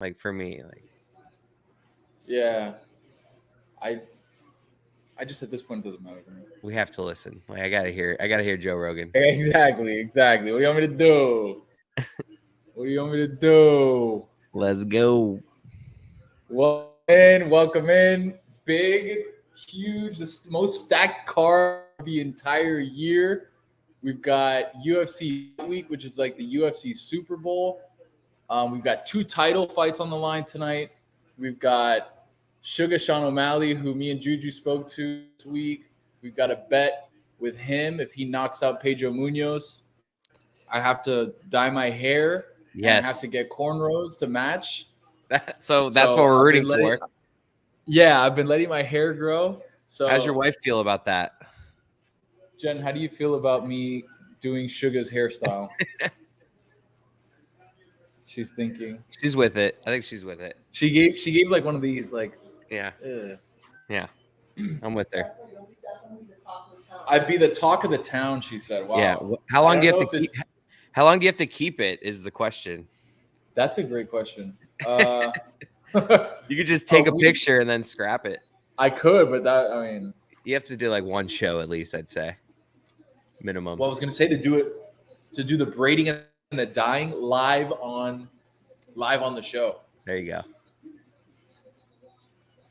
Like for me, like yeah, I just at this point it doesn't matter to me. we have to listen. Like I gotta hear Joe Rogan. Exactly. What do you want me to do? What do you want me to do? Let's go. Welcome in. Big, huge, the most stacked card of the entire year. We've got UFC week, which is like the UFC Super Bowl. We've got 2 title fights on the line tonight. We've got Suga Sean O'Malley, who me and Juju spoke to this week. We've got a bet with him if he knocks out Pedro Munoz. I have to dye my hair. Yes. And I have to get cornrows to match. So that's what we're rooting for. Yeah, I've been letting my hair grow. So how's your wife feel about that? Jen, how do you feel about me doing Suga's hairstyle? She's thinking. She's with it. I think she's with it. She gave like one of these, like, yeah. Ugh. Yeah. I'm with her. I'd be the talk of the town, she said. Wow. Yeah. How long do you have to keep it is the question. That's a great question. You could just take a picture and then scrap it. I could, but you have to do like one show at least, I'd say. Minimum. Well, I was gonna say to do the braiding and the dyeing live on the show. There you go.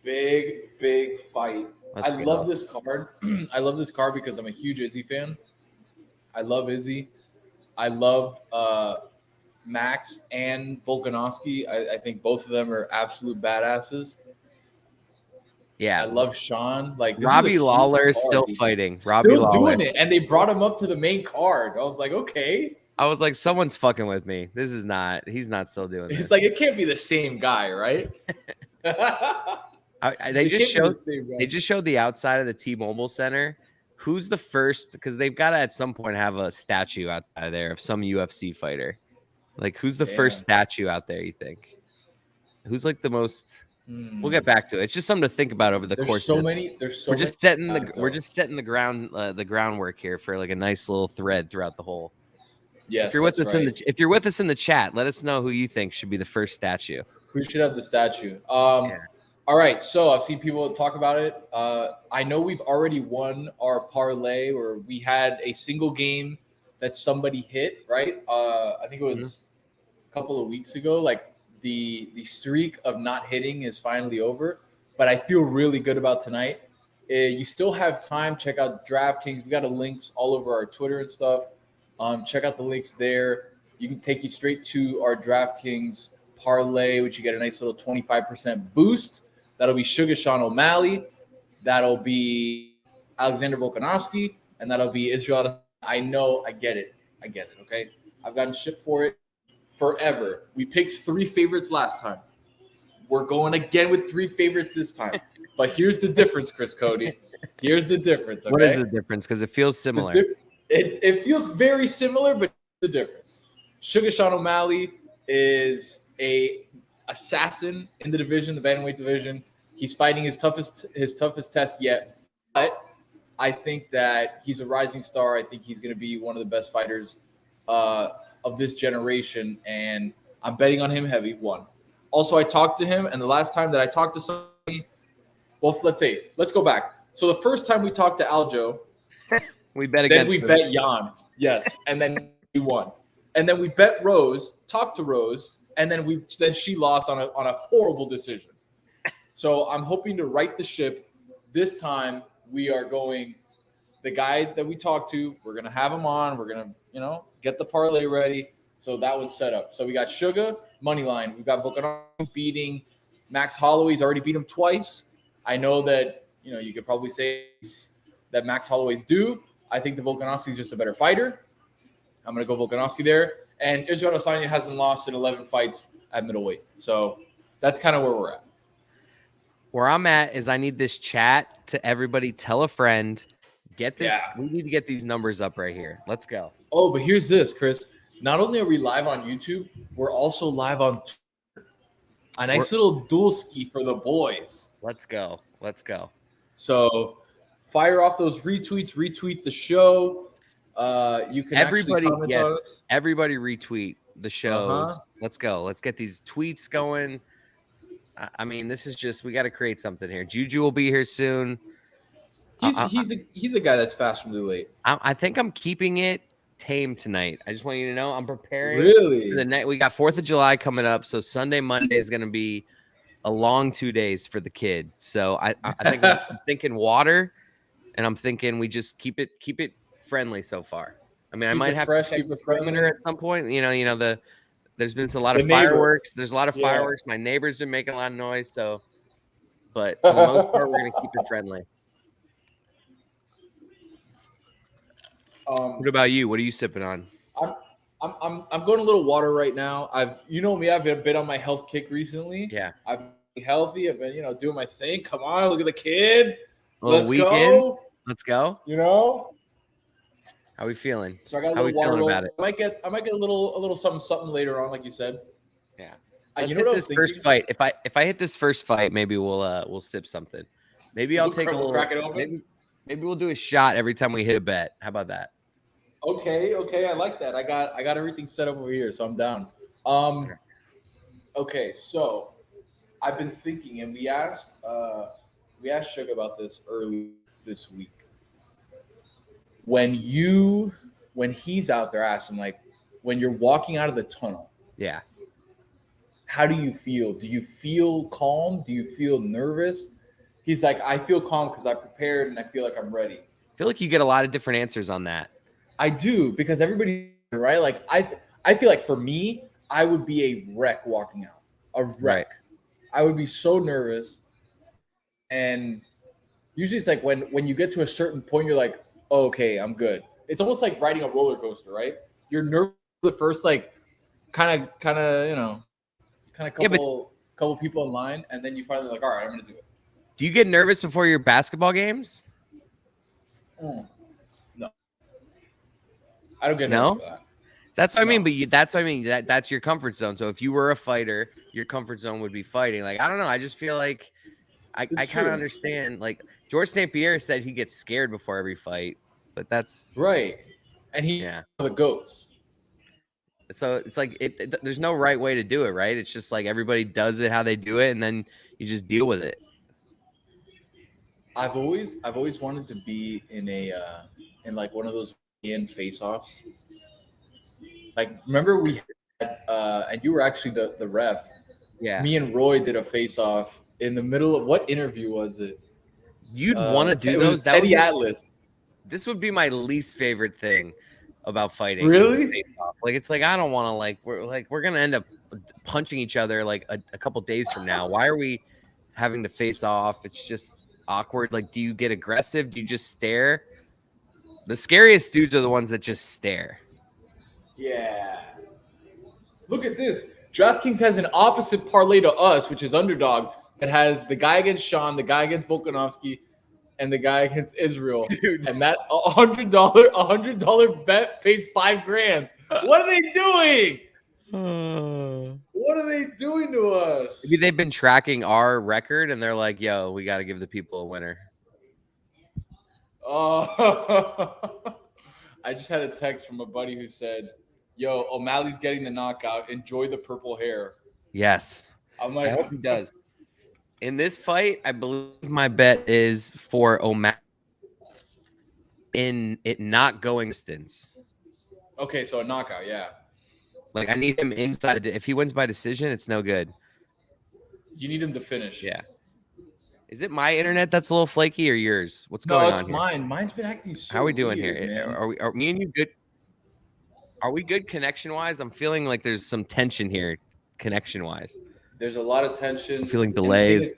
Big fight. I love this card. I love this card because I'm a huge Izzy fan. I love Izzy. I love Max and Volkanovski. I think both of them are absolute badasses. Yeah, I love Sean. Like Robbie Lawler is still fighting. Robbie still Lawler doing it, and they brought him up to the main card. I was like, okay. I was like, someone's fucking with me. This is not. He's not still doing this. It's like it can't be the same guy, right? They just showed the outside of the T-Mobile Center. Who's the first? Because they've got to at some point have a statue out there of some UFC fighter. Like, who's the first statue out there? You think? Who's like the most? We'll get back to it. It's just something to think about over the course. We're just setting the groundwork here for like a nice little thread throughout the whole. Yes. If you're with us in the chat, let us know who you think should be the first statue. Who should have the statue? All right. So I've seen people talk about it. I know we've already won our parlay, where we had a single game that somebody hit. Right. I think it was a couple of weeks ago. Like. The streak of not hitting is finally over, but I feel really good about tonight. You still have time. Check out DraftKings. We got links all over our Twitter and stuff. Check out the links there. You can take you straight to our DraftKings parlay, which you get a nice little 25% boost. That'll be Suga Sean O'Malley. That'll be Alexander Volkanovski, and that'll be Israel. I know. I get it. Okay. I've gotten shit for it. Forever. We picked 3 favorites last time. We're going again with 3 favorites this time. But here's the difference, Chris Cote. Here's the difference. Okay? What is the difference? Because it feels similar. It feels very similar, but the difference. Suga Sean O'Malley is a assassin in the division, the bantamweight division. He's fighting his toughest test yet. But I think that he's a rising star. I think he's going to be one of the best fighters of this generation, and I'm betting on him heavy. One. Also, I talked to him, and the last time that I talked to somebody, well, let's go back. So the first time we talked to Aljo, we bet against then we bet Jan, yes, and then we won, and then we bet Rose, talked to Rose, and then she lost on a horrible decision. So I'm hoping to right the ship. This time we are going. The guy that we talked to, we're gonna have him on. We're gonna, get the parlay ready. So that one's set up. So we got Suga, money line. We got Volkanovski beating Max Holloway. He's already beat him twice. I know that, you could probably say that Max Holloway's due. I think the Volkanovski is just a better fighter. I'm going to go Volkanovski there. And Israel Adesanya hasn't lost in 11 fights at middleweight. So that's kind of where we're at. Where I'm at is I need this chat to everybody. Tell a friend. Get this. Yeah. We need to get these numbers up right here. Let's go. Oh, but here's this, Chris. Not only are we live on YouTube, we're also live on Twitter. A nice little dual ski for the boys. Let's go. So fire off those retweet the show. You can everybody retweet the shows. Let's go. Let's get these tweets going. I mean, this is just, we got to create something here. Juju will be here soon. He's a guy that's fashionably late. I think I'm keeping it tame tonight. I just want you to know I'm preparing. Really? For the night. We got 4th of July coming up, so Sunday, Monday is going to be a long 2 days for the kid. So I think I'm thinking water, and I'm thinking we just keep it friendly so far. I mean, I might have to check the perimeter at some point. There's been a lot of fireworks. There's a lot of fireworks. My neighbor's been making a lot of noise. So, but for the most part, we're gonna keep it friendly. What about you? What are you sipping on? I'm going a little water right now. I've been on my health kick recently. Yeah, I've been healthy. I've been doing my thing. Come on, look at the kid. Let's go. Let's go. How are we feeling? So I got a little water about it. I might get a little something later on, like you said. Yeah. Let's hit this first fight. If I hit this first fight, maybe we'll sip something. Maybe I'll take a little. Crack it open. Maybe we'll do a shot every time we hit a bet. How about that? Okay, I like that. I got everything set up over here, so I'm down. Okay, so I've been thinking, and we asked Suga about this early this week. When he's out there, ask him, like, when you're walking out of the tunnel. Yeah. How do you feel? Do you feel calm? Do you feel nervous? He's like, I feel calm because I prepared and I feel like I'm ready. I feel like you get a lot of different answers on that. I do, because everybody, right? Like I feel like for me, I would be a wreck walking out. A wreck. Right. I would be so nervous. And usually it's like when you get to a certain point, you're like, oh, okay, I'm good. It's almost like riding a roller coaster, right? You're nervous the first kind of couple people in line, and then you finally like, all right, I'm gonna do it. Do you get nervous before your basketball games? No, I don't get nervous for that. That's what I mean. But that's what I mean. That's your comfort zone. So if you were a fighter, your comfort zone would be fighting. Like, I don't know. I just feel like I kind of understand. Like, George St. Pierre said he gets scared before every fight, but that's right. And the GOATs. So it's like there's no right way to do it, right? It's just like everybody does it how they do it, and then you just deal with it. I've always wanted to be in like one of those face-offs. Like, remember we had and you were actually the ref. Yeah. Me and Roy did a face-off in the middle of, what interview was it? You'd want to do those? Teddy Atlas. This would be my least favorite thing about fighting. Really? Like, it's like, I don't want to, we're gonna end up punching each other like a couple days from now. Why are we having to face off? It's just awkward. Like, do you get aggressive? Do you just stare? The scariest dudes are the ones that just stare. Yeah. Look at this. DraftKings has an opposite parlay to us, which is Underdog, that has the guy against Sean, the guy against Volkanovski, and the guy against Israel. Dude. And that $100 bet pays $5,000. What are they doing? What are they doing to us? Maybe they've been tracking our record and they're like, yo, we got to give the people a winner. Oh, I just had a text from a buddy who said, yo, O'Malley's getting the knockout. Enjoy the purple hair. Yes. I'm like, I hope he does. In this fight, I believe my bet is for O'Malley in it not going distance. Okay, so a knockout, yeah. Like, I need him inside. If he wins by decision, it's no good. You need him to finish. Yeah. Is it my internet that's a little flaky or yours? What's going on? No, it's mine. Mine's been acting so How are we doing weird, here? Man. Are me and you good? Are we good connection-wise? I'm feeling like there's some tension here, connection-wise. There's a lot of tension. I'm feeling delays.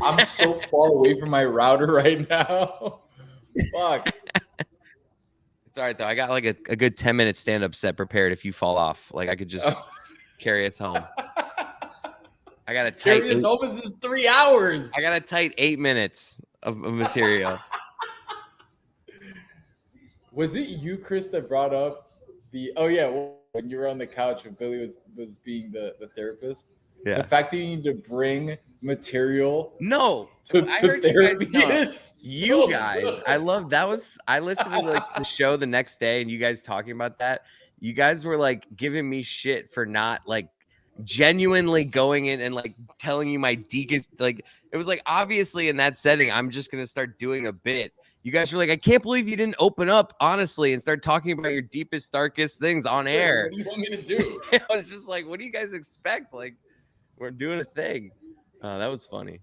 I'm so far away from my router right now. Fuck. It's all right, though. I got like a good 10-minute stand-up set prepared if you fall off. Like, I could just carry us home. I got a tight. Carry us home is 3 hours. I got a tight 8 minutes of material. Was it you, Chris, that brought up when you were on the couch and Billy was being the therapist? Yeah. The fact that you need to bring material. No. To therapy. You guys. I love that. I listened to the show the next day and you guys talking about that. you guys were like giving me shit for not like genuinely going in and like telling you my deepest, like it was like obviously in that setting I'm just gonna start doing a bit. You guys were like, I can't believe you didn't open up honestly and start talking about your deepest, darkest things on air. What do you want me to do? I was just like, what do you guys expect? Like, we're doing a thing. That was funny.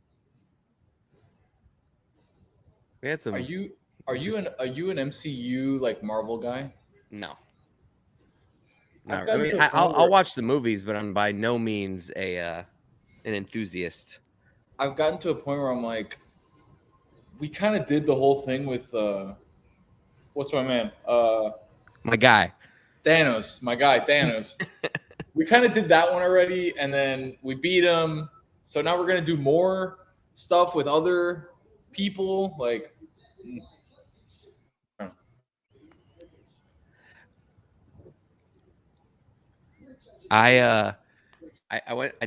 We had some. Are you an MCU like Marvel guy? No. I mean, I'll watch the movies, but I'm by no means an enthusiast. I've gotten to a point where I'm like, we kind of did the whole thing with what's my man? My guy. Thanos, my guy, Thanos. We kind of did that one already, and then we beat him. So now we're gonna do more stuff with other people. Like, I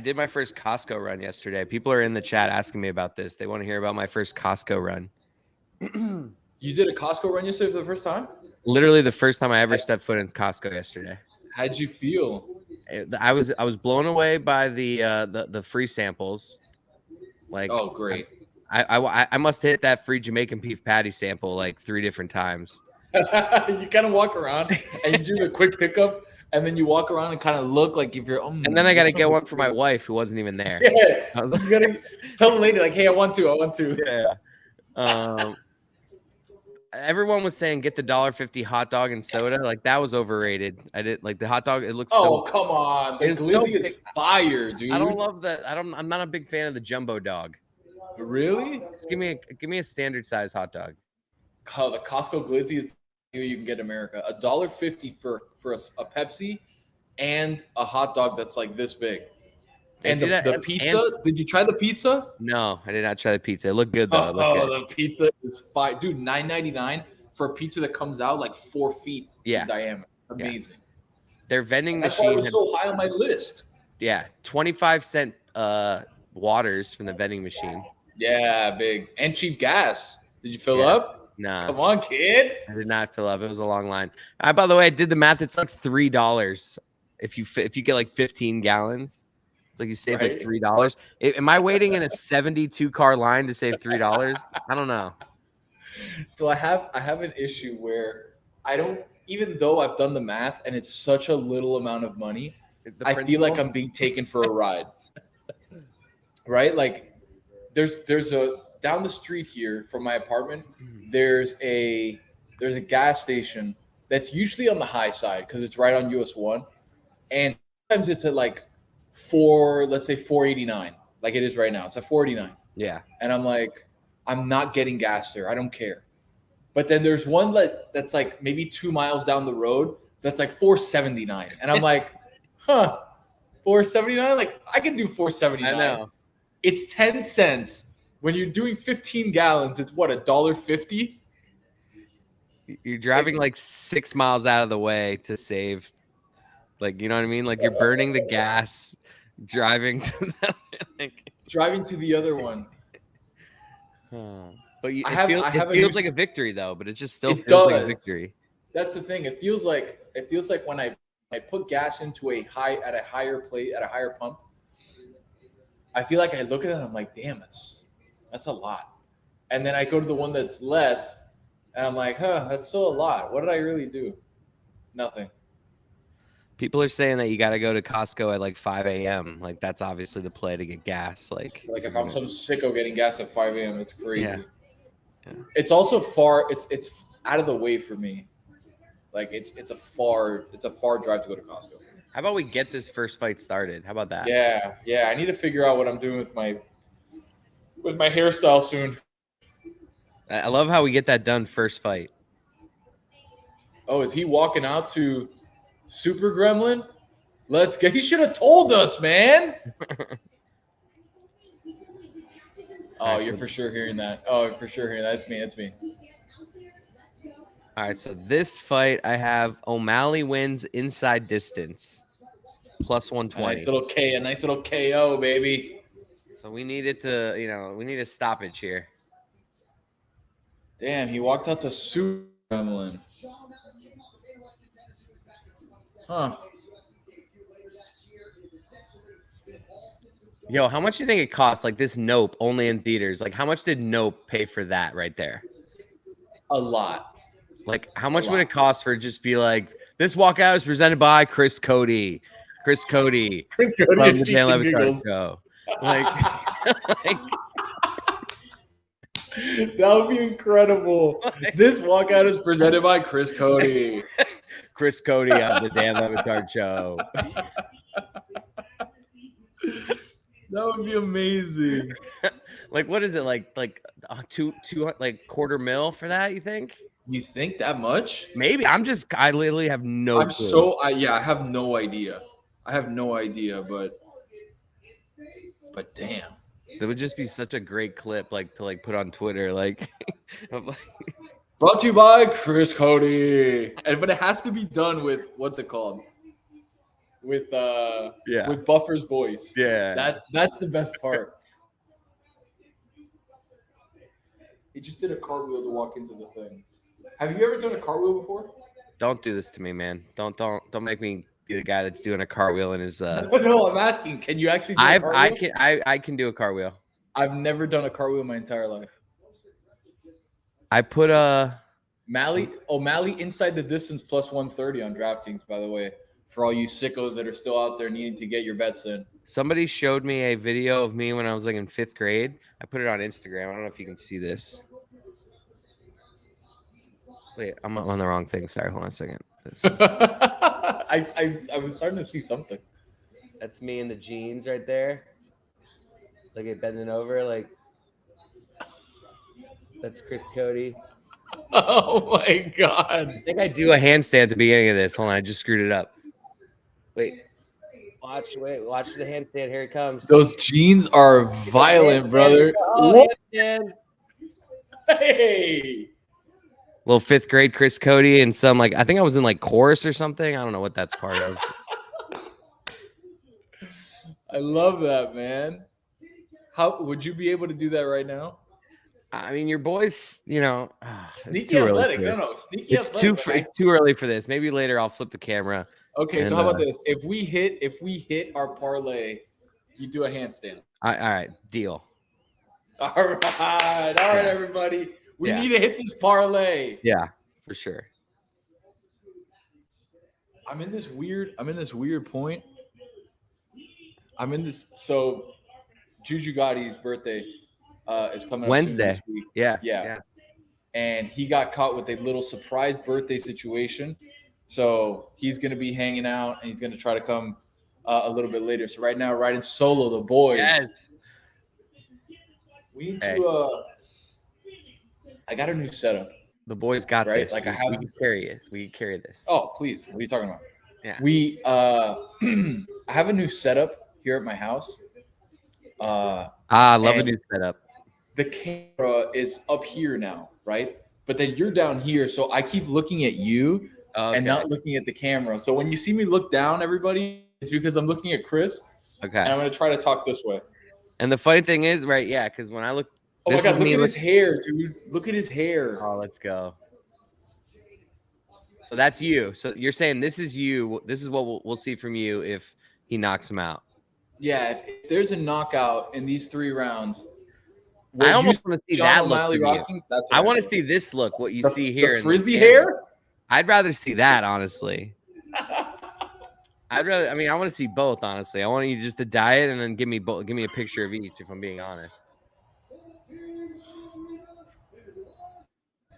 did my first Costco run yesterday. People are in the chat asking me about this. They want to hear about my first Costco run. You did a Costco run yesterday for the first time? Literally the first time I ever stepped foot in Costco yesterday. How'd you feel? I was blown away by the free samples. Like, oh, great. I must hit that free Jamaican beef patty sample like 3 different times. You kind of walk around and you do a quick pickup, and then you walk around and kind of look like if you're. And then I got to get one for my wife who wasn't even there. Yeah, you gotta tell the lady like, "Hey, I want to." Yeah. Everyone was saying get the $1.50 hot dog and soda. Like that was overrated. I did like the hot dog. It looks. Oh, come on! The glizzy is fire, dude. I don't love that. I'm not a big fan of the jumbo dog. Really? Just give me a standard size hot dog. Oh, the Costco glizzy is you can get in America. $1.50 for a Pepsi and a hot dog that's like this big. And the pizza, did you try the pizza? No, I did not try the pizza. It looked good though. The pizza is fire. Dude, $9.99 for a pizza that comes out like 4 feet in diameter. Amazing. Yeah. Their vending That's machine. Why it was so high on my list. Yeah, 25-cent waters from the vending machine. Yeah, big. And cheap gas. Did you fill up? Nah. Come on, kid. I did not fill up. It was a long line. By the way, I did the math. It's like $3 if you get like 15 gallons. It's like you save like $3. Am I waiting in a 72 car line to save $3? I don't know. So I have an issue where I don't, even though I've done the math and it's such a little amount of money, I feel like I'm being taken for a ride. Right? Like there's a down the street here from my apartment, there's a gas station that's usually on the high side because it's right on US 1. And sometimes it's at like let's say $4.89, like it is right now. It's at $4.89. Yeah. And I'm like, I'm not getting gas there. I don't care. But then there's one that's like maybe 2 miles down the road that's like $4.79. And I'm like, $4.79? Like I can do $4.79. I know. It's 10 cents. When you're doing 15 gallons, it's what, $1.50? You're driving like 6 miles out of the way to save, like, you know what I mean? Like you're burning the gas, driving to the other one. But it feels like a victory though. But it just still feels like a victory. That's the thing. It feels like when I put gas into a higher pump. I feel like I look at it and I'm like, damn, that's a lot. And then I go to the one that's less, and I'm like, that's still a lot. What did I really do? Nothing. People are saying that you got to go to Costco at like 5 a.m. Like that's obviously the play to get gas. Like if I'm some sicko getting gas at 5 a.m., it's crazy. Yeah. It's also far. It's out of the way for me. Like it's a far drive to go to Costco. How about we get this first fight started? How about that? Yeah. I need to figure out what I'm doing with my hairstyle soon. I love how we get that done first fight. Oh, is he walking out to Super Gremlin? Let's get. He should have told us, man. You're for sure hearing that. It's me. All right, so this fight I have O'Malley wins inside distance, plus 120. A nice little KO, baby. So we need it to, we need a stoppage here. Damn, he walked out to Super Gremlin. Huh. Yo, how much do you think it costs? Like this Nope only in theaters. Like how much did Nope pay for that right there? A lot. Like how much would it cost for just be like this walkout is presented by Chris Cote. Chris Cote from the Dan Le Batard show. Like, like that would be incredible. This walkout is presented by Chris Cote. Chris Cote of the Dan Le Batard show. That would be amazing. Like, what is it like two like $250,000 for that? You think? You think that much? Maybe. I literally have no clue. I have no idea. But damn. It would just be such a great clip, like to like put on Twitter, like brought to you by Chris Cote. But it has to be done with what's it called? With Buffer's voice. Yeah. That's the best part. He just did a cartwheel to walk into the thing. Have you ever done a cartwheel before? Don't do this to me, man. Don't make me be the guy that's doing a cartwheel in his No, I'm asking. Can you actually do a cartwheel? I can do a cartwheel. I've never done a cartwheel in my entire life. I put O'Malley inside the distance plus 130 on DraftKings, by the way, for all you sickos that are still out there needing to get your bets in. Somebody showed me a video of me when I was like in 5th grade. I put it on Instagram. I don't know if you can see this. Wait, I'm on the wrong thing. Sorry, hold on a second. I was starting to see something. That's me in the jeans right there. Like it bending over, like that's Chris Cote. Oh my god! I think I do a handstand at the beginning of this. Hold on, I just screwed it up. Wait, watch the handstand. Here it comes. Those jeans are violent, brother. Oh, handstand. Hey. Little 5th grade Chris Cote and some like I think I was in like chorus or something. I don't know what that's part of. I love that, man. How would you be able to do that right now? I mean, your boys, you know, sneaky athletic. No, sneaky athletic. It's too early for this. Maybe later I'll flip the camera. Okay, so how about this? If we hit our parlay, you do a handstand. All right, deal. All right, everybody. We need to hit this parlay. Yeah, for sure. I'm in this weird point. So Juju Gotti's birthday is coming up Wednesday. This week. Yeah. And he got caught with a little surprise birthday situation. So he's going to be hanging out and he's going to try to come a little bit later. So right now, riding solo, the boys. Yes. We need to I got a new setup. The boys got this. Like we can carry it. We can carry this. Oh, please. What are you talking about? Yeah. We I have a new setup here at my house. I love a new setup. The camera is up here now, right? But then you're down here, so I keep looking at you and not looking at the camera. So when you see me look down, everybody, it's because I'm looking at Chris. Okay. And I'm gonna try to talk this way. And the funny thing is, right? Yeah, because when I look. Oh my god! Look at his hair, dude. Look at his hair. Oh, let's go. So that's you. So you're saying this is you. This is what we'll see from you if he knocks him out. Yeah, if there's a knockout in these 3 rounds, I almost want to see that look. I want to see this look. What you see here, the frizzy hair. I'd rather see that, honestly. I want to see both. Honestly, I want you just to dye it and then give me both. Give me a picture of each. If I'm being honest.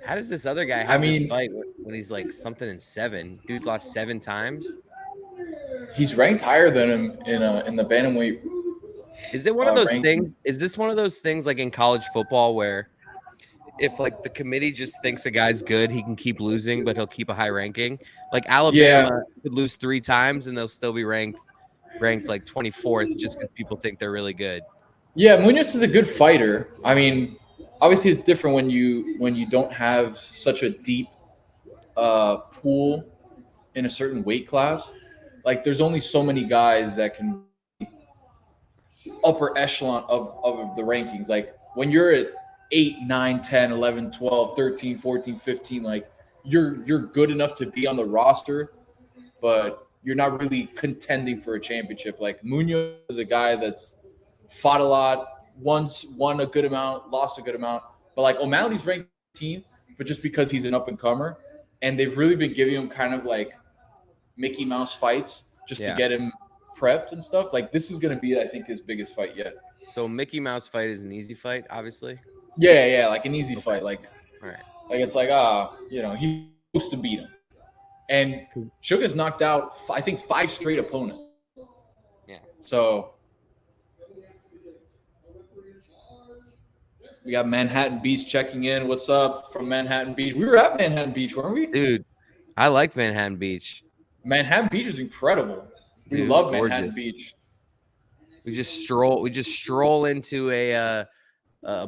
How does this other guy have this fight when he's like something in 7? Dude's lost 7 times. He's ranked higher than him in the bantamweight. Is it one of those things? Is this one of those things like in college football where if like the committee just thinks a guy's good, he can keep losing, but he'll keep a high ranking? Like Alabama could lose 3 times and they'll still be ranked like 24th just because people think they're really good. Yeah, Munoz is a good fighter. I mean, obviously it's different when you don't have such a deep pool in a certain weight class. Like there's only so many guys that can upper echelon of the rankings. Like when you're at 8, 9, 10, 11, 12, 13, 14, 15, like you're good enough to be on the roster, but you're not really contending for a championship. Like Munoz is a guy that's fought a lot, won a good amount, lost a good amount. But like O'Malley's ranked 13th, but just because he's an up and comer, and they've really been giving him kind of like Mickey Mouse fights just to get him prepped and stuff. Like this is going to be, I think, his biggest fight yet. So Mickey Mouse fight is an easy fight, obviously. Yeah, like an easy fight. Like, all right. Like it's like he's supposed to beat him. And Suga's knocked out, I think, 5 straight opponents. Yeah. So we got Manhattan Beach checking in. What's up from Manhattan Beach? We were at Manhattan Beach, weren't we? Dude, I liked Manhattan Beach. Manhattan Beach is incredible. We love Manhattan Beach. We just stroll into a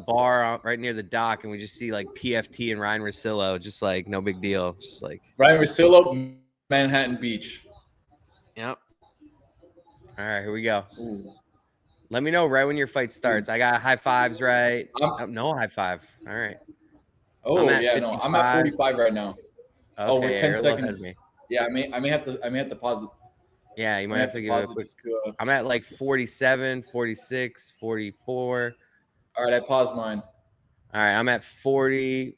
bar right near the dock, and we just see like PFT and Ryan Russillo, just like no big deal, just like Ryan Russillo, Manhattan Beach. Yep. All right, here we go. Ooh. Let me know right when your fight starts. I got high fives, right? No high five. All right. Oh yeah, no, I'm at 45 right now. Okay, oh, we're 10 seconds. Yeah, I may have to pause it. Yeah, you might have to give it a quick. I'm at like 47, 46, 44. All right, I paused mine. All right, I'm at 40,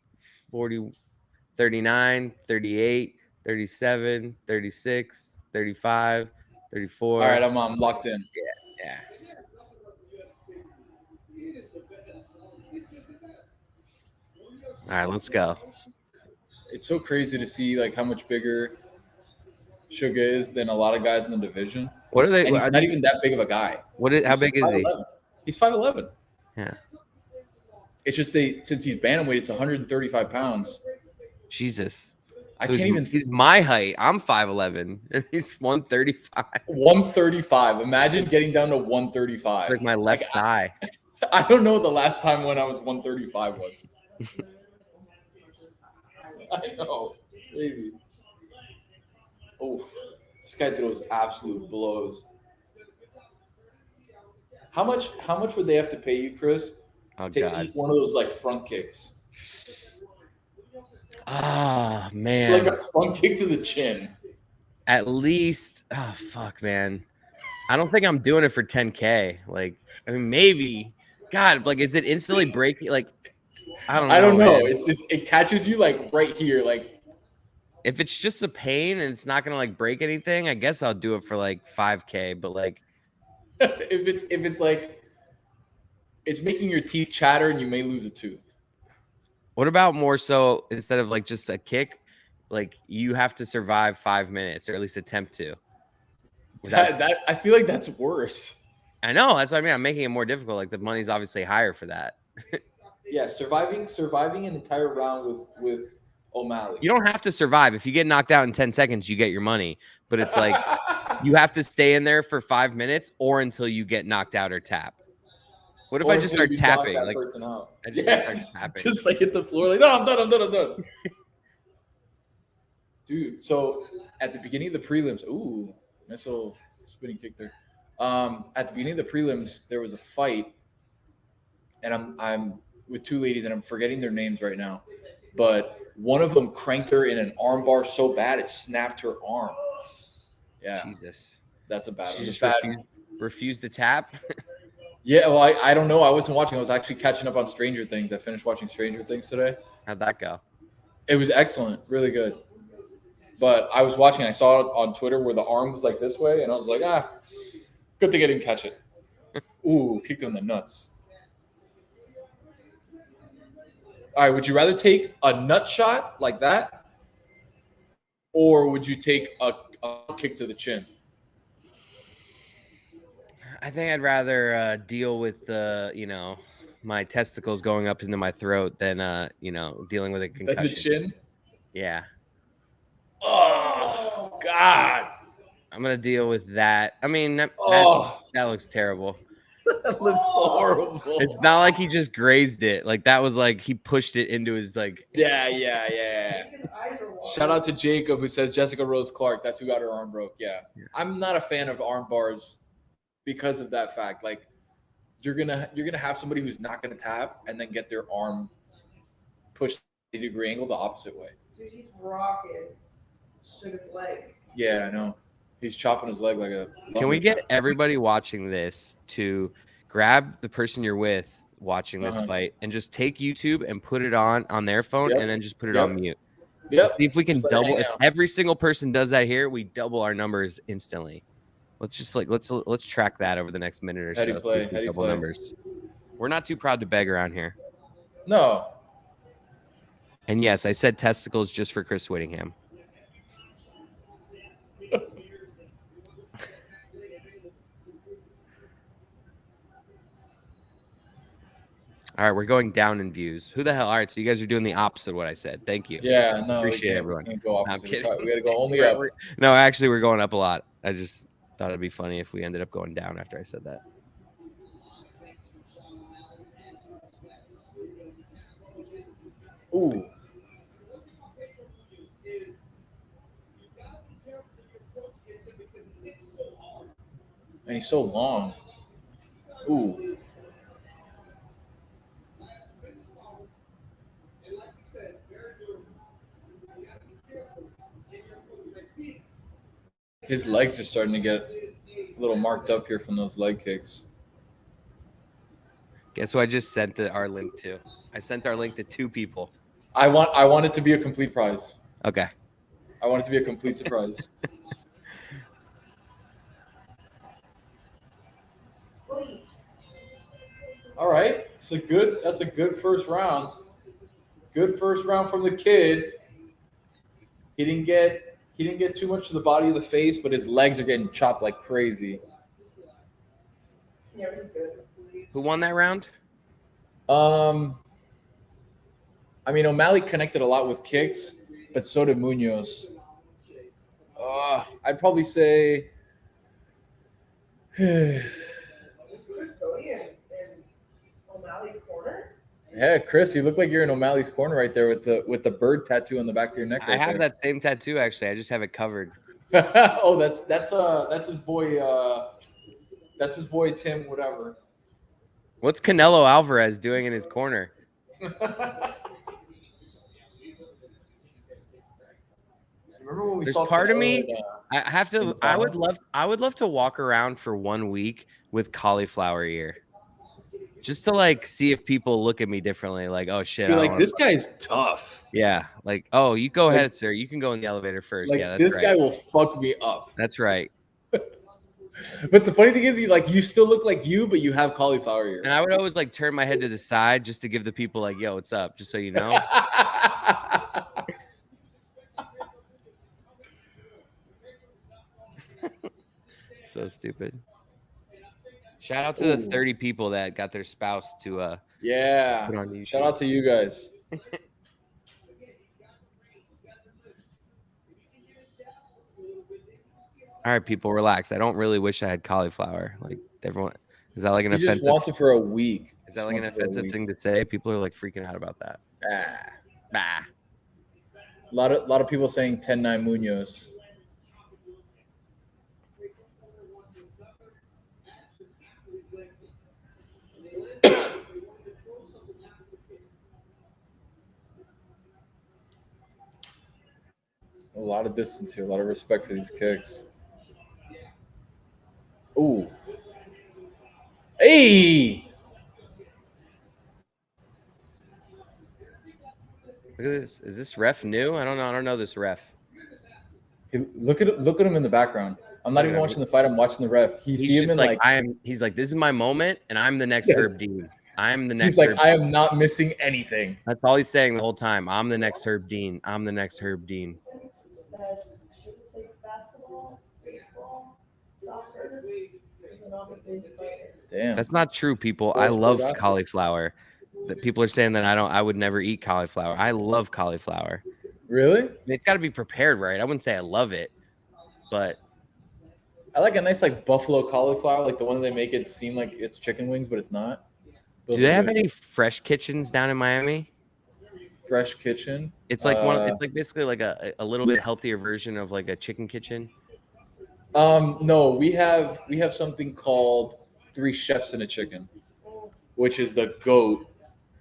39, 38, 37, 36, 35, 34. All right, I'm locked in. Yeah. All right, let's go. It's so crazy to see like how much bigger Suga is than a lot of guys in the division. What are they? And he's not even that big of a guy. How big is he? He's 5'11". Yeah. It's just since he's bantamweight, it's 135 pounds. Jesus. I can't even. He's my height. I'm 5'11", and he's 135. 135. Imagine getting down to 135. Like my left thigh. I don't know the last time when I was 135 was. I know. Crazy. Oh, this guy throws absolute blows. How much would they have to pay you, Chris, to eat one of those like front kicks? Ah, man. Like a front kick to the chin. At least, fuck, man. I don't think I'm doing it for 10K. Like, I mean, maybe. God, like, is it instantly breaking? Like, I don't know. I don't know. Man. It's just, it catches you like right here. Like, if it's just a pain and it's not gonna like break anything, I guess I'll do it for like 5K. But like, if it's like it's making your teeth chatter and you may lose a tooth. What about more so instead of like just a kick, like you have to survive 5 minutes or at least attempt to? That I feel like that's worse. I know, that's what I mean. I'm making it more difficult. Like the money's obviously higher for that. Yeah, surviving an entire round with O'Malley. You don't have to survive. If you get knocked out in 10 seconds, you get your money. But it's like you have to stay in there for 5 minutes or until you get knocked out or tap. What if I just start tapping? That like person out. I just start tapping. Just like hit the floor, like, no, I'm done. Dude, so at the beginning of the prelims, ooh, nice little spinning kick there. At the beginning of the prelims, there was a fight, and I'm with two ladies, and I'm forgetting their names right now. But one of them cranked her in an arm bar so bad it snapped her arm. Yeah. Jesus. That's a bad one. Just refused to tap? Yeah, well, I don't know. I wasn't watching. I was actually catching up on Stranger Things. I finished watching Stranger Things today. How'd that go? It was excellent. Really good. But I was watching. I saw it on Twitter where the arm was like this way, and I was like, good thing I didn't catch it. Ooh, kicked him in the nuts. All right, would you rather take a nut shot like that, or would you take a kick to the chin? I think I'd rather deal with my testicles going up into my throat than dealing with a concussion. Like the chin? Yeah. Oh God. I'm gonna deal with that. I mean, that looks terrible. That looks horrible. It's not like he just grazed it. Like that was like he pushed it into his like. Yeah. Shout out to Jacob who says Jessica Rose Clark. That's who got her arm broke. Yeah. I'm not a fan of arm bars because of that fact. Like you're gonna have somebody who's not gonna tap and then get their arm pushed 80-degree angle the opposite way. Dude, he's rocking Suga's leg. Yeah, I know. He's chopping his leg like a. Can we get everybody watching this to grab the person you're with watching this fight and just take YouTube and put it on their phone and then just put it on mute? Yep. See if we can double. If every single person does that here, we double our numbers instantly. Let's just let's track that over the next minute or so. Double numbers. We're not too proud to beg around here. No. And yes, I said testicles just for Chris Whittingham. All right, we're going down in views. Who the hell? All right, so you guys are doing the opposite of what I said. Thank you. Yeah, no, appreciate everyone. We can't go opposite. I'm kidding. We got to go only up. No, actually, we're going up a lot. I just thought it'd be funny if we ended up going down after I said that. Ooh. And he's so long. Ooh. His legs are starting to get a little marked up here from those leg kicks. Guess who I just sent our link to? I sent our link to 2 people. I want it to be a complete prize. Okay. I want it to be a complete surprise. All right. That's a good first round. Good first round from the kid. He didn't get too much to the body of the face, but his legs are getting chopped like crazy. Yeah, he's good. Who won that round? I mean, O'Malley connected a lot with kicks, but so did Munoz. I'd probably say. Is Chris Cote in O'Malley's corner? Yeah, Chris, you look like you're in O'Malley's corner right there with the bird tattoo on the back of your neck. I have that same tattoo actually. I just have it covered. Oh, that's his boy. That's his boy Tim. Whatever. What's Canelo Alvarez doing in his corner? Remember when we There's saw part of me. I have to. I would love to walk around for 1 week with cauliflower ear, just to like see if people look at me differently. Like, oh shit, like this guy's tough. Yeah, like, oh, you go ahead, sir. You can go in the elevator first. Like, yeah, that's this right. guy will fuck me up. That's right. But the funny thing is, you still look like you, but you have cauliflower ear. And I would always like turn my head to the side just to give the people like, yo, what's up? Just so you know. So stupid. Shout out to the 30 people that got their spouse to yeah. put on YouTube. Shout out to you guys. All right, people, relax. I don't really wish I had cauliflower. Like everyone, is that like an offensive? He just wants it for a week. Is that like an offensive thing to say? People are like freaking out about that. A lot of people saying 10-9 Munoz. A lot of distance here, a lot of respect for these kicks. Ooh. Hey! Look at this. Is this ref new? I don't know. I don't know this ref. Hey, look at him in the background. I'm not even watching the fight. I'm watching the ref. He's him like he's like, this is my moment, and I'm the next Herb Dean. I'm the next. He's like, I am not missing anything. That's all he's saying the whole time. I'm the next Herb Dean. I'm the next Herb Dean. Basketball, baseball, soccer, damn. That's not true, people. I love cauliflower. That people are saying that I would never eat cauliflower. I love cauliflower. Really? I mean, it's got to be prepared right. I wouldn't say I love it, but I like a nice like buffalo cauliflower, like the one they make it seem like it's chicken wings, but it's not. Do they have any fresh kitchens down in Miami? Fresh kitchen. It's like it's like basically like a little bit healthier version of like a chicken kitchen. No, we have something called 3 Chefs in a Chicken, which is the GOAT.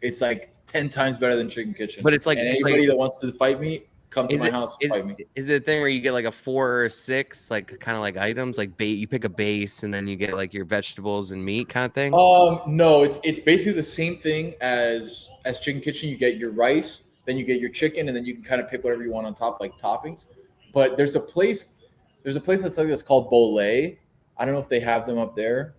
It's like 10 times better than Chicken Kitchen. But it's like anybody that wants to fight me, come to my house and fight me. Is it a thing where you get like a 4 or a 6, like kind of like items, like bait? You pick a base and then you get like your vegetables and meat kind of thing. No, it's basically the same thing as Chicken Kitchen. You get your rice, then you get your chicken, and then you can kind of pick whatever you want on top, like toppings. But there's a place that's like this called Bolay. I don't know if they have them up there.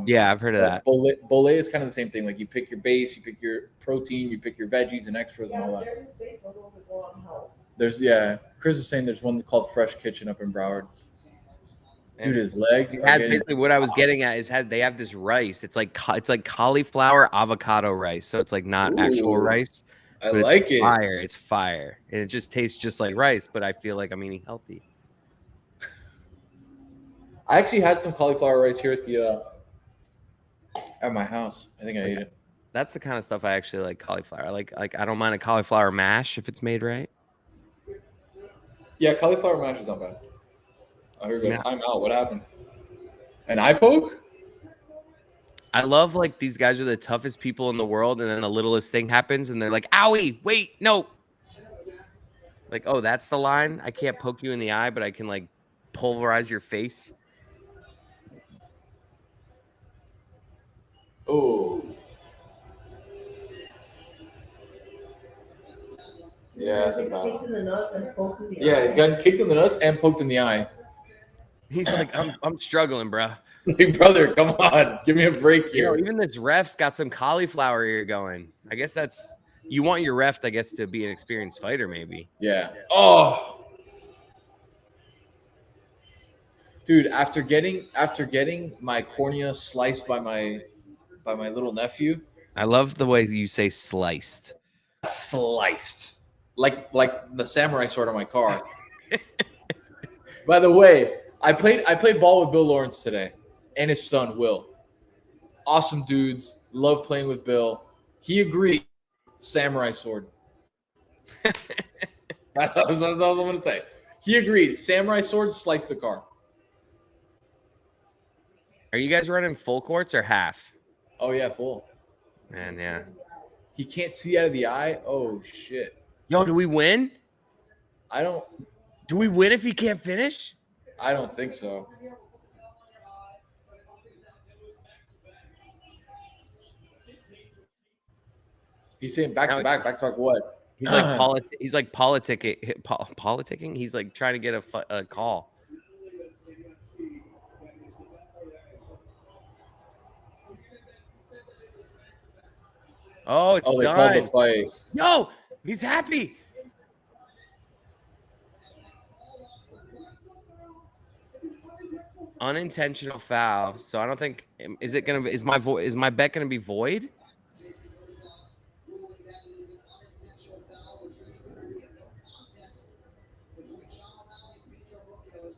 Yeah, I've heard of that. Bolay is kind of the same thing. Like you pick your base, you pick your protein, you pick your veggies and extras and all that. Chris is saying there's one called Fresh Kitchen up in Broward. Dude, his legs. Basically, what I was getting at is they have this rice. It's like cauliflower avocado rice, so it's like not actual rice. I like it. Fire. It's fire, and it just tastes just like rice. But I feel like I'm eating healthy. I actually had some cauliflower rice here at my house. I think I ate it. That's the kind of stuff I actually like. Cauliflower. I don't mind a cauliflower mash if it's made right. Yeah, cauliflower mash is not bad. I heard a timeout. What happened? An eye poke? I love like these guys are the toughest people in the world, and then the littlest thing happens, and they're like, "Owie, wait, no." Like, oh, that's the line. I can't poke you in the eye, but I can like pulverize your face. Oh. Yeah, that's a bad one. Yeah, he's gotten kicked in the nuts and poked in the eye. He's like, I'm struggling, bro. Like, brother, come on, give me a break here. Even this ref's got some cauliflower ear going. I guess you want your ref, I guess, to be an experienced fighter, maybe. Yeah. Oh, dude, after getting my cornea sliced by my little nephew. I love the way you say sliced. Sliced, like the samurai sword on my car. By the way, I played ball with Bill Lawrence today and his son Will. Awesome dudes. Love playing with Bill. He agreed. Samurai sword. That's what I'm going to say. He agreed. Samurai sword, slice the car. Are you guys running full courts or half? Oh, yeah, full. Man, yeah. He can't see out of the eye? Oh, shit. Yo, do we win? Do we win if he can't finish? I don't think so. He's saying back to back what? He's like he's like politicking. He's like trying to get a call. Oh, it's done. They called the fight. Yo, he's happy. Unintentional foul. So I don't think is my bet gonna be void?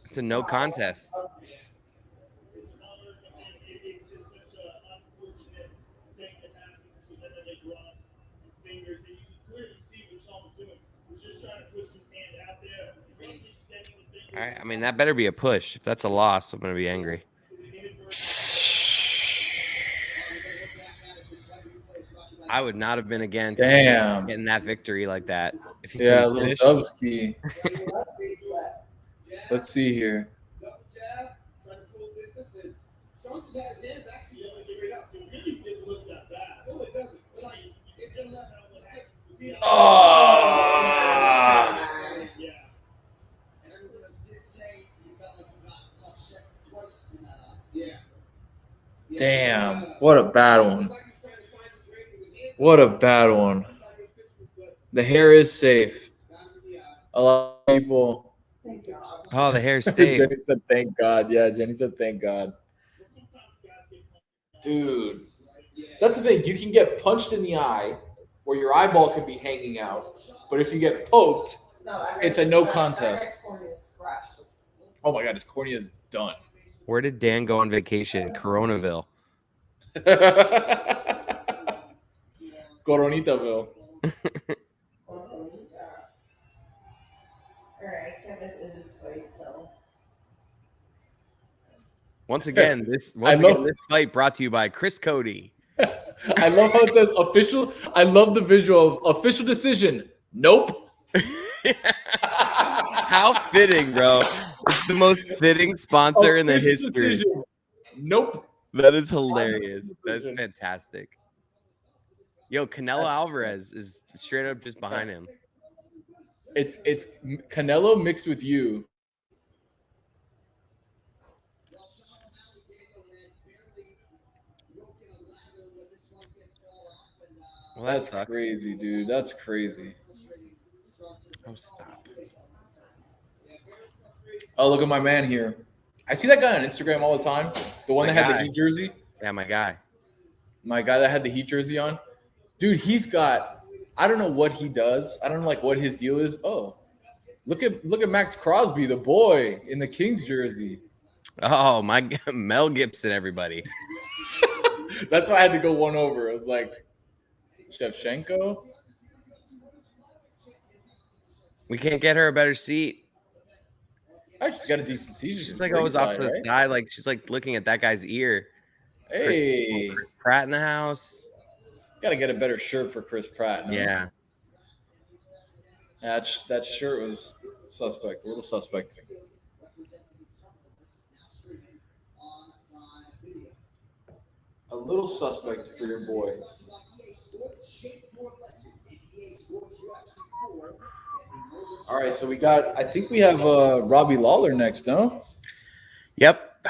It's a no contest. All right. I mean, that better be a push. If that's a loss, I'm going to be angry. I would not have been against getting that victory like that. If you a little Dubsky. Let's see here. Oh! Damn, what a bad one. What a bad one. The hair is safe. A lot of people. Oh, the hair's safe. Jenny said, thank God. Yeah, Jenny said, thank God. Dude, that's the thing. You can get punched in the eye where your eyeball can be hanging out. But if you get poked, it's a no contest. Oh, my God. His cornea is done. Where did Dan go on vacation? Coronaville. Coronitaville. Once again, this fight brought to you by Chris Cote. I love how it says official. I love the visual of official decision. Nope. How fitting, bro. It's the most fitting sponsor in the history. Decision. Nope. That is hilarious. That's fantastic. Yo, Canelo Alvarez is straight up just behind him. It's Canelo mixed with you. Well, that's crazy, dude. That's crazy. Oh, stop. Oh, look at my man here. I see that guy on Instagram all the time. The one that had the Heat jersey. Yeah, my guy. My guy that had the Heat jersey on. Dude, he's got, I don't know what he does. I don't know like what his deal is. Oh, look at Max Crosby, the boy in the Kings jersey. Oh, my Mel Gibson, everybody. That's why I had to go one over. I was like, Shevchenko. We can't get her a better seat. I just got a decent seat. She's like always off to the side, like she's like looking at that guy's ear. Hey, Chris Pratt in the house. Got to get a better shirt for Chris Pratt. No? Yeah. That shirt was suspect, a little suspect. A little suspect for your boy. All right, so I think we have Robbie Lawler next, no? Yep.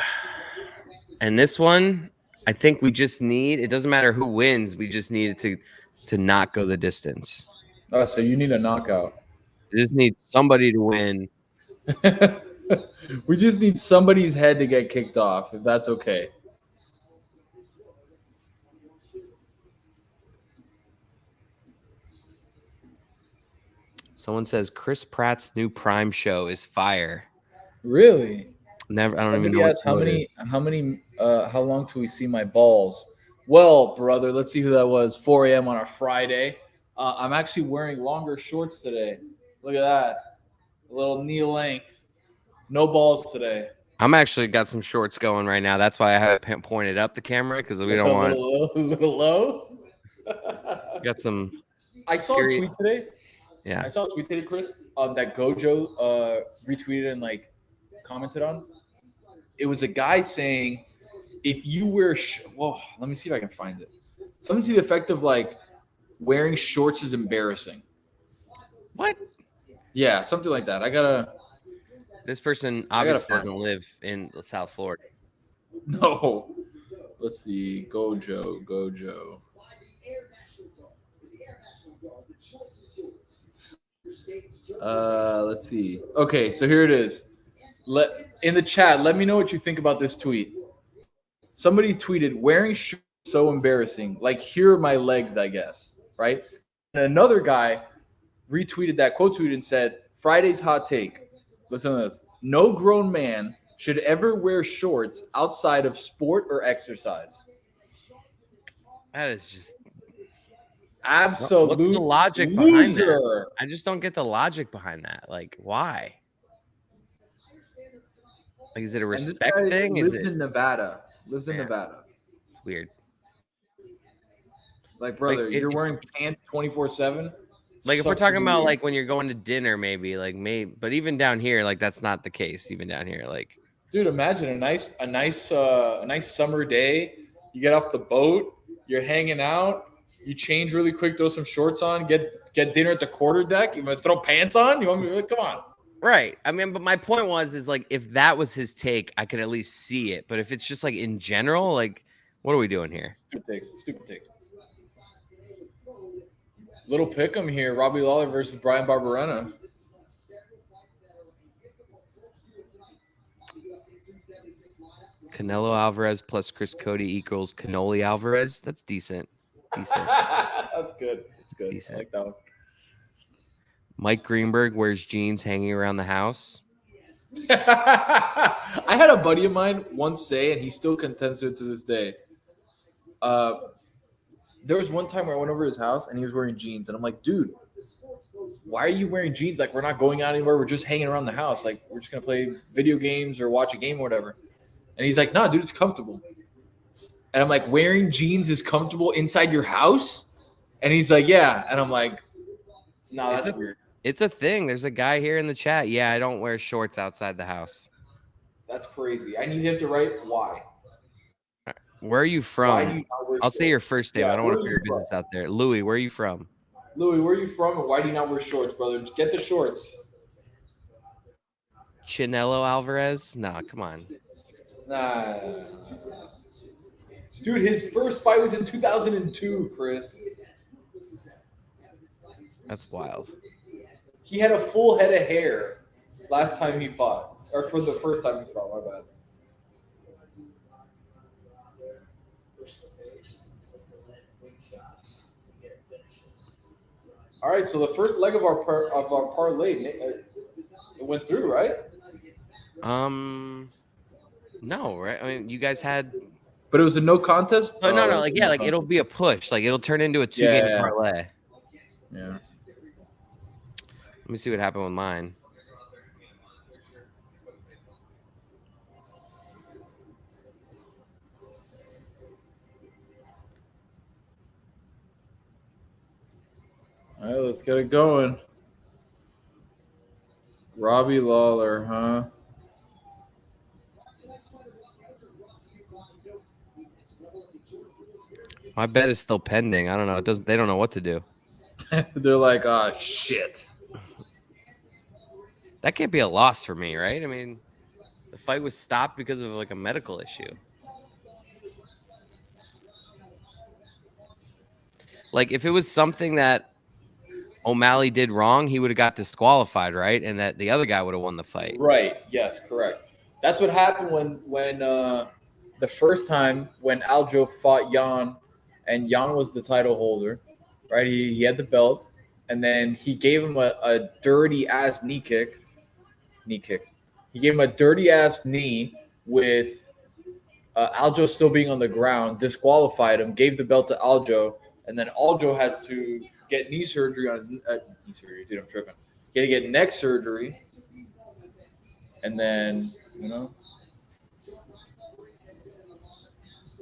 And this one, I think we just need, it doesn't matter who wins, we just need it to not go the distance. Oh, so you need a knockout. We just need somebody to win. We just need somebody's head to get kicked off, if that's okay. Someone says Chris Pratt's new Prime show is fire. Really? Never. I don't Somebody even know asked, how long till we see my balls? Well, brother, let's see who that was. 4 a.m. on a Friday. I'm actually wearing longer shorts today. Look at that. A little knee length. No balls today. I'm actually got some shorts going right now. That's why I have it pointed up the camera because we don't want a little low. Got some. I saw a tweet today. Yeah, I saw a tweet today, Chris, that Gojo retweeted and like commented on. It was a guy saying, if you wear, well, let me see if I can find it. Something to the effect of like, wearing shorts is embarrassing. What? Yeah, something like that. This person obviously doesn't live in South Florida. No. Let's see. Gojo. Let's see. Okay, so here it is. In the chat, let me know what you think about this tweet. Somebody tweeted, wearing shorts is so embarrassing. Like, here are my legs, I guess. Right? And another guy retweeted that quote tweet and said, Friday's hot take. Listen to this. No grown man should ever wear shorts outside of sport or exercise. That is just absolute what's the logic loser. Behind that? I just don't get the logic behind that. Like, why? Like, is it a respect thing? Lives in Nevada. Lives in Nevada. It's weird. Like, brother, you're wearing pants 24/7. Like, if we're talking about like when you're going to dinner, maybe, but even down here, like that's not the case. Even down here, like, dude, imagine a nice summer day. You get off the boat, you're hanging out, you change really quick, throw some shorts on, get dinner at the quarter deck. You want to throw pants on? You want me to come on? Right. I mean, but my point is like if that was his take, I could at least see it. But if it's just like in general, like, what are we doing here? Stupid take. Little pick'em here. Robbie Lawler versus Brian Barbarena. Canelo Alvarez plus Chris Cote equals Cannoli Alvarez. That's decent. That's good. That's good. Decent. I like that one. Mike Greenberg wears jeans hanging around the house. I had a buddy of mine once say, and he still contends it to this day. There was one time where I went over to his house and he was wearing jeans. And I'm like, dude, why are you wearing jeans? Like, we're not going out anywhere. We're just hanging around the house. Like, we're just going to play video games or watch a game or whatever. And he's like, nah, dude, it's comfortable. And I'm like, wearing jeans is comfortable inside your house? And he's like, yeah. And I'm like, no, that's weird. It's a thing. There's a guy here in the chat. Yeah, I don't wear shorts outside the house. That's crazy. I need him to write why. Where are you Why do from? you not wear I'll say your shorts? first name. Yeah, I don't where want to are put you your business out there. Louis, where are you from? Louis, where are you from, and why do you not wear shorts, brother? Get the shorts. Chinelo Alvarez? Nah, come on. Nah. Dude, his first fight was in 2002, Chris. That's wild. He had a full head of hair last time he fought. Or for the first time he fought, my bad. All right, so the first leg of our parlay, it went through, right? No, right? I mean, you guys had. But it was a no contest. Oh no, like yeah, like it'll be a push. Like it'll turn into a 2-game parlay. Yeah. Let me see what happened with mine. All right, let's get it going. Robbie Lawler, huh? My bet is still pending. I don't know. It doesn't. They don't know what to do. They're like, oh shit. That can't be a loss for me, right? I mean, the fight was stopped because of like a medical issue. Like if it was something that O'Malley did wrong, he would have got disqualified, right? And that the other guy would have won the fight. Right. Yes, correct. That's what happened when the first time when Aljo fought Jan, and Jan was the title holder, right? He had the belt, and then he gave him a dirty ass knee kick. He gave him a dirty ass knee with Aljo still being on the ground, disqualified him, gave the belt to Aljo, and then Aljo had to get knee surgery on his knee surgery. Dude, I'm tripping. He had to get neck surgery, and then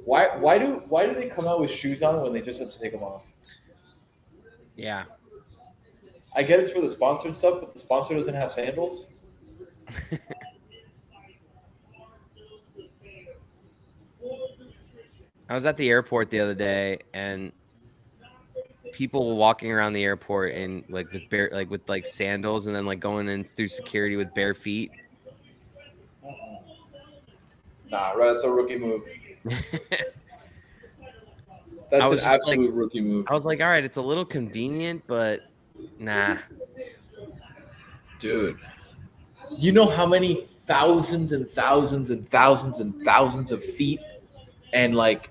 why do they come out with shoes on when they just have to take them off? Yeah, I get it's for the sponsored stuff, but the sponsor doesn't have sandals. I was at the airport the other day, and people were walking around the airport in like with sandals, and then like going in through security with bare feet. Nah, right. That's a rookie move. That's an absolute rookie move. I was like, all right, it's a little convenient, but nah. Dude, you know how many thousands and thousands and thousands and thousands of feet and like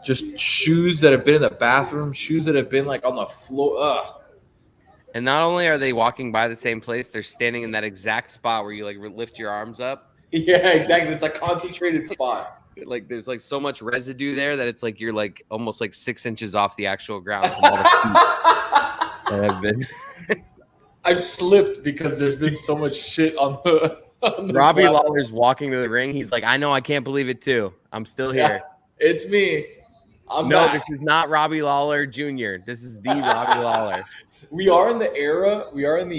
just shoes that have been in the bathroom, shoes that have been like on the floor. Ugh. And not only are they walking by the same place, they're standing in that exact spot where you like lift your arms up. Yeah, exactly. It's a concentrated spot. Like there's like so much residue there that it's like you're like almost like 6 inches off the actual ground from all the feet that have been. I've slipped because there's been so much shit on the Robbie Lawler's walking to the ring. He's like, I know, I can't believe it too. I'm still here. Yeah, it's me. I'm no, back. This is not Robbie Lawler Jr. This is the Robbie Lawler. We are in the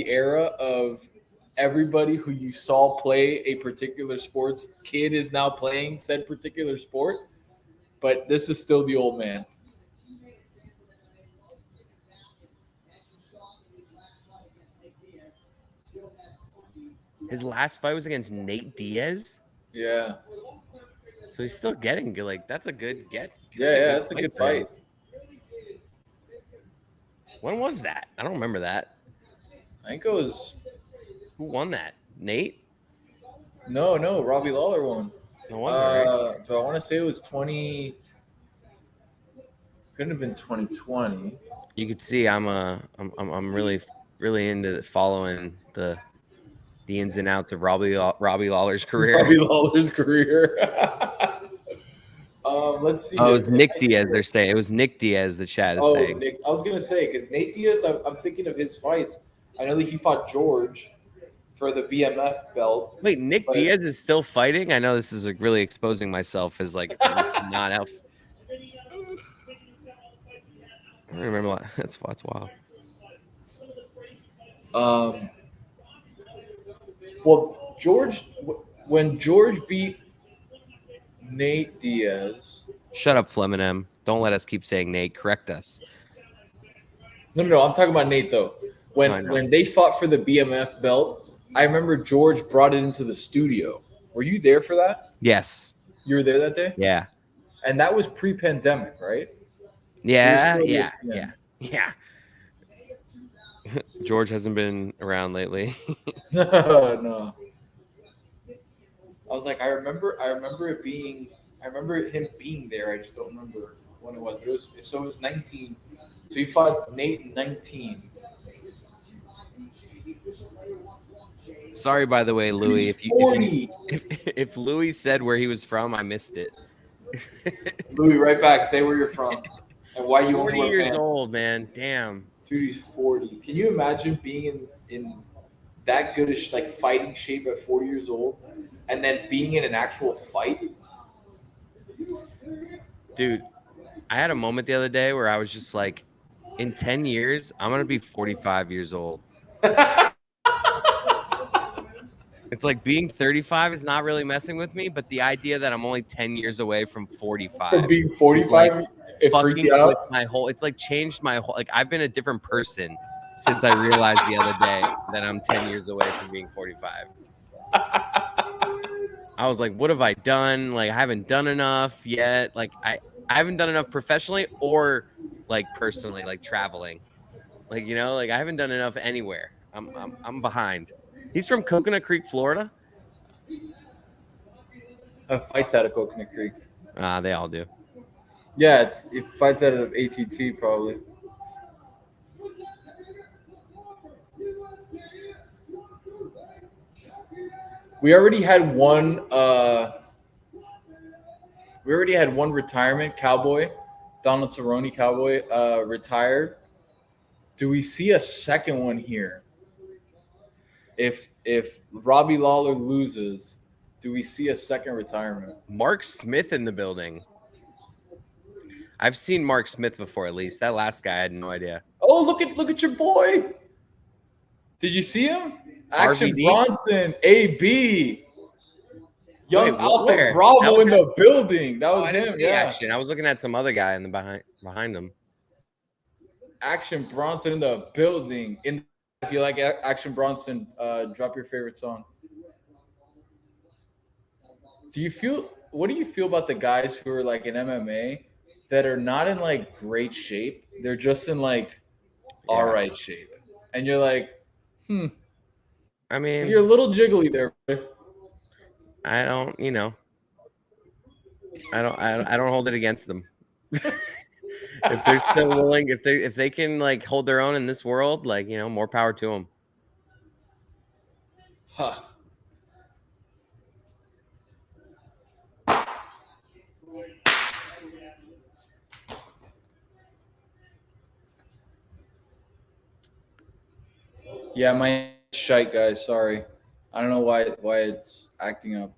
era of everybody who you saw play a particular sports kid is now playing said particular sport, but this is still the old man. His last fight was against Nate Diaz. Yeah. So he's still getting good. Like that's a good get. That's a good fight. When was that? I don't remember that. I think it was. Who won that? Nate? No, Robbie Lawler won. No wonder. Right? So I want to say it was 20. Couldn't have been 2020. You could see I'm really into following the ins and outs of Robbie Lawler's career. Robbie Lawler's career. Let's see. Oh, it was Nick Diaz. They're saying it was Nick Diaz. The chat is saying. Nick. I was gonna say because Nate Diaz. I'm thinking of his fights. I know that he fought George for the BMF belt. Wait, Nick Diaz is still fighting? I know this is like really exposing myself as like not elf. I don't remember. That's wild. Well, when George beat Nate Diaz. Shut up, Fleminem. Don't let us keep saying Nate. Correct us. No. I'm talking about Nate though. When they fought for the BMF belt, I remember George brought it into the studio. Were you there for that? Yes. You were there that day? Yeah. And that was pre-pandemic, right? Yeah. It was Yeah. still Yeah. ESPN. Yeah. George hasn't been around lately. No. I was like, I remember him being there. I just don't remember when it was. But it was 19. So he fought Nate in 19. Sorry, by the way, Louis. If Louis said where he was from, I missed it. Louis, right back. Say where you're from and why you 40 only years old, man. Damn. Dude, he's 40. Can you imagine being in that good like fighting shape at 40 years old, and then being in an actual fight? Dude, I had a moment the other day where I was just like, in 10 years, I'm gonna be 45 years old. It's like being 35 is not really messing with me, but the idea that I'm only 10 years away from 45. From being 45, like it freaked you out. My whole, it's like changed my whole, like I've been a different person since I realized the other day that I'm 10 years away from being 45. I was like, what have I done? Like, I haven't done enough yet. Like, I haven't done enough professionally or like personally, like traveling. Like, you know, like I haven't done enough anywhere. I'm behind. He's from Coconut Creek, Florida. Fights out of Coconut Creek. They all do. Yeah, it fights out of ATT probably. We already had one. We already had one retirement. Cowboy, Donald Cerrone, Cowboy, retired. Do we see a second one here? If Robbie Lawler loses, do we see a second retirement? Mark Smith in the building. I've seen Mark Smith before, at least. That last guy, I had no idea. Oh, look at your boy. Did you see him? Action RVD? Bronson, AB. Young Wait, Alpha where? Bravo in the building. That was I him. didn't see Yeah. Action. I was looking at some other guy in the behind him. Action Bronson in the building. If you like Action Bronson, drop your favorite song. What do you feel about the guys who are like in MMA that are not in like great shape? They're just in like all right shape. And you're like, I mean, you're a little jiggly there. I don't, you know, I don't hold it against them. If they're still willing, if they can like hold their own in this world, like, you know, more power to them. Huh. Yeah, my shite, guys. Sorry, I don't know why it's acting up.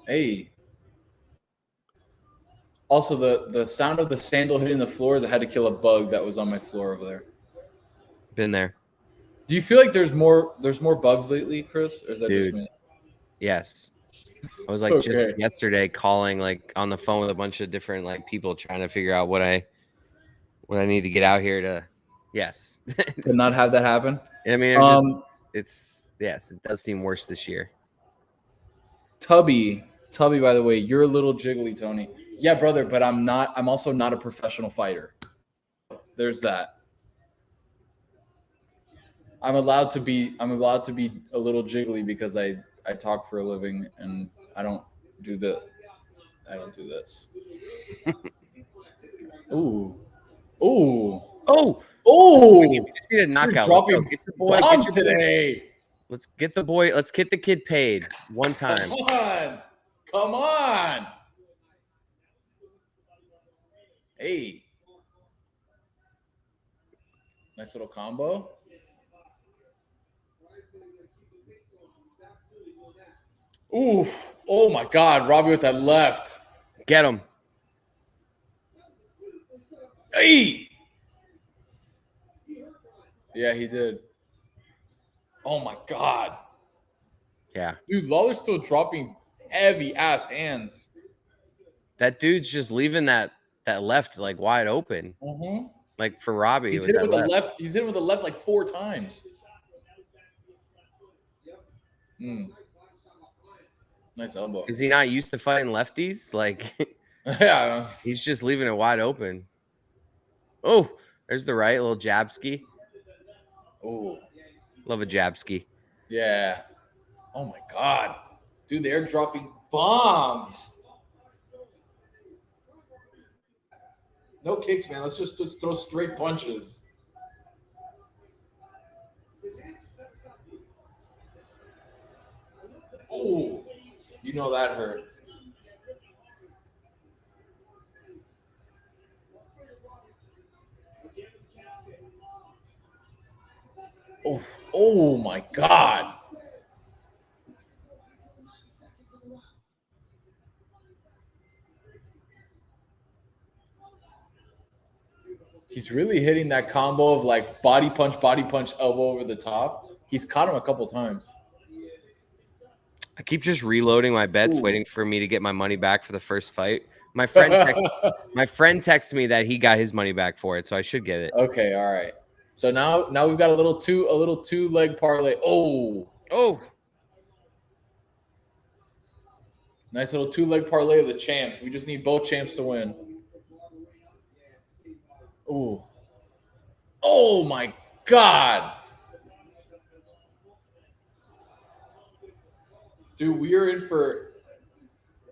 Hey. Also, the sound of the sandal hitting the floor, I had to kill a bug that was on my floor over there. Been there. Do you feel like there's more bugs lately, Chris? Or is that just me? Yes. I was like just yesterday calling like on the phone with a bunch of different like people trying to figure out what I need to get out here to to not have that happen. I mean, it's it does seem worse this year. Tubby, by the way, you're a little jiggly, Tony. Yeah, brother, but I'm also not a professional fighter. There's that. I'm allowed to be a little jiggly because I talk for a living and I don't do this. Ooh. We just need a knockout. Get your boy today. Let's get the kid paid one time. Come on. Hey. Nice little combo. Ooh. Oh my God. Robbie with that left. Get him. Hey. Yeah, he did. Oh my god. Yeah. Dude, Lawler's still dropping heavy ass hands. That dude's just leaving that left like wide open. Mm-hmm. Like for Robbie. He's hit it with the left. He's hit it with the left like 4 times. Nice elbow. Is he not used to fighting lefties? Like, yeah. He's just leaving it wide open. Oh, there's the right, a little jabski. Oh, love a jabski. Yeah. Oh my god, dude, they're dropping bombs. No kicks, man. Let's just throw straight punches. Oh, you know that hurt. Oh my god. He's really hitting that combo of like body punch, elbow over the top. He's caught him a couple times. I keep just reloading my bets, waiting for me to get my money back for the first fight. My friend texted me that he got his money back for it, so I should get it. Okay, all right. So now we've got a little two leg parlay. Oh. Nice little 2 leg parlay of the champs. We just need both champs to win. Ooh. Oh my god. Dude, we are in for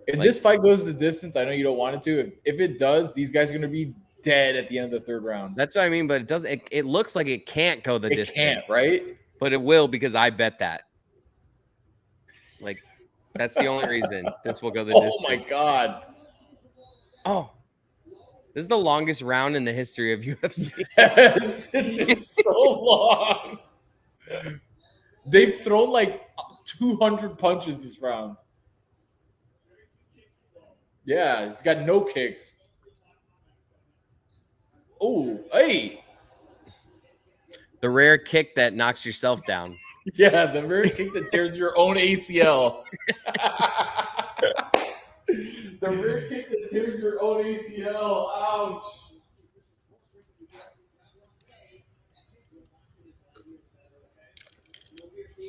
if this fight goes the distance, I know you don't want it to. If it does, these guys are gonna be dead at the end of the 3rd round. That's what I mean, but it does it looks like it can't go the distance. It can't, right? But it will because I bet that. Like that's the only reason this will go the distance. Oh my god. Oh. This is the longest round in the history of UFC. Yes, it's so long. They've thrown like 200 punches this round. Yeah, he's got no kicks. Oh, hey. The rare kick that knocks yourself down. Yeah, the rare kick that tears your own ACL. The rare kick that tears your own ACL. Ouch.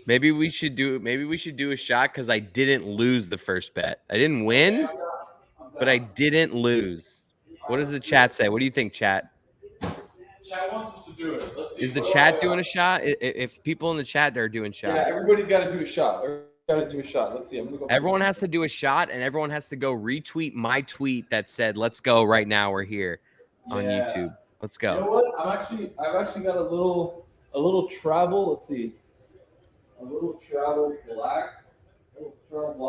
Maybe we should do a shot because I didn't lose the first bet. I didn't win, but I didn't lose. What does the chat say? What do you think, chat? Chat wants us to do it. Let's see. Is the chat doing a shot? If people in the chat are doing shots. Yeah, everybody's got to do a shot. Let's see. I'm gonna go. Everyone has to do a shot, and everyone has to go retweet my tweet that said, "Let's go right now. We're here on YouTube. Let's go." You know what? I've actually got a little travel. Let's see. A little travel black.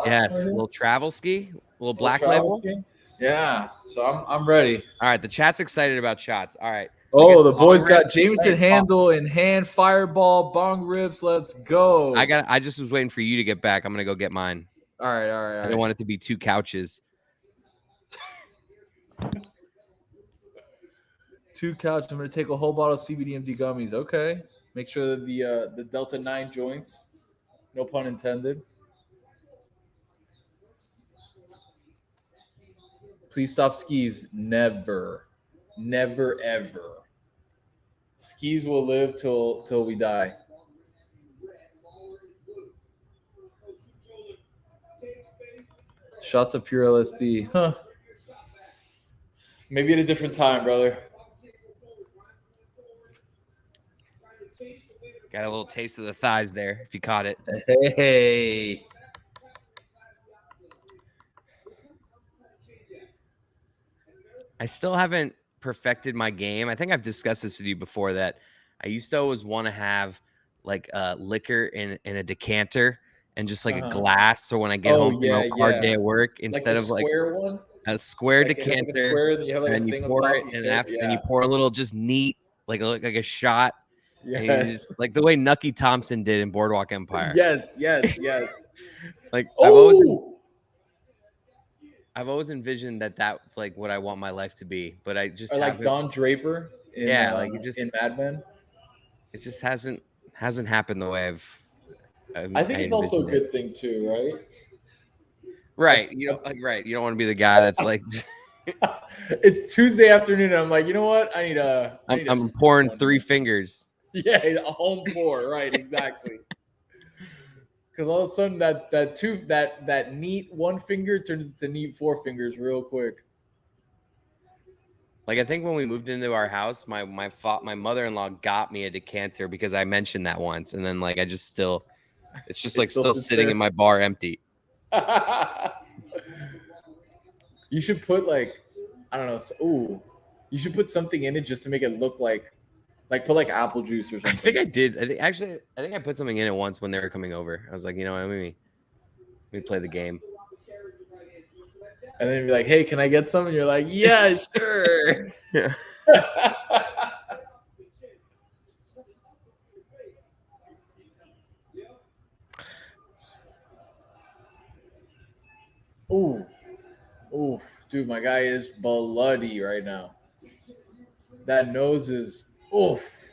Yes, a little travel ski, a little black label. Ski? Yeah. So I'm ready. All right, the chat's excited about shots. All right. Oh, the boys got Jameson handle in hand, fireball, bong rips. Let's go. I just was waiting for you to get back. I'm gonna go get mine. All right. I don't want it to be 2 couches. 2 couches. I'm gonna take a whole bottle of CBDMD gummies. Okay. Make sure that the Delta 9 joints, no pun intended. Please stop skis. Never, ever. Skis will live till we die. Shots of pure LSD. Huh. Maybe at a different time, brother. Got a little taste of the thighs there, if you caught it. Hey. I still haven't perfected my game. I think I've discussed this with you before that I used to always want to have like liquor in a decanter and just like a glass. So when I get home from a hard day at work, instead of like a square decanter, and then you pour it, and then you pour a little just neat, like a shot. Yes. Like the way Nucky Thompson did in Boardwalk Empire. Yes. Like I've always envisioned that's like what I want my life to be, but I just like Don Draper. Like it just in Mad Men. it just hasn't happened the way I think it's also a good thing too, right? Right. You don't right. You don't want to be the guy that's like it's Tuesday afternoon and I'm like, you know what? I need I'm pouring 3 fingers. Yeah, a home pour, right, exactly. Because all of a sudden that neat 1 finger turns into neat 4 fingers real quick. Like I think when we moved into our house, my mother-in-law got me a decanter because I mentioned that once, and then like it's just like still sitting in my bar empty. You should put like, I don't know. You should put something in it just to make it look like put like apple juice or something. I think I did. I think I put something in it once when they were coming over. I was like, you know what, let me play the game. And then you'd be like, hey, can I get some? And you're like, yeah, sure. Yeah. Oof, dude, my guy is bloody right now. That nose is oof.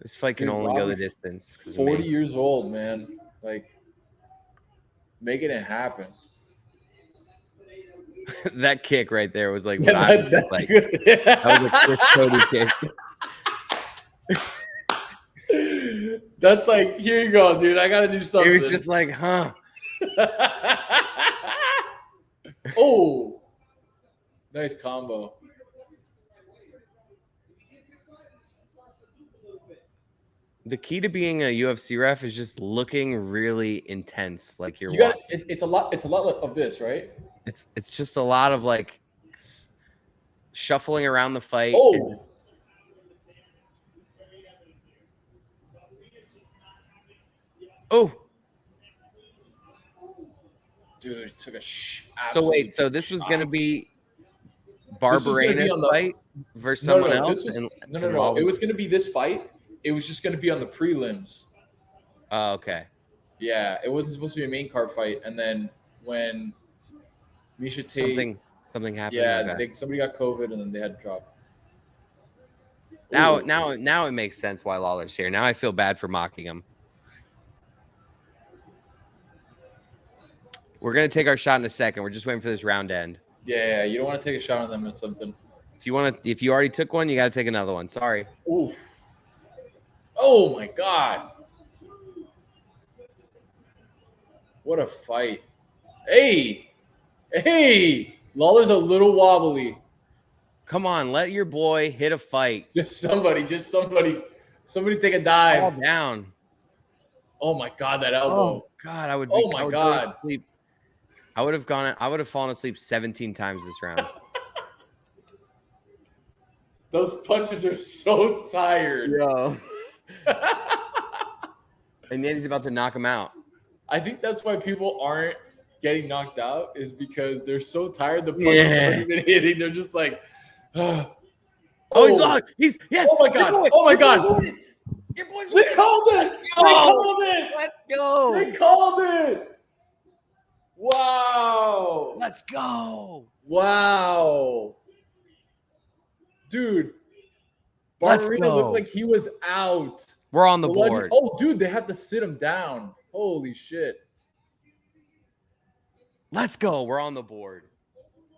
This fight can only go the distance. 40 years old, man. Like, making it happen. That kick right there was like, that was a Chris Cote kick. That's like, here you go, dude. I gotta do something. It was just like, huh? Oh, nice combo. The key to being a UFC ref is just looking really intense, like you got. It's a lot. It's a lot of this, right? It's just a lot of like shuffling around the fight. Oh. Oh. Dude, it took a So wait, so this was going to be Barbarena fight versus someone else? No. It was going to be this fight. It was just going to be on the prelims. Oh, okay. Yeah, it wasn't supposed to be a main card fight. And then when Misha Tate... Something happened. Yeah, somebody got COVID and then they had to drop. Now it makes sense why Lawler's here. Now I feel bad for mocking him. We're going to take our shot in a second. We're just waiting for this round to end. Yeah, you don't want to take a shot on them or something. If you already took one, you got to take another one. Sorry. Oof. Oh my God. What a fight. Hey. Lawler's a little wobbly. Come on, let your boy hit a fight. Just somebody take a dive. Fall down. Oh my God, that elbow. Oh God, I would. Oh my God. I would have fallen asleep 17 times this round. Those punches are so tired. Yo. And then he's about to knock him out. I think that's why people aren't getting knocked out, is because they're so tired. The punches aren't even hitting. They're just like, oh, he's locked. Yes. Oh my God. Oh my God. Your boy's They called it. They called it. Let's go. They called it. Wow. Let's go. Wow. Dude. Barbarena looked like he was out. We're on the board. Oh, dude, they have to sit him down. Holy shit. Let's go. We're on the board.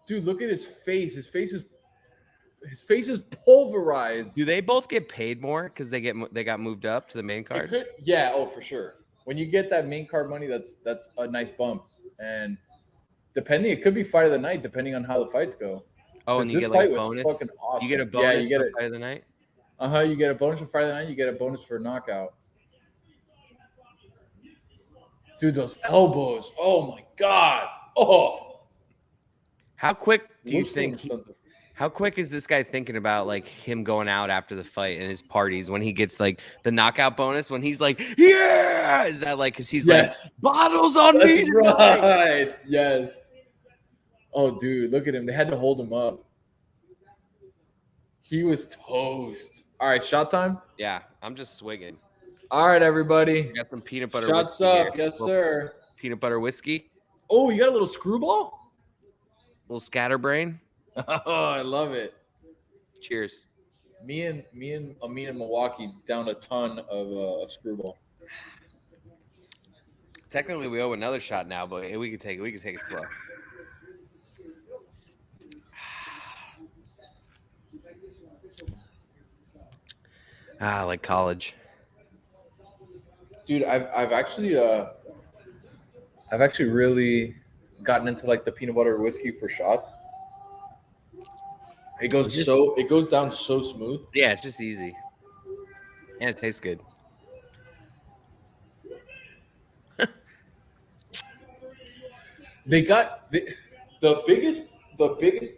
Dude, look at his face. His face is pulverized. Do they both get paid more because they got moved up to the main card? Yeah, oh, for sure. When you get that main card money, that's a nice bump. And it could be fight of the night, depending on how the fights go. Oh, and you get like a bonus. Fucking awesome. You get a bonus for fight of the night. You get a bonus for fight of the night. You get a bonus for knockout. Dude, those elbows! Oh my God! Oh. How quick do you think? How quick is this guy thinking about like him going out after the fight and his parties when he gets like the knockout bonus? When he's like, yeah, is that like because he's like bottles on me? Right. Yes. Oh, dude, look at him. They had to hold him up. He was toast. All right, shot time. Yeah, I'm just swigging. All right, everybody. We got some peanut butter. Shots whiskey up, yes, sir. Peanut butter whiskey. Oh, you got a little screwball. Little scatterbrain. Oh, I love it. Cheers. Me and Amin in Milwaukee down a ton of screwball. Technically, we owe another shot now, but we can take it slow. Like college. Dude, I've actually really gotten into like the peanut butter whiskey for shots. It goes down so smooth. Yeah, it's just easy. And it tastes good. They got the biggest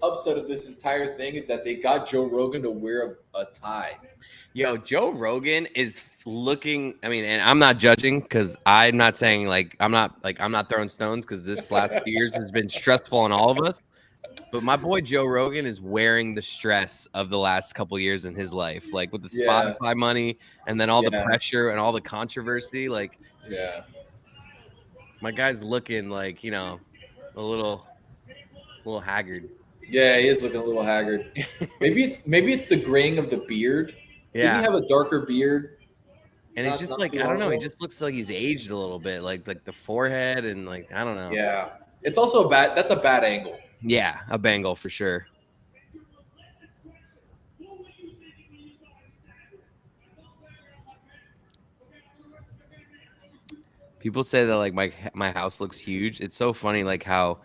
upset of this entire thing is that they got Joe Rogan to wear a tie. Yo, Joe Rogan is looking. I mean, and I'm not judging because I'm not saying I'm not throwing stones because this last few years has been stressful on all of us. But my boy Joe Rogan is wearing the stress of the last couple years in his life, like with the Spotify money and then all the pressure and all the controversy. Like, my guy's looking like, a little haggard. Yeah, he is looking a little haggard. Maybe it's the graying of the beard. Yeah, did he have a darker beard? And it's just like, I don't know. He just looks like he's aged a little bit, like the forehead and like, I don't know. Yeah, it's also that's a bad angle. Yeah, a bangle for sure. People say that like my house looks huge. It's so funny, like how.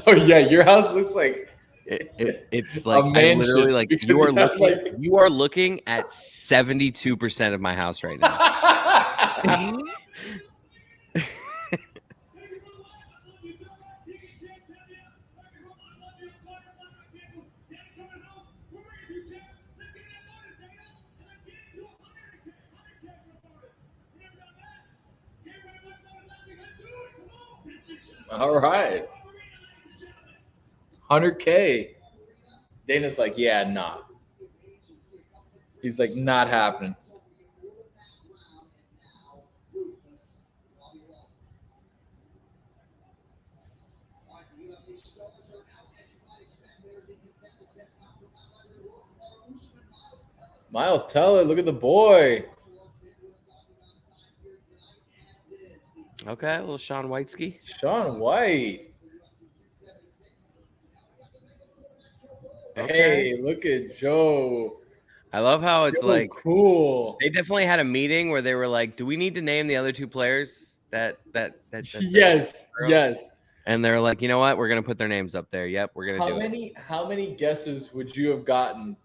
Oh yeah, your house looks like. It's like I literally like you are looking at 72% of my house right now. All right. 100K. Dana's like, yeah, nah. He's like, not happening. Miles Teller, look at the boy. Okay, a little Sean Whiteski. Sean White. Okay. Hey, look at Joe. I love how it's Joe, like cool. They definitely had a meeting where they were like, "Do we need to name the other two players?" That Yes. And they're like, "You know what? We're gonna put their names up there. Yep, we're gonna do it." How many guesses would you have gotten,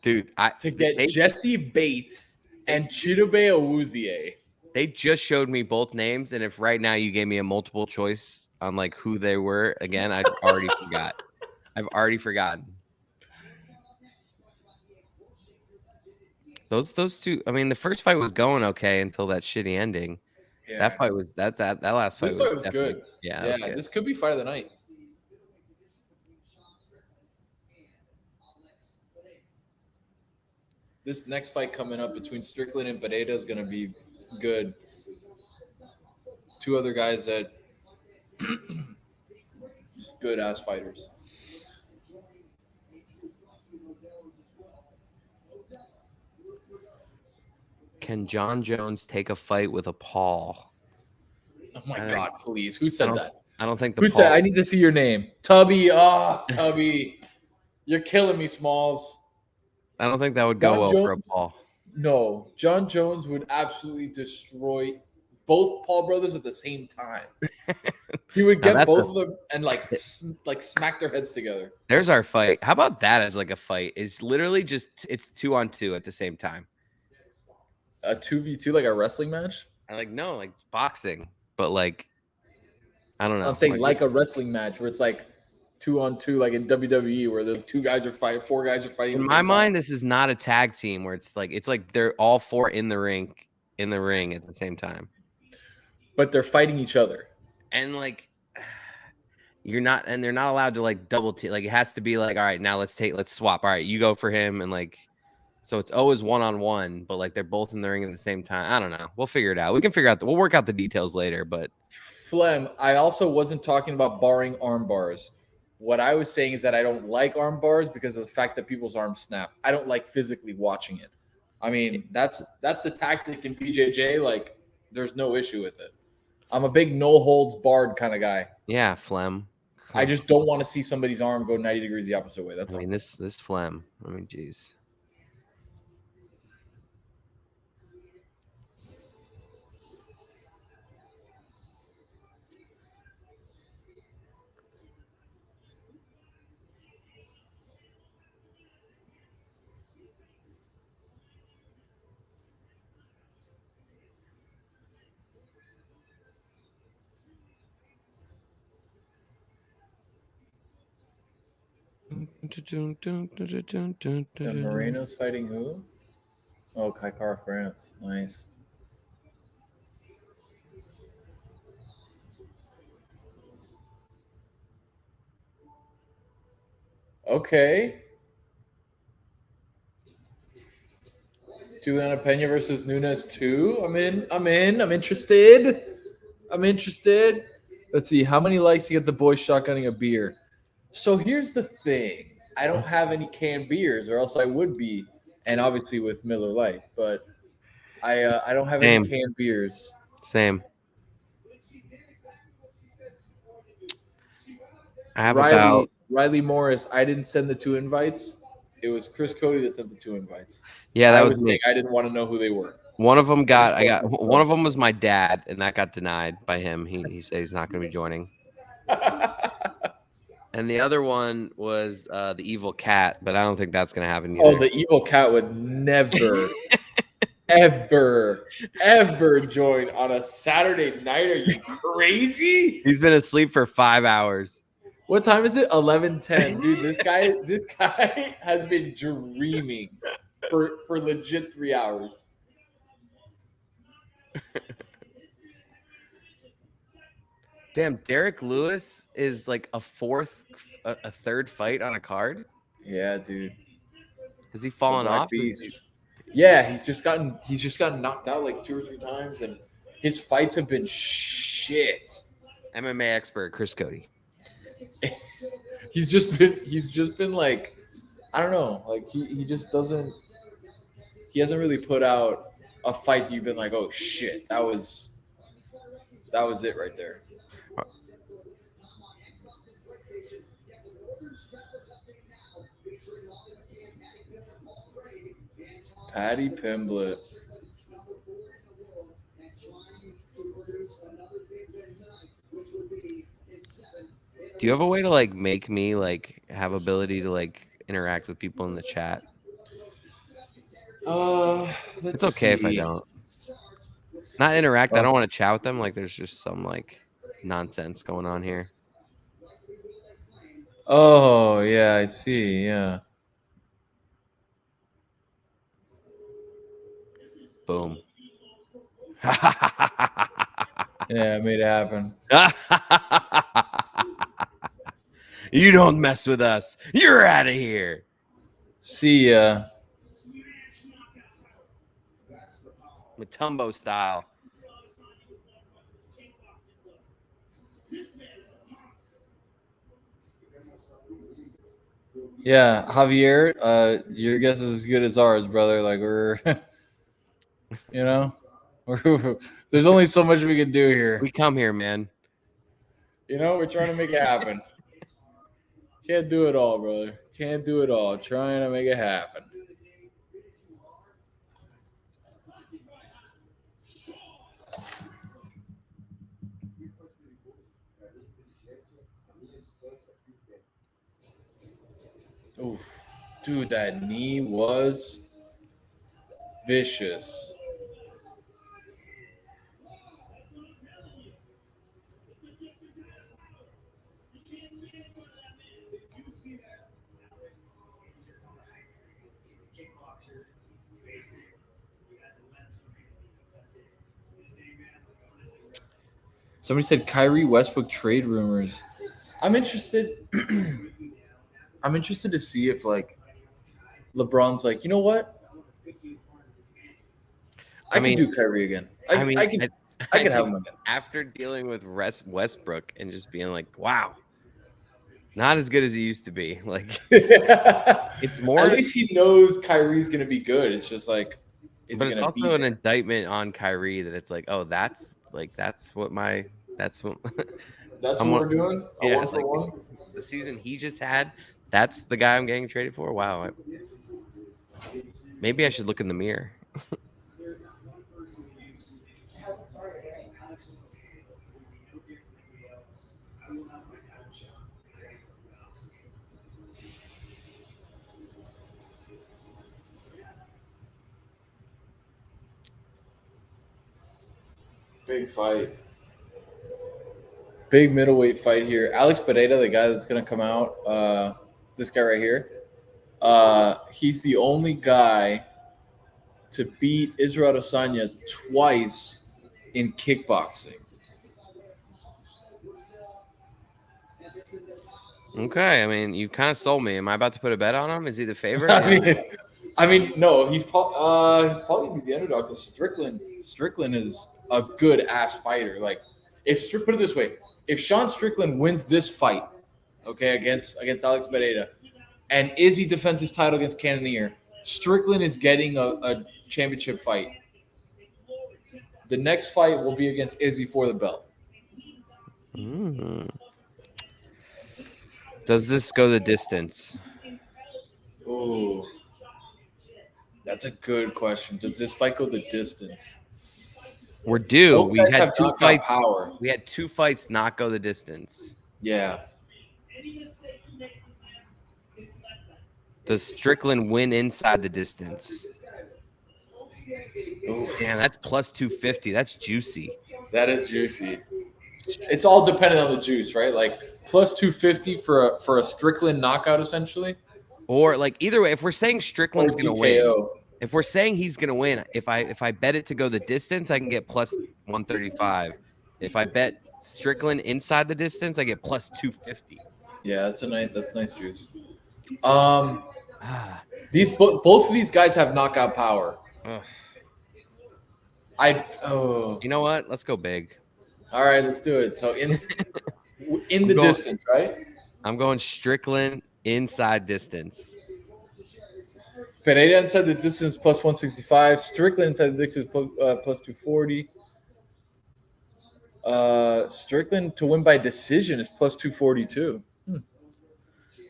dude? To get Jesse Bates and Chidobe Awuzie? They just showed me both names, and if right now you gave me a multiple choice on like who they were, again, I've already forgot. I've already forgotten. Those two. I mean, the first fight was going okay until that shitty ending. Yeah. That fight was that last fight. This fight was good. Yeah, was good. This could be fight of the night. This next fight coming up between Strickland and Barbarena is going to be good. Two other guys that good ass fighters. Can John Jones take a fight with a Paul? Oh my God, please. Who said that? I don't think Who said, I need to see your name? Tubby. Oh, Tubby. You're killing me, Smalls. I don't think that would go well for a Paul. No. John Jones would absolutely destroy both Paul brothers at the same time. He would get both of them and like smack their heads together. There's our fight. How about that as like a fight? It's literally just it's 2-on-2 at the same time. A 2v2, like a wrestling match? No, like boxing, but like I don't know. I'm saying like a wrestling match where it's like 2-on-2, like in WWE, where the four guys are fighting. In my mind, this is not a tag team where it's like they're all four in the ring at the same time. But they're fighting each other. And like they're not allowed to like double team. Like it has to be like, all right, now let's swap. All right, you go for him, and like so it's always 1-on-1, but like they're both in the ring at the same time. I don't know. We'll figure it out. We'll work out the details later, but Flem, I also wasn't talking about barring arm bars. What I was saying is that I don't like arm bars because of the fact that people's arms snap. I don't like physically watching it. I mean, that's the tactic in BJJ. Like, there's no issue with it. I'm a big no holds barred kind of guy. Yeah, phlegm. I just don't want to see somebody's arm go 90 degrees the opposite way. That's I mean, this phlegm. I mean, geez. Moreno's fighting who? Oh, Kaikara France. Nice. Okay. Juliana Pena versus Nunes 2. I'm in. I'm interested. Let's see. How many likes to get the boys shotgunning a beer? So here's the thing. I don't have any canned beers, or else I would be. And obviously with Miller Lite. But I don't have any canned beers. Same. I have Riley Morris. I didn't send the 2 invites. It was Chris Cote that sent the 2 invites. Yeah, that was me. I didn't want to know who they were. One of them one of them was my dad, and that got denied by him. He said he's not going to be joining. And the other one was the evil cat, but I don't think that's going to happen either. Oh, the evil cat would never, ever join on a Saturday night. Are you crazy? He's been asleep for 5 hours. What time is it? 11:10. Dude, this guy has been dreaming for legit 3 hours. Damn, Derek Lewis is like a third fight on a card. Yeah, dude. Has he fallen off? Yeah, he's just gotten knocked out like 2 or 3 times, and his fights have been shit. MMA expert Chris Cote. He's just been like, I don't know, like he hasn't really put out a fight that you've been like, oh shit, that was it right there. Patty Pimblett. Do you have a way to like make me like have ability to like interact with people in the chat? It's okay if I don't. Not interact. I don't want to chat with them. Like there's just some like nonsense going on here. Oh yeah, I see. Yeah. Boom. Yeah, I made it happen. You don't mess with us. You're out of here. See ya. Matumbo style. Yeah, Javier, your guess is as good as ours, brother. Like we're, there's only so much we can do here. We come here, man. We're trying to make it happen. Can't do it all, brother. Can't do it all. Trying to make it happen. Oof. Dude, that knee was vicious. Somebody said Kyrie Westbrook trade rumors. I'm interested. I'm interested to see if like LeBron's like, you know what? I can do Kyrie again. I can have him again. After dealing with Westbrook and just being like, wow, Not as good as he used to be. Like it's more. At least he knows Kyrie's gonna be good. It's just like, But it's also an indictment on Kyrie that it's like, oh, that's what that's what that's we're doing. A yeah, one for one. the season he just had. That's the guy I'm getting traded for. Wow. Maybe I should look in the mirror. Big fight. Big middleweight fight here. Alex Pereira, the guy that's going to come out, this guy right here, he's the only guy to beat Israel Adesanya twice in kickboxing. Okay, I mean, you kind of sold me. Am I about to put a bet on him? Is he the favorite? I mean, no, he's probably be the underdog because Strickland is a good ass fighter. Like, put it this way, if Sean Strickland wins this fight, okay, against Alex Pereira, and Izzy defends his title against Cannonier, Strickland is getting a championship fight. The next fight will be against Izzy for the belt. Does this go the distance? Ooh, that's a good question. Does this fight go the distance? We're due. Both We guys had have two knockout fights. Power. We had 2 fights not go the distance. Yeah. Does Strickland win inside the distance? Ooh. Damn, that's plus 250. That's juicy. That is juicy. It's all dependent on the juice, right? Like plus 250 for a Strickland knockout, essentially. Or like either way, if we're saying Strickland's gonna win, if we're saying he's gonna win, if I bet it to go the distance, I can get plus 135. If I bet Strickland inside the distance, I get plus 250. Yeah, that's nice juice. Both of these guys have knockout power. You know what? Let's go big. All right, let's do it. So in the distance, right? I'm going Strickland inside distance. Pereira inside the distance plus 165. Strickland inside the distance plus 240. Strickland to win by decision is plus 242.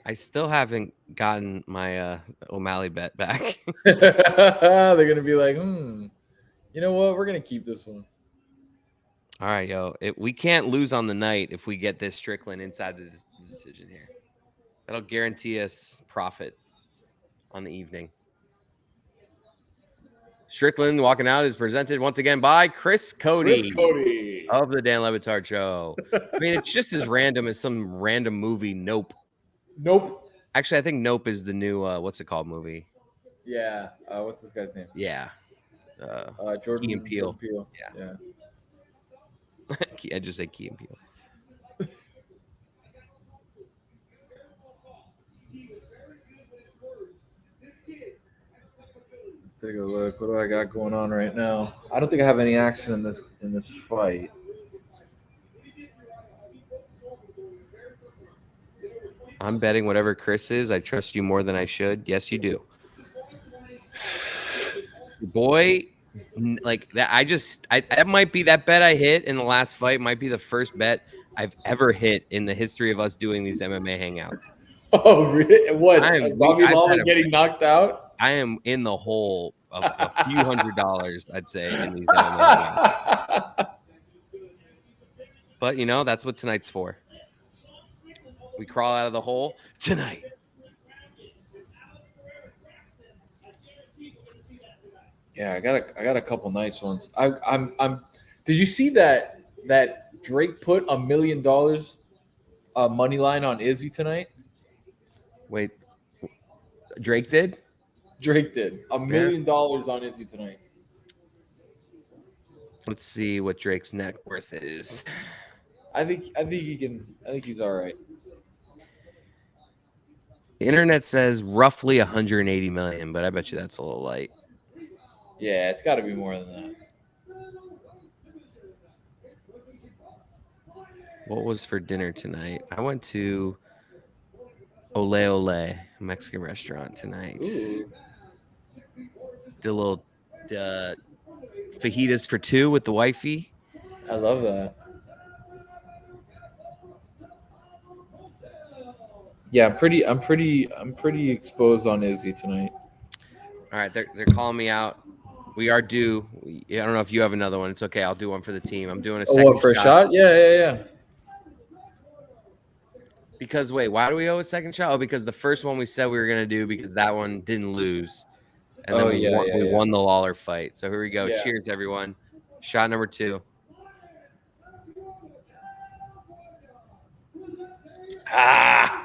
I still haven't gotten my O'Malley bet back. They're gonna be like, you know what? We're gonna keep this one. All right, yo. We can't lose on the night if we get this Strickland inside the decision here. That'll guarantee us profit on the evening. Strickland walking out is presented once again by Cote of the Dan Le Batard Show. I mean, it's just as random as some random movie. Nope. Actually, I think Nope is the new what's it called movie? Yeah. What's this guy's name? Yeah. Jordan Key and Peele. Yeah. I just say Key and Peele. Let's take a look. What do I got going on right now? I don't think I have any action in this fight. I'm betting whatever Chris is. I trust you more than I should. Yes, you do. Boy, like that. That might be that bet I hit in the last fight. Might be the first bet I've ever hit in the history of us doing these MMA hangouts. Oh, really? What? Bobby Lawler getting knocked out? I am in the hole of a few $100s, I'd say, in these MMA hangouts. But you know, that's what tonight's for. We crawl out of the hole tonight. Yeah, I got a couple nice ones. I'm. Did you see that Drake put $1 million money line on Izzy tonight? Wait, Drake did? Drake did $1 million on Izzy tonight. Let's see what Drake's net worth is. I think he can. I think he's all right. The internet says roughly 180 million, but I bet you that's a little light. Yeah, it's got to be more than that. What was for dinner tonight? I went to Ole Ole Mexican restaurant tonight. Ooh. Did a little fajitas for 2 with the wifey. I love that. Yeah, I'm pretty exposed on Izzy tonight. All right, they're calling me out. We are due. I don't know if you have another one. It's okay. I'll do one for the team. I'm doing a second what, for a shot? Yeah. Because wait, why do we owe a second shot? Oh, because the first one we said we were gonna do because that one didn't lose, and then we won the Lawler fight. So here we go. Yeah. Cheers, everyone. Shot number 2. Ah.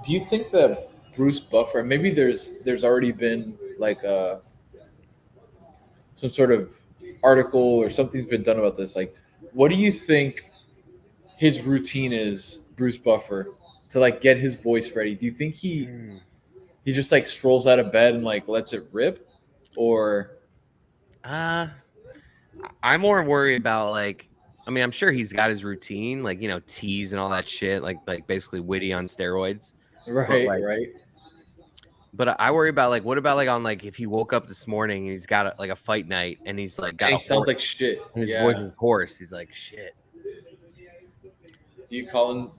Do you think that Bruce Buffer, maybe there's already been like some sort of article or something's been done about this? Like, what do you think his routine is, Bruce Buffer, to like get his voice ready? Do you think he just like strolls out of bed and like lets it rip, or? I'm more worried about like. I mean, I'm sure he's got his routine, like, you know, tease and all that shit, like basically witty on steroids. Right, like, right. But I worry about like, what about like on like if he woke up this morning and he's got like a fight night and he's like got and he sounds like shit. And his voice is hoarse. He's like shit. Do you call in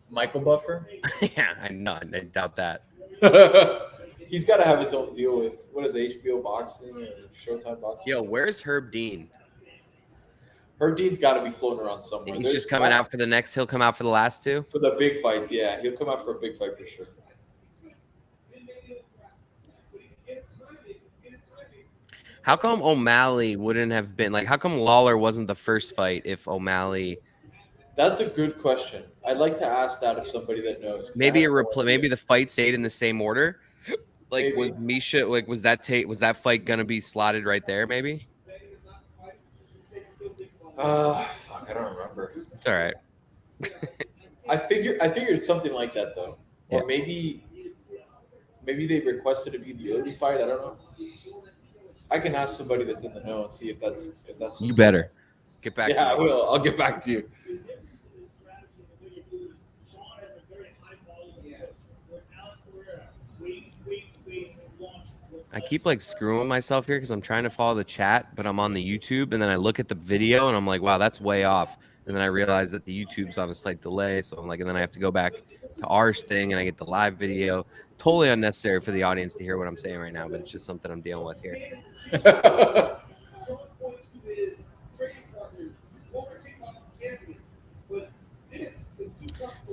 Michael Buffer? Yeah, I know. I doubt that. He's got to have his own deal with what is it, HBO boxing or Showtime boxing. Yo, where's Herb Dean? Herb Dean's got to be floating around somewhere. He's just coming out for the next. He'll come out for the last 2? For the big fights, yeah. He'll come out for a big fight for sure. How come O'Malley wouldn't have been like? How come Lawler wasn't the first fight if O'Malley? That's a good question. I'd like to ask that of somebody that knows. Maybe maybe the fight stayed in the same order. Like maybe. was Misha like was that fight gonna be slotted right there? Maybe. Fuck, I don't remember. It's all right. I figured something like that though, or maybe they requested to be the early fight. I don't know. I can ask somebody that's in the know and see if that's. You better get back. Yeah, I will. I'll get back to you. I keep like screwing myself here because I'm trying to follow the chat, but I'm on the YouTube, and then I look at the video and I'm like, wow, that's way off. And then I realize that the YouTube's on a slight delay, so I'm like, and then I have to go back to our thing and I get the live video. Totally unnecessary for the audience to hear what I'm saying right now, but it's just something I'm dealing with here.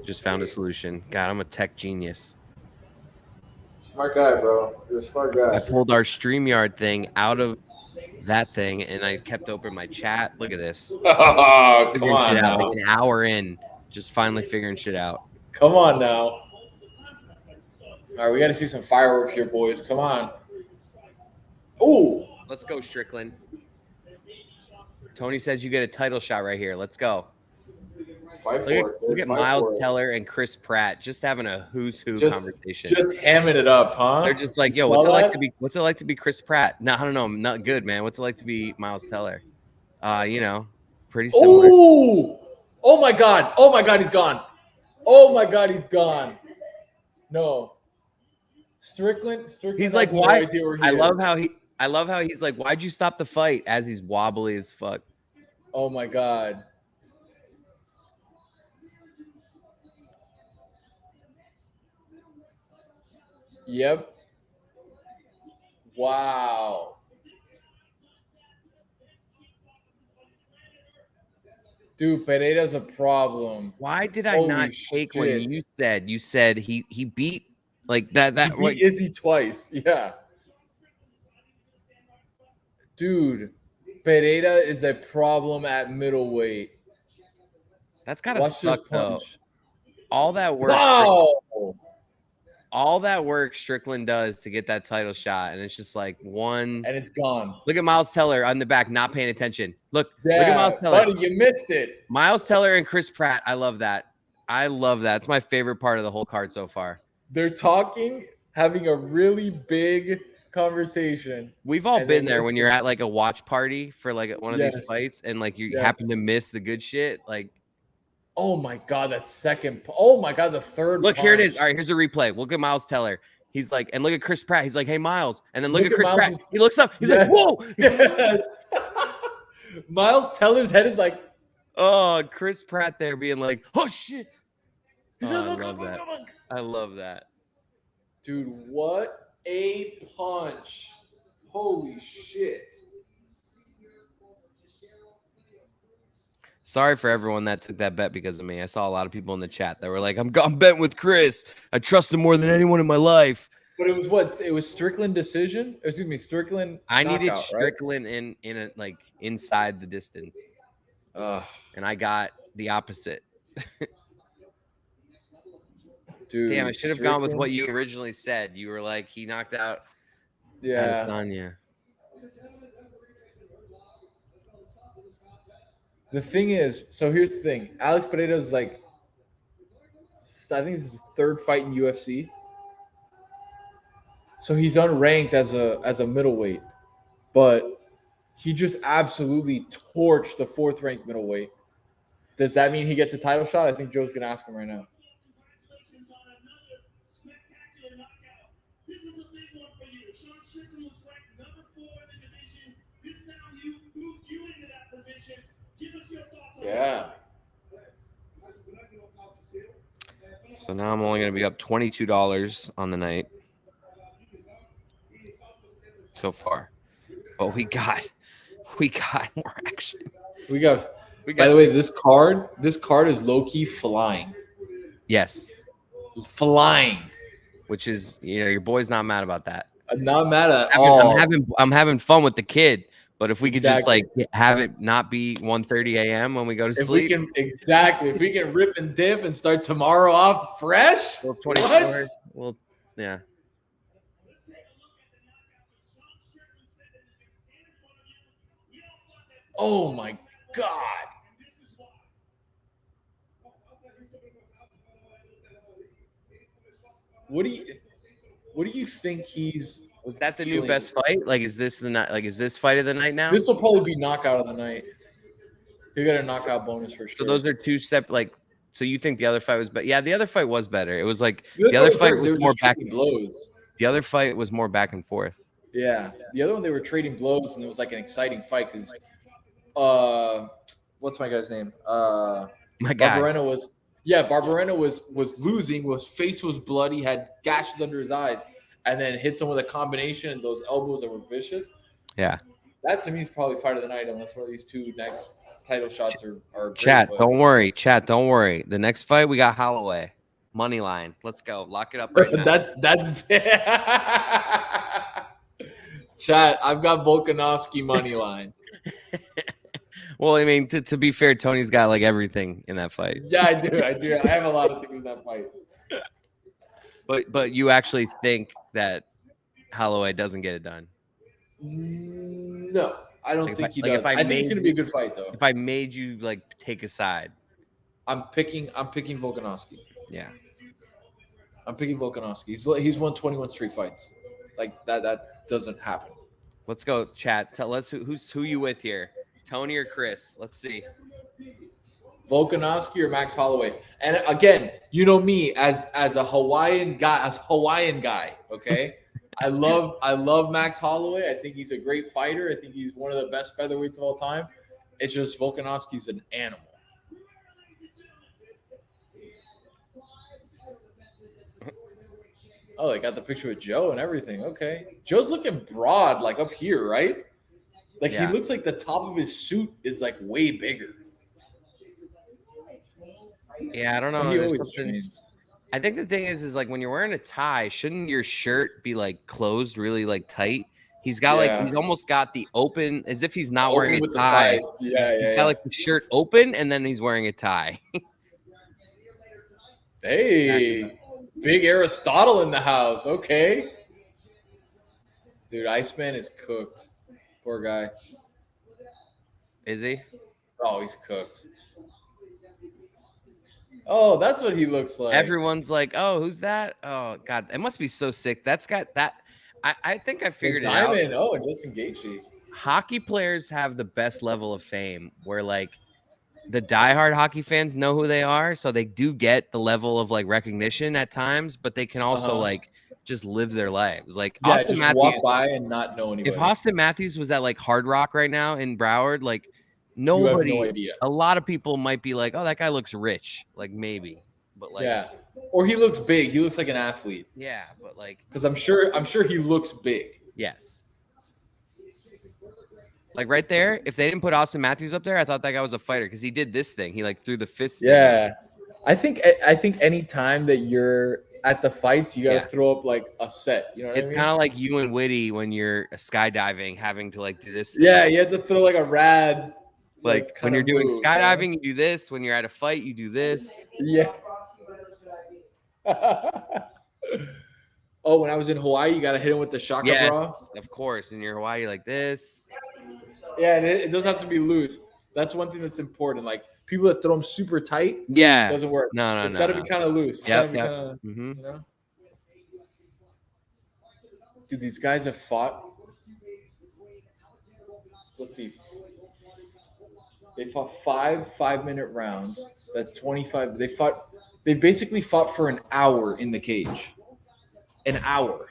Just found a solution. God, I'm a tech genius. Smart guy, bro. You're a smart guy. I pulled our StreamYard thing out of that thing, and I kept open my chat. Look at this. Oh, come on now. Like an hour in, just finally figuring shit out. Come on now. All right, we got to see some fireworks here, boys. Come on. Ooh. Let's go, Strickland. Tony says you get a title shot right here. Let's go. Look at Miles Teller and Chris Pratt just having a who's who conversation. Just hamming it up, huh? They're just like, yo, what's it like to be Chris Pratt? No, I don't know. Not good, man. What's it like to be Miles Teller? You know, pretty similar. Ooh! Oh my god, he's gone. Oh my god, he's gone. No. Strickland he's like, why? I love how he's like, why'd you stop the fight as he's wobbly as fuck? Oh my god. Yep. Wow. Dude, Pereira's a problem. Why did I not take when you said he beat like that? He beat Izzy twice. Yeah. Dude, Pereira is a problem at middleweight. That's gotta suck though. All that work. Wow. All that work Strickland does to get that title shot, and it's just like one. And it's gone. Look at Miles Teller on the back, not paying attention. Look at Miles Teller. Buddy, you missed it. Miles Teller and Chris Pratt. I love that. It's my favorite part of the whole card so far. They're talking, having a really big conversation. We've all And been then there when listen. you're at like a watch party for like one of these Yes. fights and like you Yes. happen to miss the good shit. Like, Oh my god, that second. Oh my god, the third. look, here it is. punch. All right, here's a replay. Look at Miles Teller. He's like, and look at Chris Pratt. He's like, hey, Miles. And then look at Chris Pratt. He looks up. He's like, whoa. Yes. Miles Teller's head is like, oh, Chris Pratt there being like, oh shit. He's Oh, like, I love that. look. I love that. Dude, what a punch. Holy shit. Sorry for everyone that took that bet because of me. I saw a lot of people in the chat that were like, I'm betting with Chris. I trust him more than anyone in my life. But it was what? It was Strickland decision? Excuse me, Strickland I needed knockout, Strickland in a, like inside the distance. And I got the opposite. Dude, damn, I should have gone with what you originally said. You were like, he knocked out Adesanya. The thing is, so here's the thing. Alex Pereira is like, I think this is his third fight in UFC. So he's unranked as a middleweight, but he just absolutely torched the fourth ranked middleweight. Does that mean he gets a title shot? I think Joe's gonna ask him right now. Congratulations on another spectacular knockout. This is a big one for you. Sean Strickland was ranked number 4 in the division. This now moved you into that position. Give us your thoughts on that. So now I'm only going to be up $22 on the night so far. But we got more action. We got by the way, this card is low-key flying. Yes. Flying. Which is, your boy's not mad about that. I'm not mad at all. I'm having fun with the kid. But if we could just like have it not be 1:30 a.m. when we go to sleep. If we can rip and dip and start tomorrow off fresh. Well, 24. Well, yeah. Oh my God. What do you think he's? Was that the new best fight? Like, is this the night? Like, is this fight of the night now? This will probably be knockout of the night. You got a knockout bonus for sure. So those are two separate. Like, so you think the other fight was better? Yeah, the other fight was better. It was like the other fight was more back and blows. The other fight was more back and forth. Yeah, the other one they were trading blows, and it was like an exciting fight because, what's my guy's name? My guy. Barbarena was losing. His face was bloody, had gashes under his eyes. And then hits him with a combination and those elbows that were vicious. Yeah. That to me is probably fight of the night unless one of these two next title shots are great. Chat, don't worry. Don't worry. The next fight, we got Holloway. Money line. Let's go. Lock it up right now. That's Chat, I've got Volkanovski money line. Well, I mean, to be fair, Tony's got like everything in that fight. Yeah, I do. I have a lot of things in that fight. But you actually think that Holloway doesn't get it done? No, I don't think he does. I think it's gonna be a good fight though. If I made you like take a side, I'm picking Volkanovski. Yeah, I'm picking Volkanovski. He's won 21 straight fights. Like that doesn't happen. Let's go, chat. Tell us who you with here, Tony or Chris? Let's see. Volkanovski or Max Holloway. And again, you know me as a Hawaiian guy, okay? I love Max Holloway. I think he's a great fighter. I think he's one of the best featherweights of all time. It's just Volkanovski's an animal. Oh, they got the picture with Joe and everything. Okay. Joe's looking broad, like up here, right? Like he looks like the top of his suit is like way bigger. Yeah, I don't know. I think the thing is like when you're wearing a tie, shouldn't your shirt be like closed really like tight? He's got like he's almost got the open as if he's not wearing a tie. He's got like the shirt open and then he's wearing a tie. Hey, big Aristotle in the house. Okay. Dude, Iceman is cooked. Poor guy. Is he? Oh, he's cooked. Oh, that's what he looks like. Everyone's like, "Oh, who's that?" Oh, God, it must be so sick. That's got that. I think I The figured it out. Diamond. Oh, Justin Gaethje. Hockey players have the best level of fame where like the diehard hockey fans know who they are, so they do get the level of like recognition at times, but they can also like just live their lives. Like Yeah, Austin just Matthews, walk by and not know anybody. if Austin Matthews was at like Hard Rock right now in Broward, like You have no nobody, idea. a lot of people might be like, oh, that guy looks rich, like maybe, but like Yeah, or he looks big. He looks like an athlete. yeah, but like Because I'm sure he looks big. yes. Like right there, if they didn't put Austin Matthews up there, I thought that guy was a fighter because he did this thing. He like threw the fist. Yeah, I think any time that you're at the fights, you gotta throw up like a set. You know what I It's mean? kind of like you and Witty when you're skydiving, having to like do this thing. Yeah, you have to throw like a rad. Like when you're doing skydiving, you do this. When you're at a fight, you do this. Yeah. Oh, when I was in Hawaii, you gotta hit him with the shaka Yeah, bra. of course. In your Hawaii, like this. Yeah, and it doesn't have to be loose. That's one thing that's important. Like people that throw them super tight, Yeah, doesn't work. No, It's got to be kind of loose. Yep. You know? Dude, these guys have fought. Let's see. They fought 5 5-minute rounds. That's 25. They basically fought for an hour in the cage. An hour.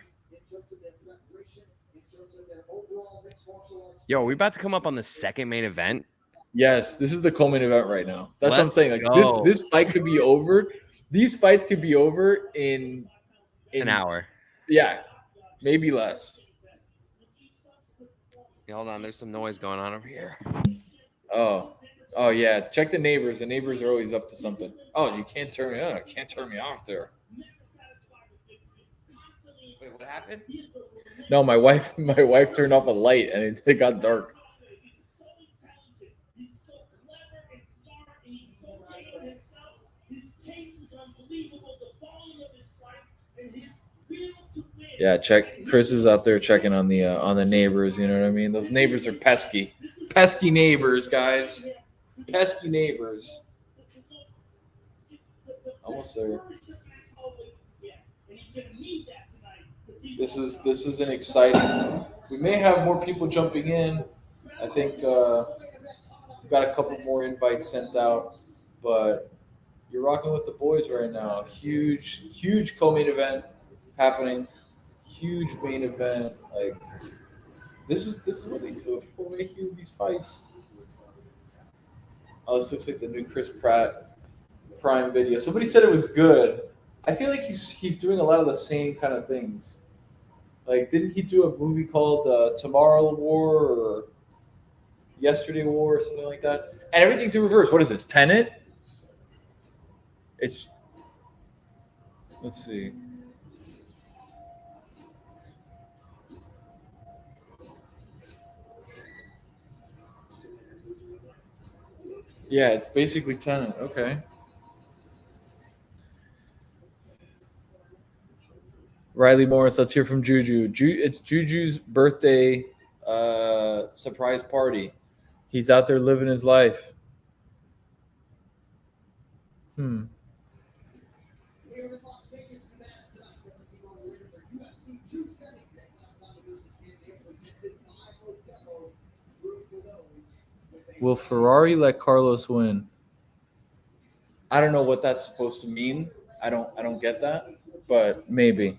Yo, are we about to come up on the second main event? Yes, this is the co-main event right now. That's what I'm saying. Like go. this fight could be over. These fights could be over in An hour. Yeah, maybe less. Yeah, hold on, there's some noise going on over here. Oh yeah. Check the neighbors. The neighbors are always up to something. Oh, you can't turn me on. Can't turn me off there. Wait, what happened? No, my wife turned off a light and it got dark. Yeah, check. Chris is out there checking on the neighbors. You know what I mean? Those neighbors are pesky, pesky neighbors, guys. Pesky neighbors. Almost there. This is an exciting. We may have more people jumping in. I think we've got a couple more invites sent out, but you're rocking with the boys right now. Huge co-main event happening. Huge main event. Like this is what they do for making these fights. Oh, this looks like the new Chris Pratt Prime Video. Somebody said it was good. I feel like he's doing a lot of the same kind of things. Like, didn't he do a movie called Tomorrow War or Yesterday War or something like that? And everything's in reverse. What is this? Tenet? Let's see. Yeah, it's basically Tenet. Okay. Riley Morris, let's hear from Juju. It's Juju's birthday surprise party. He's out there living his life. Will Ferrari let Carlos win? I don't know what that's supposed to mean. I don't get that, but maybe.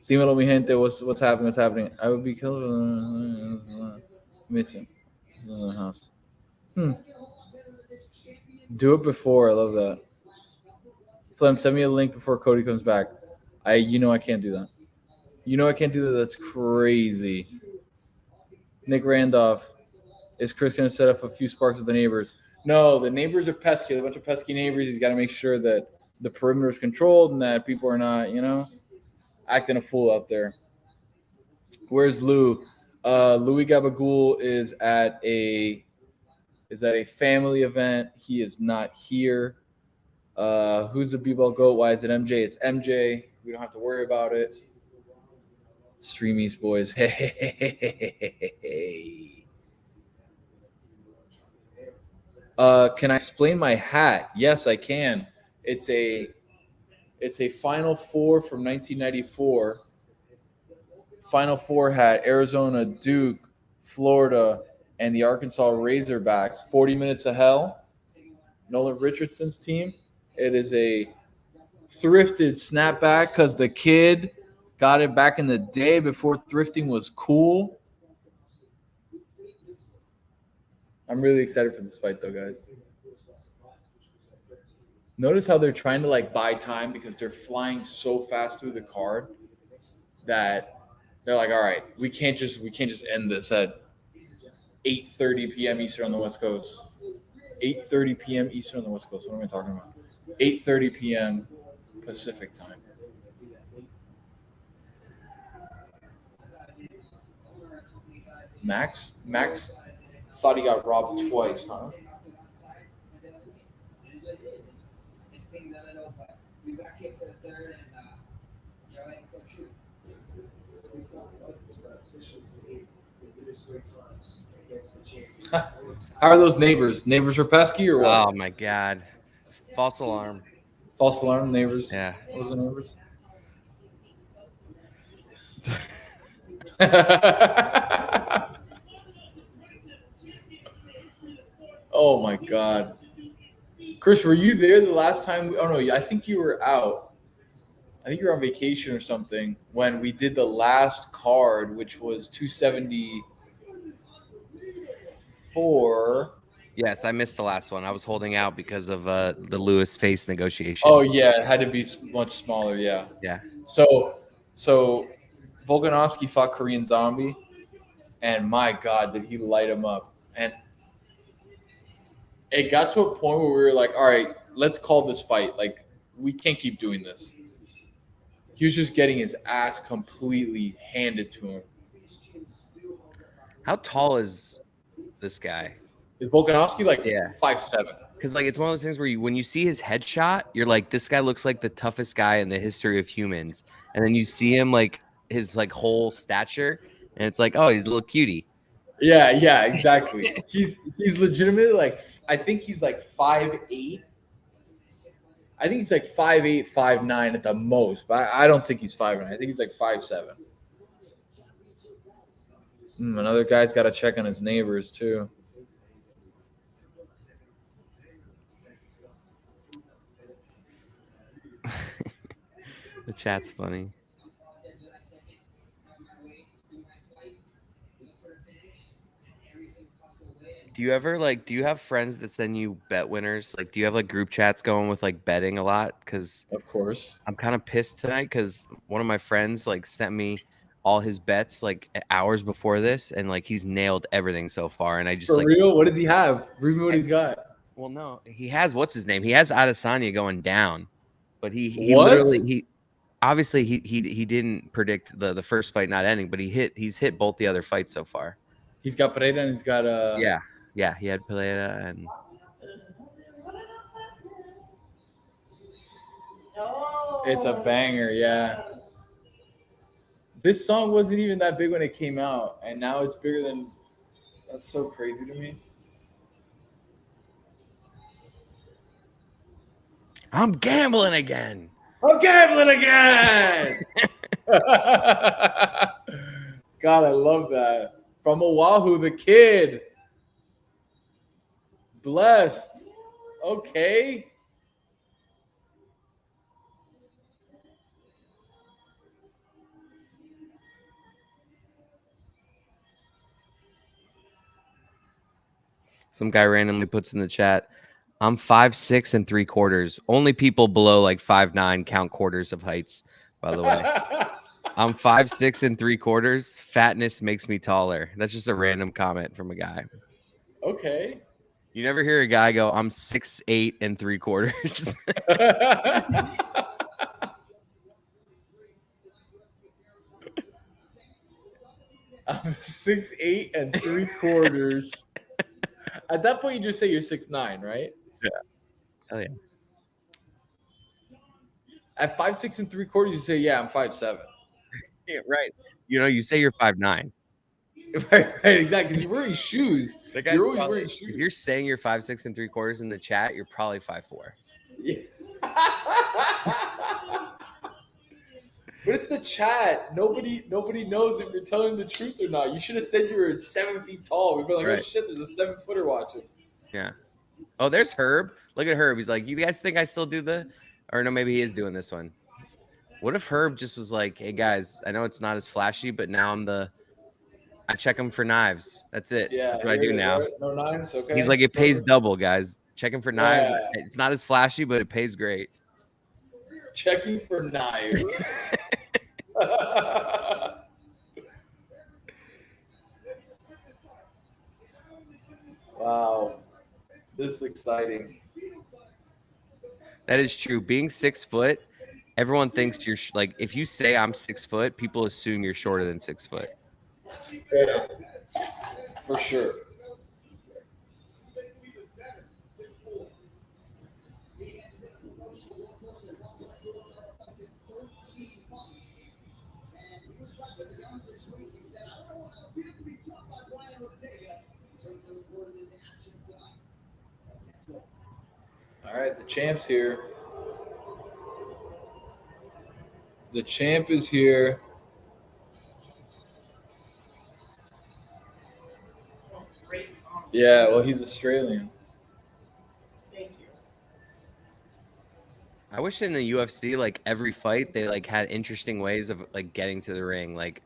Dímelo, mi gente. What's happening? What's happening? I would be killed. Missing in the house. Do it before. I love that. Flem, send me a link before Cody comes back. I can't do that. I can't do that. That's crazy. Nick Randolph. Is Chris going to set up a few sparks with the neighbors? No, the neighbors are pesky. A bunch of pesky neighbors. He's got to make sure that the perimeter is controlled and that people are not, acting a fool out there. Where's Lou? Louis Gabagool is at a family event. He is not here. Who's the B-ball goat? Why is it MJ? It's MJ. We don't have to worry about it. Stream East boys. Hey. Can I explain my hat? Yes, I can. It's It's a Final Four from 1994. Final Four had Arizona, Duke, Florida, and the Arkansas Razorbacks. 40 Minutes of Hell, Nolan Richardson's team. It is a thrifted snapback because the kid got it back in the day before thrifting was cool. I'm really excited for this fight, though, guys. Notice how they're trying to like buy time because they're flying so fast through the card that they're like, all right, we can't just end this at 8:30 p.m. Eastern on the West Coast. 8:30 p.m. Eastern on the West Coast. What am I talking about? 8:30 p.m. Pacific time. Max thought he got robbed twice, huh? How are those neighbors? Neighbors were pesky or what? Oh my God. False alarm. False alarm, neighbors. Yeah. What was the neighbors? Oh my God. Chris, were you there the last time? Oh no, I think you were out. I think you were on vacation or something when we did the last card, which was 274. Yes, I missed the last one. I was holding out because of the Lewis face negotiation. Oh yeah, it had to be much smaller. Yeah. Yeah. So Volkanovski fought Korean Zombie, and my God, did he light him up! And it got to a point where we were like, all right, let's call this fight. Like, we can't keep doing this. He was just getting his ass completely handed to him. How tall is this guy? Is Volkanovski like Yeah. 5'7"? Because like it's one of those things where when you see his headshot, you're like, this guy looks like the toughest guy in the history of humans. And then you see him like his like whole stature, and it's like, oh, he's a little cutie. Yeah, exactly. he's legitimately like, I think he's like 5'8". I think he's like 5'8", 5'9" at the most, but I don't think he's 5'9". I think he's like 5'7". Another guy's got to check on his neighbors too. The chat's funny. Do you ever do you have friends that send you bet winners? Like, do you have like group chats going with like betting a lot? Because of course, I'm kind of pissed tonight because one of my friends like sent me all his bets like hours before this, and like he's nailed everything so far. And I just for like, real, what did he have? Read me what he's got. Well, no, he has what's his name? He has Adesanya going down, but he What? literally obviously he didn't predict the first fight not ending, but he's hit both the other fights so far. He's got Barbarena and he's got Yeah, he had Pelea and it's a banger, yeah. This song wasn't even that big when it came out, and now it's bigger than. That's so crazy to me. I'm gambling again. I'm gambling again. God, I love that. From Oahu, the kid. Blessed. Okay. Some guy randomly puts in the chat, I'm 5'6" and 3/4. Only people below like 5'9" count quarters of heights, by the way. I'm 5'6" and 3/4. Fatness makes me taller. That's just a random comment from a guy. Okay. You never hear a guy go, I'm 6'8" and 3/4. I'm 6'8" and 3/4. At that point, you just say you're 6'9", right? Yeah. Oh yeah. At 5'6" and 3/4, you say, "Yeah, I'm 5'7". Yeah, right. You say you're 5'9". Right, exactly. Because you're wearing shoes. You're always wearing shoes. If you're saying you're 5'6" and 3/4 in the chat, you're probably 5'4". Yeah. But it's the chat. Nobody knows if you're telling the truth or not. You should have said you were 7 feet tall. We'd be like, oh Right. shit, there's a 7-footer watching. Yeah. Oh, there's Herb. Look at Herb. He's like, you guys think I still do or no, maybe he is doing this one. What if Herb just was like, hey guys, I know it's not as flashy, but now I check him for knives. That's it. Yeah, That's what I do now. Right? No knives, okay. He's like, it pays double, guys. Check him for knives. Yeah. It's not as flashy, but it pays great. Checking for knives. Wow. This is exciting. That is true. Being 6 foot, everyone thinks you're like, if you say I'm 6 foot, people assume you're shorter than 6 foot. Yeah, for sure. All right, the champ's here. The champ is here. Yeah, well, he's Australian. I wish in the UFC, like every fight, they like had interesting ways of like getting to the ring. Like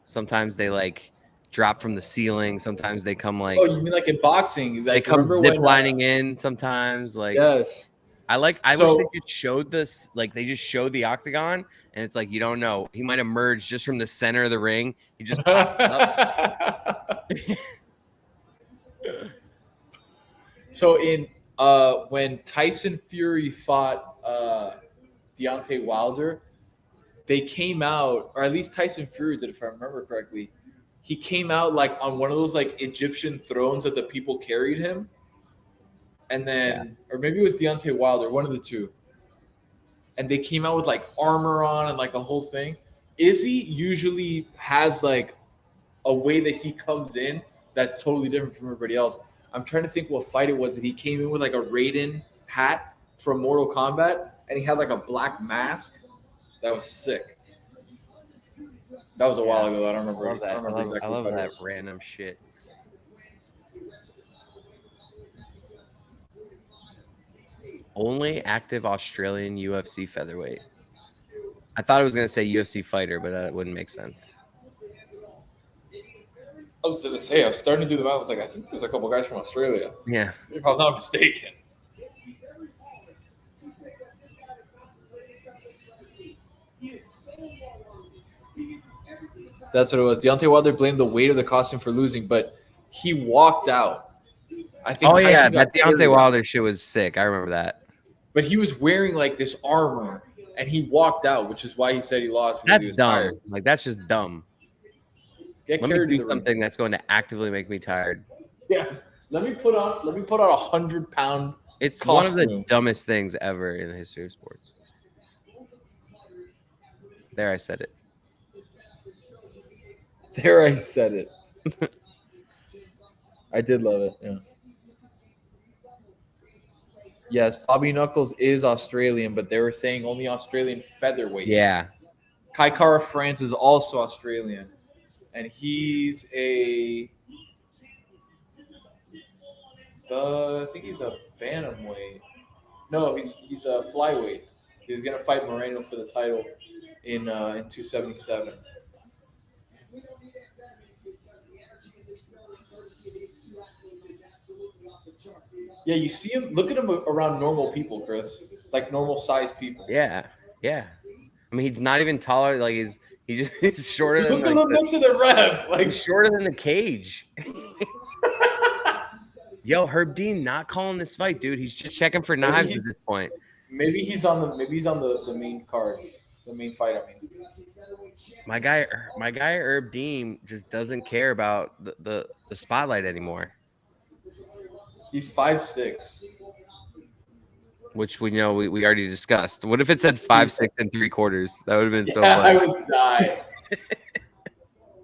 sometimes they like drop from the ceiling. Sometimes they come like, Oh, you mean like in boxing? Like, they come remember zip when, lining in. Sometimes like, yes. I wish So- they just showed this, like they just showed the octagon, and it's like you don't know. He might emerge just from the center of the ring. He just pops up. So in when Tyson Fury fought Deontay Wilder, they came out, or at least Tyson Fury did, if I remember correctly. He came out like on one of those like Egyptian thrones that the people carried him. And then, or maybe it was Deontay Wilder, one of the two. And they came out with like armor on and like a whole thing. Izzy usually has like a way that he comes in that's totally different from everybody else. I'm trying to think what fight it was that he came in with like a Raiden hat from Mortal Kombat, and he had like a black mask. That was sick. That was a while ago. I don't remember. I love that random shit. Only active Australian UFC featherweight. I thought it was going to say UFC fighter, but that wouldn't make sense. I was going to say, I was starting to do the math. I was like, I think there's a couple guys from Australia. Yeah. If I'm not mistaken. That's what it was. Deontay Wilder blamed the weight of the costume for losing, but he walked out. I think. Oh yeah, Tyson that got Deontay carried. Wilder shit was sick. I remember that. But he was wearing like this armor, and he walked out, which is why he said he lost. That's he was dumb. tired. Like that's just dumb. Get Let carried me to do the ring. something that's going to actively make me tired. Yeah. Let me put on 100-pound. It's costume. one of the dumbest things ever in the history of sports. There, I said it. There, I said it. I did love it. Yeah. Yes, Bobby Knuckles is Australian, but they were saying only Australian featherweight. Yeah. Kai Kara France is also Australian, and he's I think he's a bantamweight. No, he's a flyweight. He's gonna fight Moreno for the title in 277. Yeah, you see him. Look at him around normal people, Chris. Like normal sized people. Yeah. Yeah. I mean, he's not even taller. Like he's shorter than Look at him next to the ref. Like he's shorter than the cage. Yo, Herb Dean not calling this fight, dude. He's just checking for knives at this point. Maybe he's on the main card, the main fight. I mean, My guy Herb Dean just doesn't care about the spotlight anymore. he's 5'6". Which we know we already discussed. What if it said 5'6" and 3/4? That would have been so Yeah, I funny. would die.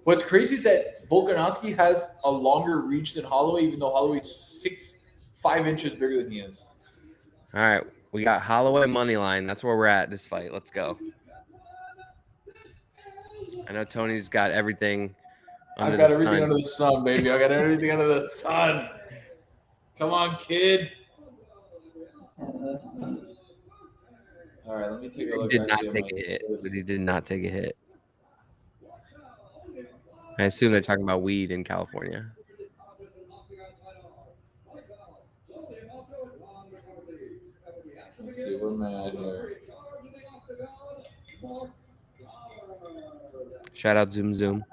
What's crazy is that Volkanovski has a longer reach than Holloway, even though Holloway's 5 inches bigger than he is. All right. We got Holloway money line. That's where we're at this fight. Let's go. I know Tony's got everything. I've got everything under the sun, baby. I got everything under the sun. Come on, kid. All right, let me take a look. He did not take a hit. But he did not take a hit. I assume they're talking about weed in California. Let's see, we're mad here. Shout out Zoom Zoom.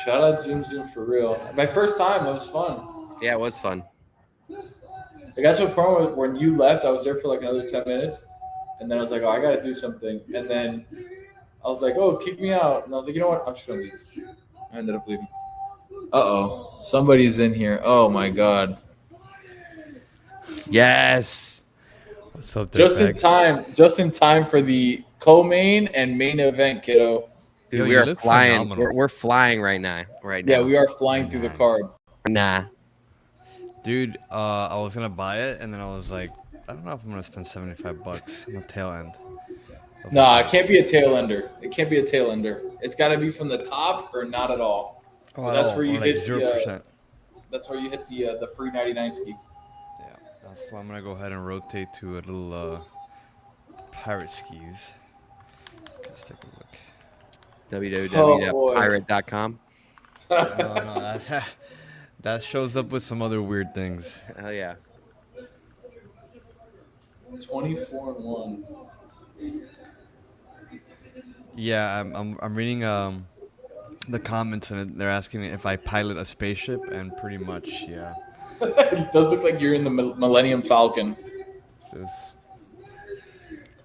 Shout out Zoom Zoom for real. My first time, it was fun. Yeah, it was fun. I got to a point where when you left, I was there for like another 10 minutes. And then I was like, oh, I got to do something. And then I was like, oh, kick me out. And I was like, you know what? I'm just going to leave. I ended up leaving. Uh-oh. Somebody's in here. Oh, my God. Yes. What's up, Just in time for the co-main and main event, kiddo. Dude, Yo, we you are look flying. phenomenal. We're flying right now. Yeah, we are flying through the card. Nah. Dude, I was gonna buy it, and then I was like, I don't know if I'm gonna spend $75 on the tail end. Nah, it can't be a tail ender. It can't be a tail ender. It's got to be from the top or not at all. Oh, that's where you like hit 0%. That's where you hit the free 99 ski. Yeah, that's why I'm gonna go ahead and rotate to a little pirate skis. Let's take a look. www.pirate.com. No, that shows up with some other weird things. Hell yeah. 24-1. Yeah, I'm reading the comments, and they're asking if I pilot a spaceship, and pretty much, yeah. It does look like you're in the Millennium Falcon.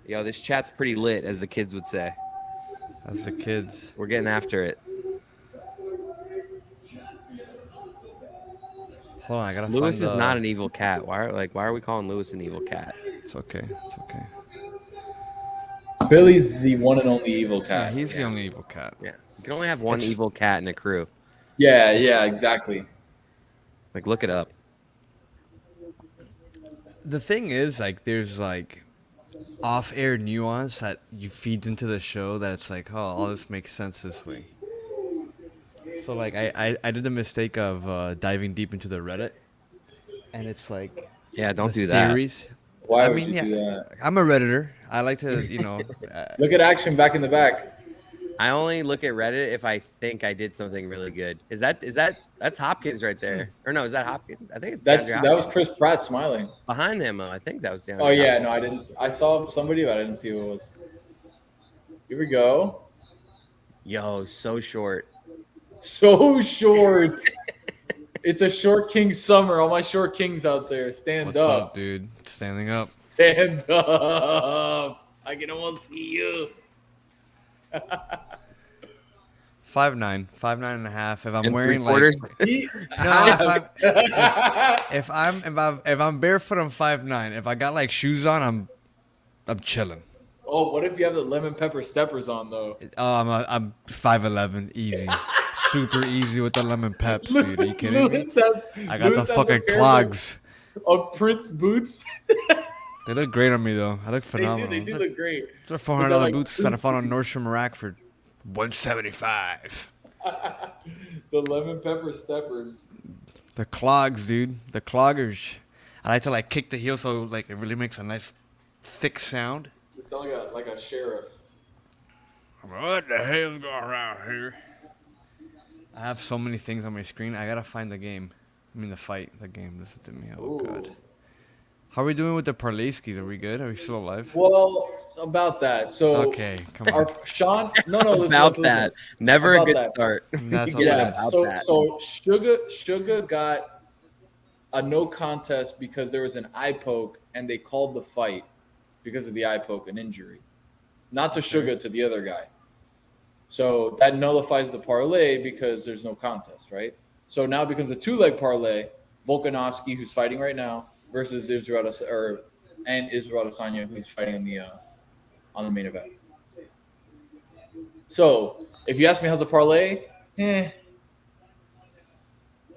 Yo, this chat's pretty lit, as the kids would say. That's the kids. We're getting after it. Hold on, I gotta Lewis find is not an evil cat. Why are we calling Lewis an evil cat? It's okay. It's okay. Billy's the one and only evil Yeah, cat. he's the only evil cat. Yeah. You can only have one evil cat in a crew. Yeah, exactly. Like, look it up. The thing is, like, there's like off-air nuance that you feed into the show that it's like, oh, all this makes sense this way. So like, I did the mistake of diving deep into the Reddit, and it's like, Yeah, don't the do that. theories. Why I would mean, you do yeah, that? I'm a Redditor. I like to, Look at action back in the back. I only look at Reddit if I think I did something really good. That's Hopkins right there? Or no, is that Hopkins? I think it's That DeAndre was Hopkins. Chris Pratt smiling. Behind him. I think that was DeAndre Oh yeah, Hopkins. no, I didn't. I saw somebody, but I didn't see who it was. Here we go. Yo, so short. So short. It's a short king summer. All my short kings out there, stand what's up. up, dude? Standing up. Stand up. I can almost see you. 5'9", 5'9.5". If I'm And wearing 3/4. like, if I'm barefoot, I'm 5'9". If I got like shoes on, I'm chilling. Oh, what if you have the lemon pepper steppers on though? Oh, I'm 5'11", easy, super easy with the lemon peps, dude. Are you kidding me? I got the fucking clogs. Of Prince boots. They look great on me though. I look phenomenal. They do look great. They're $400 like boots that I found on boots. Nordstrom Rack for $175. The lemon pepper steppers. The clogs, dude. The cloggers. I like to like kick the heel so like it really makes a nice thick sound. You sound like a sheriff. What the hell's going on here? I have so many things on my screen. I gotta find the game. I mean the fight. The game. Listen to me. Oh god. How are we doing with the parlay skis? Are we good? Are we still alive? Well, it's about that. So Okay, come our on. Sean, no, listen, About listen, that. Never About a good that. start. That's Get all it right. about So that. Suga got a no contest because there was an eye poke and they called the fight because of the eye poke, an injury. Not to Suga, to the other guy. So that nullifies the parlay because there's no contest, right? So now it becomes a 2-leg parlay. Volkanovski, who's fighting right now, versus Israel Adesanya, who's fighting on the main event. So if you ask me how's a parlay,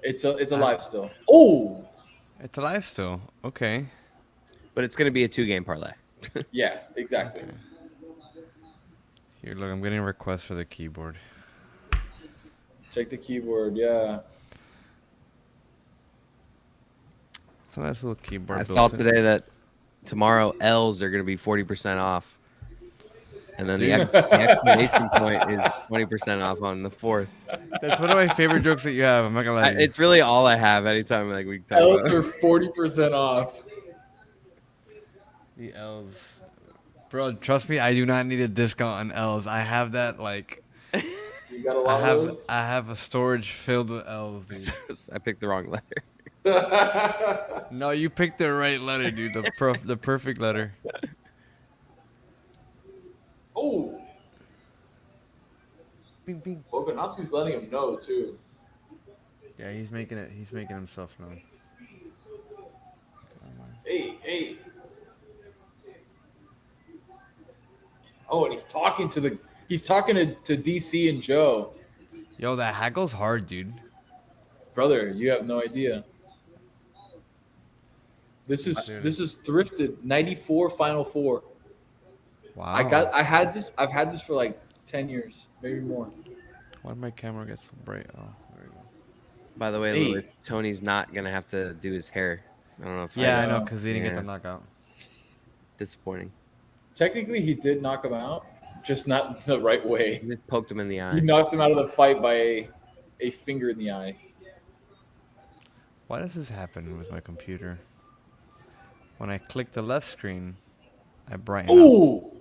it's alive still. Oh, It's alive still. Okay. But it's going to be a 2-game parlay. Yeah, exactly. Okay. Here, look, I'm getting a request for the keyboard. Check the keyboard. Yeah. It's a nice little keyboard. I built saw in. today that tomorrow L's are going to be 40% off. And then the Dude. exclamation point is 20% off on the 4th. That's one of my favorite jokes that you have. I'm not gonna lie to you. It's really all I have anytime like we talk L's about are 40% off. The L's. Bro, trust me, I do not need a discount on L's. I have that like You got a lot of those? I have a storage filled with L's, dude. I picked the wrong letter. No, you picked the right letter, dude. The perfect letter. Oh, Bing, bing. Volkanovski's letting him know too. Yeah, he's making himself known. Hey. Oh, and he's talking to DC and Joe. Yo, that haggle's hard, dude. Brother, you have no idea. This is thrifted 94 Final Four. Wow. I've had this for like 10 years, maybe more. Why did my camera get so bright? Oh, there we go. By the way, Hey. Lewis, Tony's not going to have to do his hair. I don't know if Yeah, I know. know, because he didn't get Yeah. the knockout. Disappointing. Technically, he did knock him out, just not the right way. He just poked him in the eye. He knocked him out of the fight by a finger in the eye. Why does this happen with my computer? When I click the left screen, I brighten up. Ooh!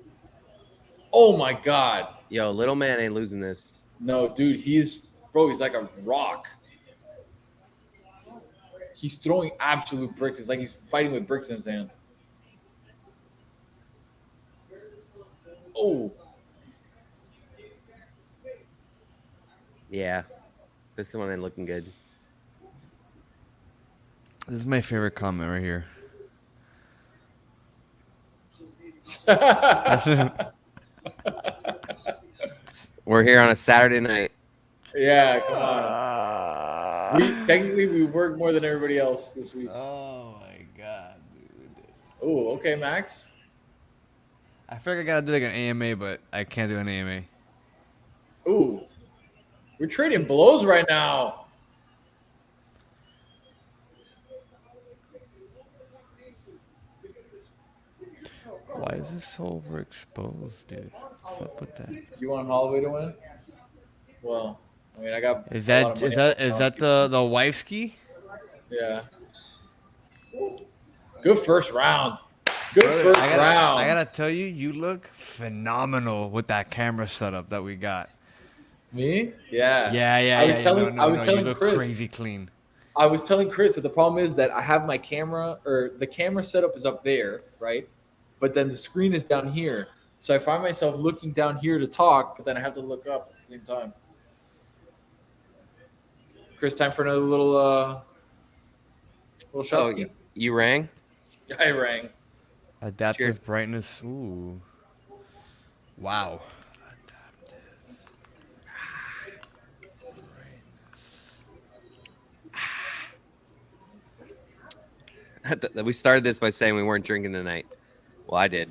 Oh my God! Yo, little man ain't losing this. No, dude, he's like a rock. He's throwing absolute bricks. It's like he's fighting with bricks in his hand. Oh, Yeah. This one ain't looking good. This is my favorite comment right here. We're here on a Saturday night. yeah, come on. We work more than everybody else this week. Oh my god, dude. Oh, okay, Max. I feel like I gotta do like an AMA, but I can't do an AMA. Ooh, we're trading blows right now. Why is this so overexposed, dude? What's up with that? You want Holloway to win? Well, I mean, I got. Is a lot that of money is on that the wife ski? Yeah. Good first round. Good first round. I gotta tell you, you look phenomenal with that camera setup that we got. Me? Yeah. Yeah. I was telling you look Chris. crazy clean. I was telling Chris that the problem is that I have my camera, or the camera setup is up there, right? But then the screen is down here. So I find myself looking down here to talk, but then I have to look up at the same time. Chris, time for another little shot. Oh, you rang? I rang. Adaptive Cheers. brightness. Ooh. Wow. We started this by saying we weren't drinking tonight. Well, I did.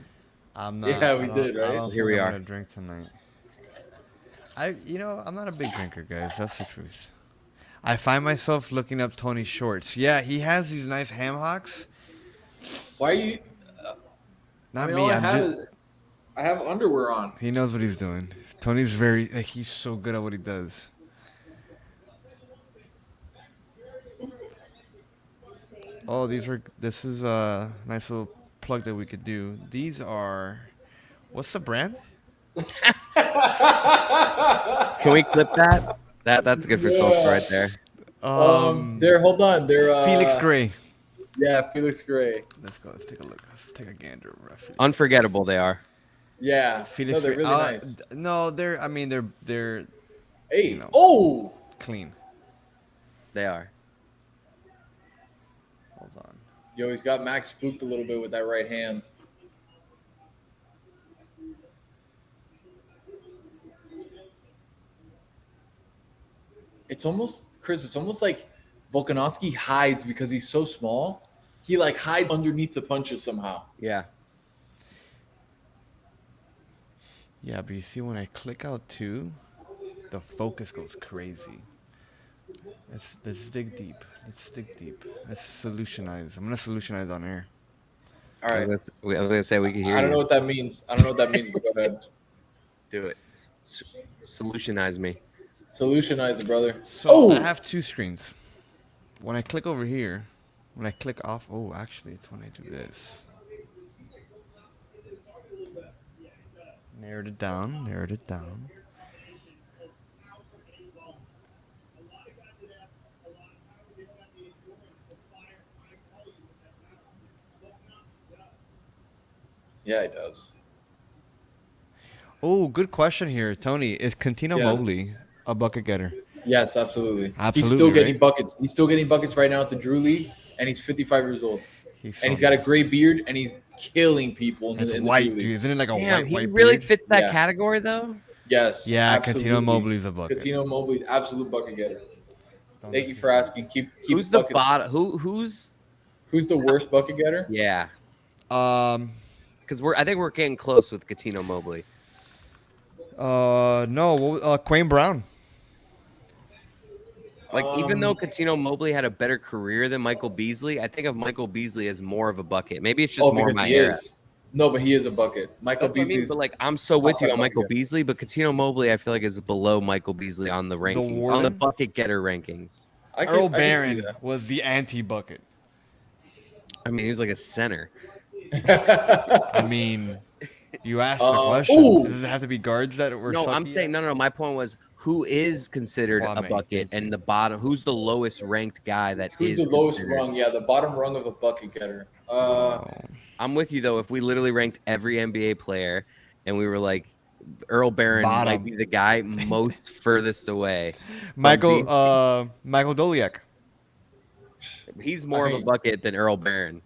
I'm not. Yeah, we did, right? I don't Here think we I'm are. gonna drink tonight. I'm not a big drinker, guys. That's the truth. I find myself looking up Tony's shorts. Yeah, he has these nice ham hocks. Why are you? Not I mean, me. all I'm just. I have underwear on. He knows what he's doing. Tony's he's so good at what he does. Oh, this is a nice little plug that we could do. These are, what's the brand? Can we clip that? That's good for social right there. Hold on. They're Felix Gray. Yeah, Felix Gray. Let's go. Let's take a look. Let's take a gander. Unforgettable they are. Yeah. Felix No, they're Gray. really nice. No, they're Hey. you know. Oh. clean. They are. Hold on. Yo, he's got Max spooked a little bit with that right hand. It's almost, Chris, it's almost like Volkanovski hides because he's so small. he like hides underneath the punches somehow. Yeah. Yeah, but you see when I click out too, the focus goes crazy. Let's dig deep. Let's dig deep. Let's solutionize. I'm gonna solutionize on air. All right. I was gonna say we can hear I don't you. know what that means. I don't know what that means, but go ahead. Do it. Solutionize me. Solutionize it, brother. So I have two screens. When I click over here, when I click off, oh, actually, it's when I do this. Narrowed it down. Narrowed it down. Yeah, he does. Oh, good question here, Tony. Is Contino Mobley a bucket getter? Yes, absolutely. Absolutely, He's still getting right? buckets. He's still getting buckets right now at the Drew League, and he's 55 years old. He's And he's got a gray beard, and he's killing people in It's the white, Drew League. dude. Isn't it like a Damn, he white really beard? fits that Yeah. category though. Yes. Yeah, absolutely. Contino Mobley's a bucket. Contino Mobley, absolute bucket getter. Don't Thank you see for that. asking. Keep Who's the buckets. bottom? Who's? Who's the worst bucket getter? Yeah, Um, because I think we're getting close with Catino Mobley. no, Quayne Brown. Like even though Catino Mobley had a better career than Michael Beasley, I think of Michael Beasley as more of a bucket. Maybe it's just more because my he era. is. No, but he is a bucket. Michael That's what I mean, Beasley. but like I'm so with you top on Michael bucket. Beasley, but Catino Mobley I feel like is below Michael Beasley on the rankings, on the Warden? bucket getter rankings. Earl I can see Barron that. was the anti-bucket. I mean, he was like a center. I mean, you asked the question. ooh. Does it have to be guards that were? No, I'm sucky saying at? no. My point was who is considered a Kwame, bucket thank and the bottom. Who's the lowest ranked guy that Who's is the lowest considered- rung? Yeah, the bottom rung of a bucket getter. I'm with you though. If we literally ranked every NBA player and we were like, Earl Barron Bottom. might be the guy most furthest away. Michael being- Doliak. He's more of a mean- bucket than Earl Barron.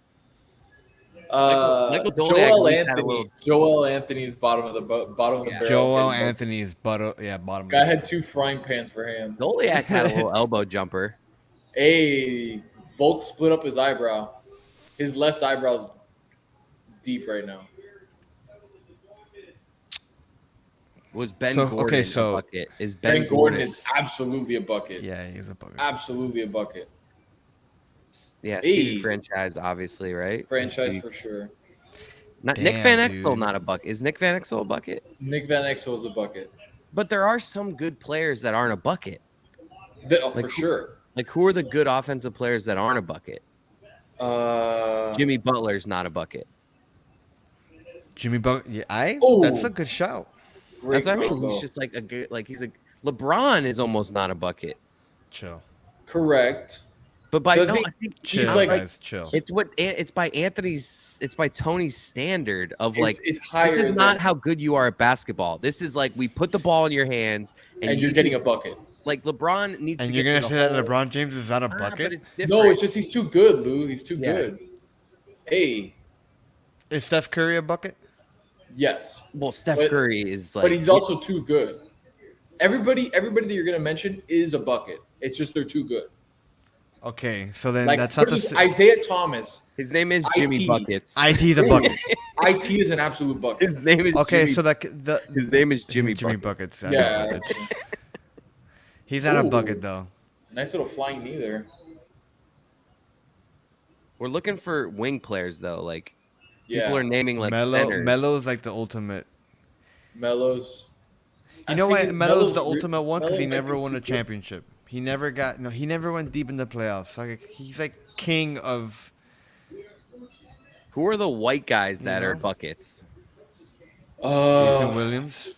Michael Doliak Joel at least had a Anthony. little- Joel Anthony's bottom of the bottom of the Yeah. barrel. Joel getting Anthony's bottom. Guy had 2 frying pans for hands. Doliak had a little elbow jumper. Hey, Volk split up his eyebrow. His left eyebrow's deep right now. Was Ben So, Gordon okay, a so- bucket? Is Ben Gordon is absolutely a bucket. Yeah, he's a bucket. Absolutely a bucket. Yeah, Stevie Hey. franchise, obviously, right? Franchise Stevie- for sure. Not, Nick Damn, Van Exel, dude. not a bucket. Is Nick Van Exel a bucket? Nick Van Exel is a bucket. But there are some good players that aren't a bucket. For Like, sure. Like, who are the good offensive players that aren't a bucket? Jimmy Butler's not a bucket. Jimmy Bucket. Yeah, Oh. That's a good shout. Great That's what I mean. combo. He's just like a good, like he's a LeBron is almost not a bucket. Chill. Correct. But by The no, thing- I think Chill, he's like- guys. Chill. it's by Tony's standard of like it's higher. this is than- not how good you are at basketball. This is like we put the ball in your hands and you're getting a bucket. like LeBron needs to And get you're gonna to the say that hole. LeBron James is not a But bucket? it's No, different. it's just he's too good, Lou. He's too Yes. good. Hey, Is Steph Curry a bucket? yes, well, Steph but- Curry is like, but he's also too good. Everybody that you're gonna mention is a bucket. It's just they're too good. Okay, so then Like that's not the Isaiah Thomas. his name is Jimmy IT. Buckets. IT's a bucket. IT is an absolute bucket. His name is Okay, Jimmy, so the his name is Jimmy, Jimmy Buckets. Buckets. Yeah, Buckets. He's not a Ooh. bucket though. Nice little flying knee there. We're looking for wing players though. Like Yeah, people are naming like centers. Melo's like the ultimate. Melo's. You know why Melo's the ultimate one? Because he Melo might never be won a too good. championship. He never went deep in the playoffs. Like he's like king of. Who are the white guys that You are know? buckets? Jason Williams.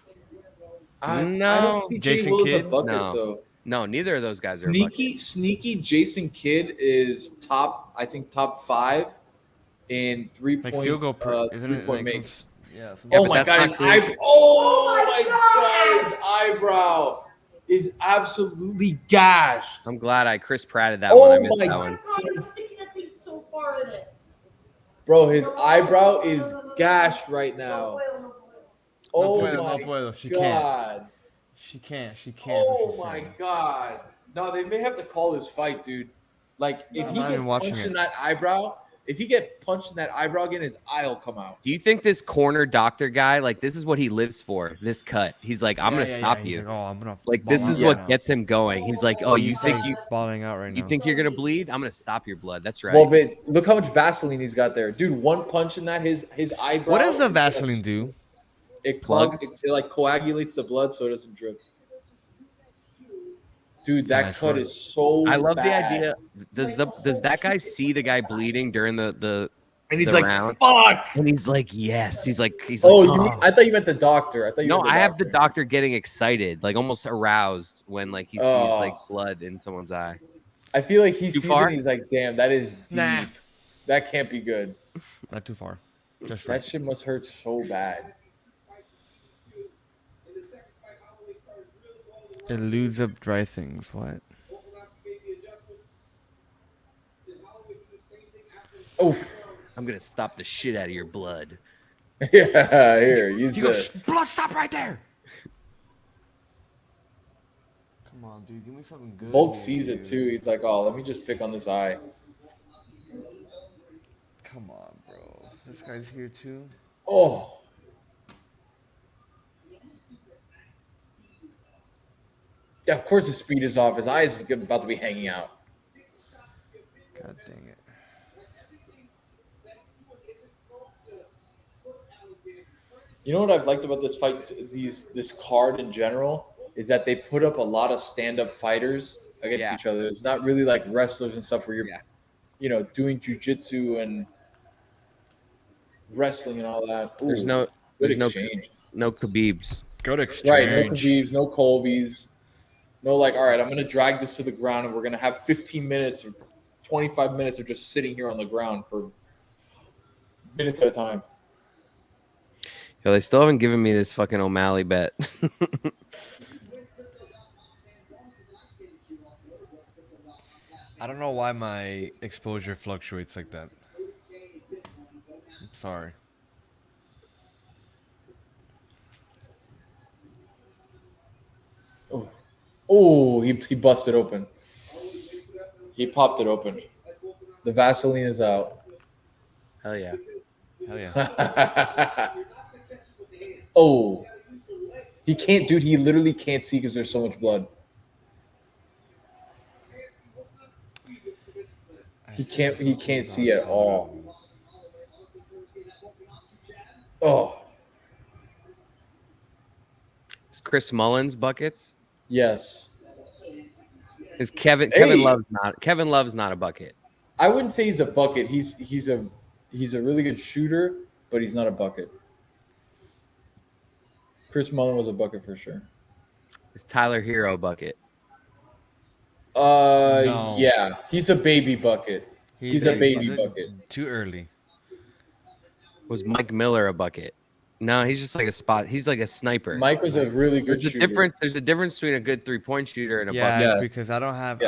I No. don't see Jason Jason Williams a Kidd? bucket No. though. No, neither of those guys are buckets. Sneaky Jason Kidd is top 5 in 3-point Like field goal per, isn't it? 3-point Like makes. Yeah, Oh but my that's god, not his true. eyebrow! Oh my god, his eyebrow is absolutely gashed. I'm glad I Chris Pratted that one. I missed my that Oh one. my god, you're sticking that thing so far in it. Bro, his eyebrow is gashed right now. Oh puedo, my no puedo. She god. She can't. She can't. Oh my god. No, they may have to call this fight, dude. Like, if I'm he not gets even watching punched it. in that eyebrow, If he get punched in that eyebrow again, his eye will come out. Do you think this corner doctor guy, like, this is what he lives for? This cut. He's like, I'm gonna stop you. Like, oh, I'm gonna This is what gets him going. He's like, oh, you He's think like you balling out right now? you think you're gonna bleed? I'm gonna stop your blood. That's right. Well, but look how much Vaseline he's got there, dude. One punch in that, his eyebrow. What does the Vaseline do? It clogs. It like coagulates the blood so it doesn't drip. Dude, that cut is so. I love bad. the idea. Does that guy see the guy bleeding during the And he's the like, round? "Fuck!" And he's like, yes. He's like, Oh, you mean, I thought you meant the doctor. I have the doctor getting excited, like almost aroused when like he sees like blood in someone's eye. I feel like he Too sees far? it. And he's like, "Damn, that is deep. Nah. That can't be good. Not too far. Just That right. shit must hurt so bad." It lewds up dry things. What? Oh, I'm gonna stop the shit out of your blood. yeah. Here, use He this. goes, blood, stop right there. Come on, dude. Give me something good. Volk here, sees it dude. too. He's like, "Oh, let me just pick on this eye." Come on, bro. This guy's here too. Oh. Yeah, of course his speed is off. His eye is about to be hanging out. God dang it. You know what I've liked about this fight, this card in general, is that they put up a lot of stand-up fighters against each other. It's not really like wrestlers and stuff where you're, doing jujitsu and wrestling and all that. Ooh, There's no exchange. no Khabibs. Good exchange. Right, no Khabibs, no Colbys. No, like, all right, I'm going to drag this to the ground and we're going to have 15 minutes or 25 minutes of just sitting here on the ground for minutes at a time. Yo, they still haven't given me this fucking O'Malley bet. I don't know why my exposure fluctuates like that. I'm sorry. Oh, he busted open. He popped it open. The Vaseline is out. Hell yeah. Hell yeah. Oh. He can't, dude. He literally can't see because there's so much blood. He can't see at all. Oh. Is Chris Mullins buckets? Yes. Is Kevin Love's not a bucket. I wouldn't say he's a bucket. He's a really good shooter, but he's not a bucket. Chris Mullin was a bucket for sure. Is Tyler Hero a bucket? No. Yeah. He's a baby bucket. He's a baby bucket. Too early. Was Mike Miller a bucket? No, he's just like a spot. He's like a sniper. Mike was a really good shooter. There's a difference between a good 3-point shooter and a Yeah, bucket. because I don't have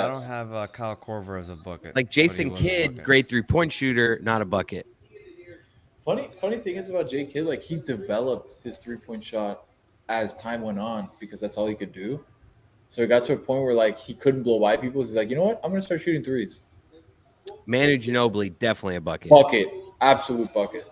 Kyle Korver as a bucket. Like Jason Kidd, great 3-point shooter, not a bucket. Funny thing is about Jay Kidd, like he developed his 3-point shot as time went on because that's all he could do. So it got to a point where like he couldn't blow by people. He's like, you know what? I'm gonna start shooting threes. Manu Ginobili, definitely a bucket. Bucket, absolute bucket.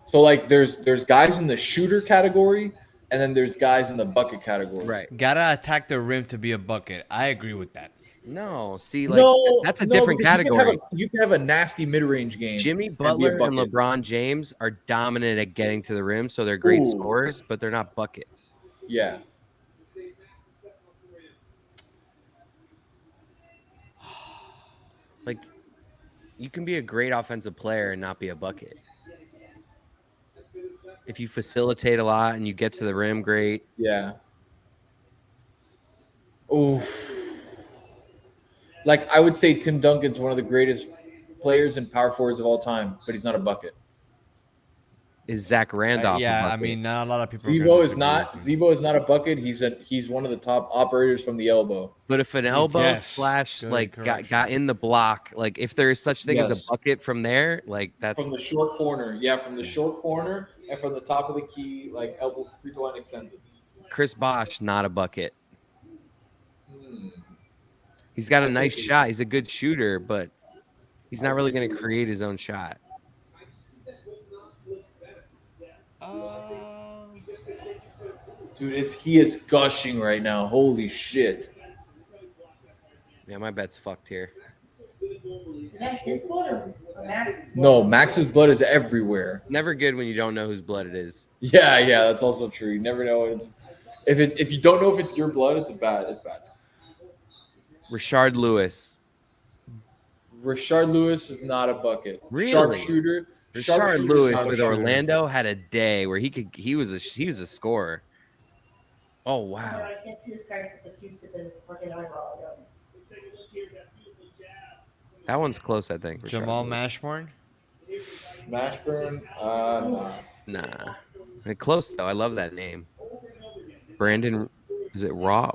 So like there's guys in the shooter category and then there's guys in the bucket category. Right. Gotta attack the rim to be a bucket. I agree with that. No, see, like that's a different category. You can have a nasty mid-range game. Jimmy Butler and LeBron James are dominant at getting to the rim, so they're great scorers, but they're not buckets. Yeah. Like, you can be a great offensive player and not be a bucket. If you facilitate a lot and you get to the rim, great. Yeah. Oh. Like, I would say Tim Duncan's one of the greatest players and power forwards of all time, but he's not a bucket. Is Zach Randolph? Yeah, I mean, not a lot of people. Zebo is not a bucket. He's one of the top operators from the elbow. But if an elbow flash got in the block, like if there is such thing as a bucket from there, like that's from the short corner. Yeah, from the short corner and from the top of the key, like elbow free throw line extended. Chris Bosh, not a bucket. He's got a nice shot. He's a good shooter, but he's not really going to create his own shot. Dude, he is gushing right now. Holy shit. Yeah, my bet's fucked here. Is that his blood or Max? No, Max's blood is everywhere. Never good when you don't know whose blood it is. Yeah, that's also true. You never know. If you don't know if it's your blood, it's bad. Rashard Lewis. Rashard Lewis is not a bucket. Really? Sharpshooter. Rashard Lewis with Orlando had a day where he was a scorer. Oh wow. I can't see this guy with the Q-tip in his fucking eyebrow. That one's close, I think. Jamal Mashburn? Mashburn? Nah. Close though. I love that name. Brandon, is it Roy?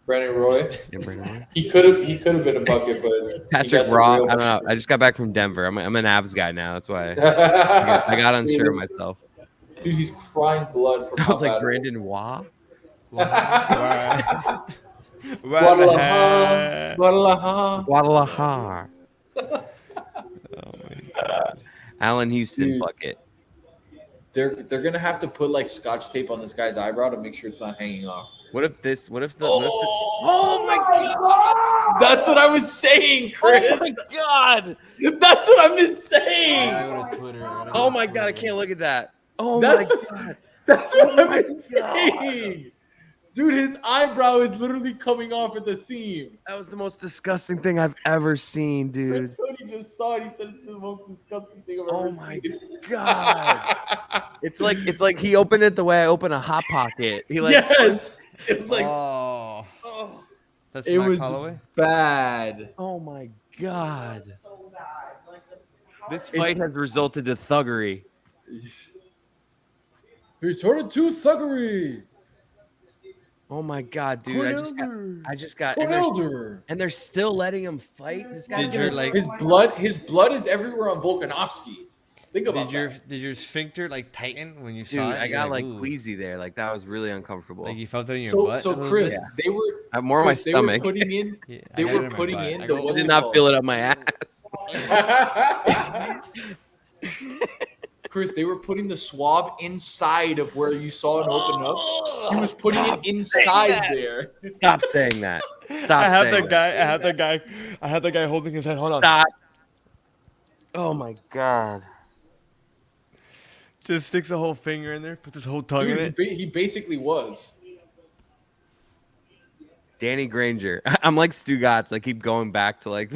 Brandon Roy. Yeah, Brandon Roy. He could have been a bucket, but Patrick Raw. I don't know. I just got back from Denver. I'm an Avs guy now. That's why I got unsure of myself. Dude, he's crying blood from. I was like Brandon Waugh. Guadalajara. Oh my God. Allen Houston bucket. They're gonna have to put like scotch tape on this guy's eyebrow to make sure it's not hanging off. Oh my God! That's what I was saying, Chris. Oh my God! That's what I've been saying. Oh my God! I can't look at that. Oh my God! That's what I've been saying. Dude, his eyebrow is literally coming off at the seam. That was the most disgusting thing I've ever seen, dude. Cody just saw it. He said it's the most disgusting thing I've ever seen. Oh my God! It's like he opened it the way I open a hot pocket. Yes. It was like that's it Max was Holloway? bad. Oh my God! So bad. Like This fight has resulted to thuggery. He's turned into thuggery. Oh my God, dude! I just got, and they're still letting him fight. This guy's his blood is everywhere on Volkanovski. Think about that. Did your sphincter like tighten when you Dude, saw it? I got like queasy there. Like that was really uncomfortable. Like you felt it in your butt. So Chris, they were I have more on my stomach. They were putting in. They were putting in. I did not feel it up my ass. Chris, they were putting the swab inside of where you saw it open up. He was putting it inside there. Stop saying that. Stop. I have that guy holding his head. Hold on. Stop. Oh my God. Just sticks a whole finger in there, puts his whole tongue in it. He basically was. Danny Granger. I'm like Stu Gatz. I keep going back to like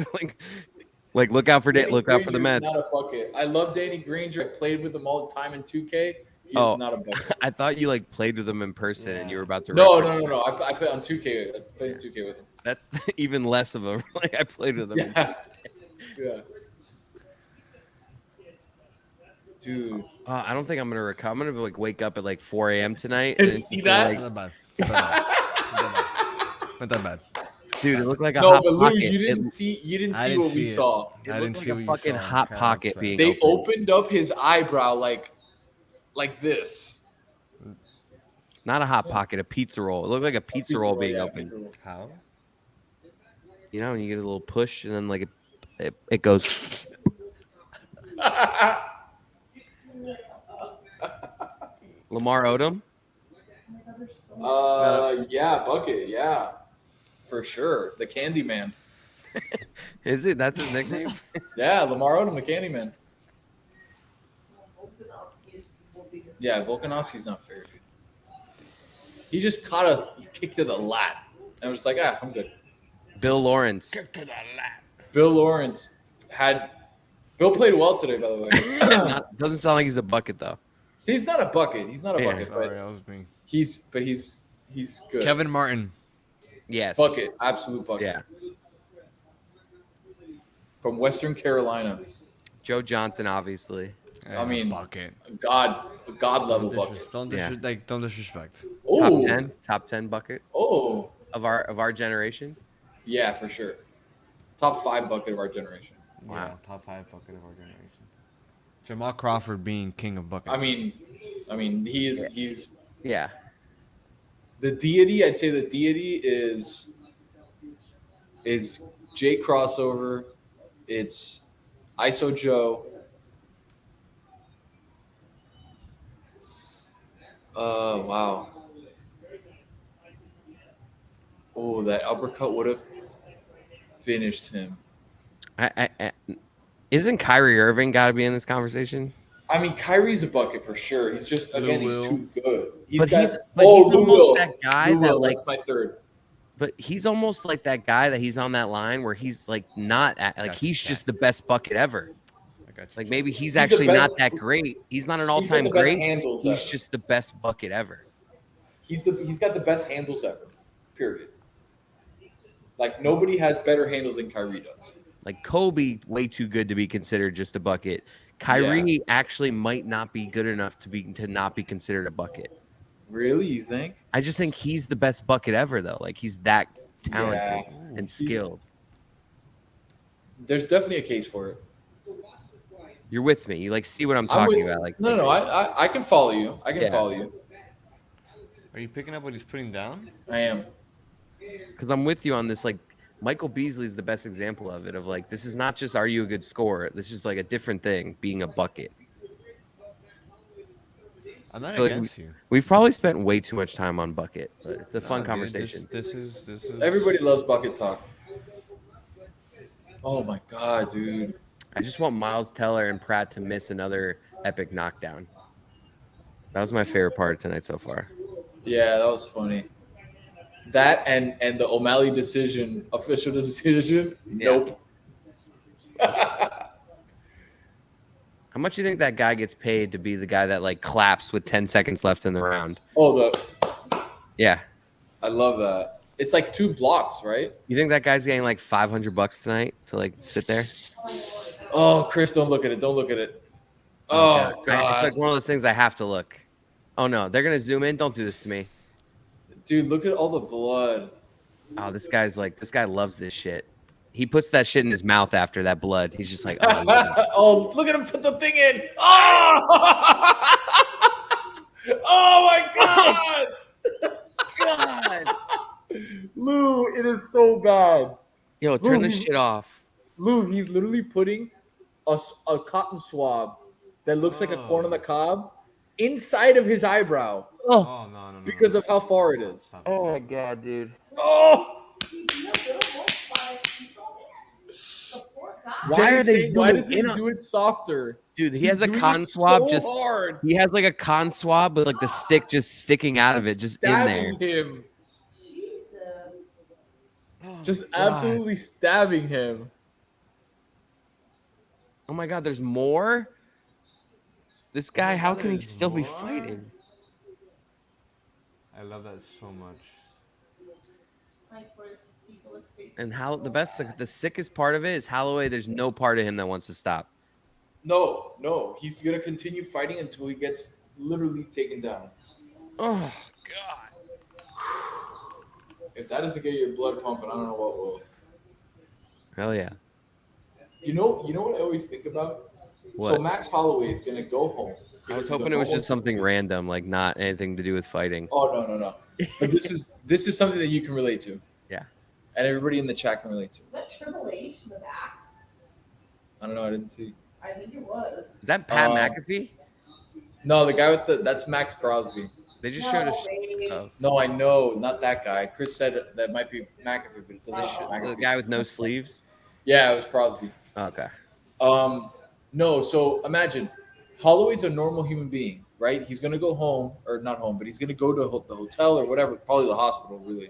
look out for the Mets. Not a bucket. I love Danny Granger. I played with him all the time in 2K. He's not a bucket. I thought you like played with him in person and you were about to. No. I played on 2K. I played in 2K with him. That's even less of a I played with him. Yeah. Dude. I don't think I'm gonna recover. I'm gonna like wake up at like 4 a.m. tonight and see that. Not that bad. Dude, it looked like a hot but Lou, pocket. you didn't see what we saw. It looked like a fucking hot pocket being They opened up his eyebrow like this. Not a hot pocket, a pizza roll. It looked like a pizza roll being opened. How? You know, when you get a little push and then like it goes. Lamar Odom? Yeah, bucket, yeah. For sure. The Candyman. Is it? That's his nickname? Yeah, Lamar Odom, the Candyman. Yeah, Volkanovski's not fair, dude. He just caught a kick to the lat. And was like, I'm good. Bill Lawrence. Kick to the lat. Bill Lawrence Bill played well today, by the way. Doesn't sound like he's a bucket though. He's not a bucket. He's not a bucket. Sorry, but that was me. he's good. Kevin Martin. Yes. Bucket. Absolute bucket. Yeah. From Western Carolina. Joe Johnson, obviously. I mean, bucket. God level bucket. Don't disrespect. Oh, top 10 bucket. Oh, of our generation. Yeah, for sure. Top 5 bucket of our generation. Wow. Yeah, top 5 bucket of our generation. Jamal Crawford being king of buckets. I mean, he's yeah. The deity. I'd say the deity is is Jay Crossover. It's ISO Joe. Wow. Oh, that uppercut would have finished him. Isn't Kyrie Irving got to be in this conversation? I mean, Kyrie's a bucket for sure. He's just he's too good. He's almost that guy that like that's my third. But he's almost like that guy that he's on that line where he's like not he's just the best bucket ever. Like maybe he's actually not that great. He's not an all-time great. He's just the best bucket ever. He's got the best handles ever. Period. Like nobody has better handles than Kyrie does. Like Kobe, way too good to be considered just a bucket. Kyrie actually might not be good enough to not be considered a bucket. Really, you think? I just think he's the best bucket ever, though. Like he's that talented and skilled. There's definitely a case for it. You're with me. You like see what I'm talking about? Like no, I can follow you. I can follow you. Are you picking up what he's putting down? I am. Because I'm with you on this. Like Michael Beasley is the best example of it. Of like this is not just are you a good scorer. This is like a different thing. Being a bucket. I'm not against you. We've probably spent way too much time on bucket, but it's a fun conversation. This is everybody loves bucket talk. Oh my god, dude! I just want Miles Teller and Pratt to miss another epic knockdown. That was my favorite part of tonight so far. Yeah, that was funny. That and the O'Malley decision, official decision. Nope. How much do you think that guy gets paid to be the guy that like claps with 10 seconds left in the round? Oh, yeah. I love that. It's like 2 blocks, right? You think that guy's getting like $500 tonight to like sit there? Oh, Chris, don't look at it. Don't look at it. Oh, God. It's like one of those things I have to look. Oh, no. They're going to zoom in. Don't do this to me. Dude, look at all the blood. Oh, this guy loves this shit. He puts that shit in his mouth after that blood. He's just like, oh, yeah. Oh, look at him put the thing in. Oh, oh my God. God. Lou, it is so bad. Yo, turn this shit off. Lou, he's literally putting a cotton swab that looks like a corn on the cob inside of his eyebrow. Oh, no. Because of how far it is. Oh, my God, dude. Oh! Why does he do it softer? Dude, he has a con swab hard. He has like a con swab with like the stick just sticking out of it, just in there. Him. Just absolutely stabbing him. Oh my God, there's more? This guy, how can he still be fighting? I love that so much. And how the sickest part of it is Holloway. There's no part of him that wants to stop. No, he's gonna continue fighting until he gets literally taken down. Oh God! If that doesn't get your blood pumping, I don't know what will. Hell yeah! You know what I always think about? What? So Max Holloway is gonna go home. I was hoping it was just something random, like not anything to do with fighting. Oh no! But this is something that you can relate to. Yeah. And everybody in the chat can relate to. Is that Triple H in the back? I don't know. I didn't see. I think it was. Is that Pat McAfee? No, the guy with that's Max Crosby. They just showed us. Oh. No, I know, not that guy. Chris said that might be McAfee, but it doesn't show. The guy with no sleeves. Yeah, it was Crosby. Okay. No. So imagine, Holloway's a normal human being, right? He's gonna go home, or not home, but he's gonna go to the hotel or whatever, probably the hospital, really.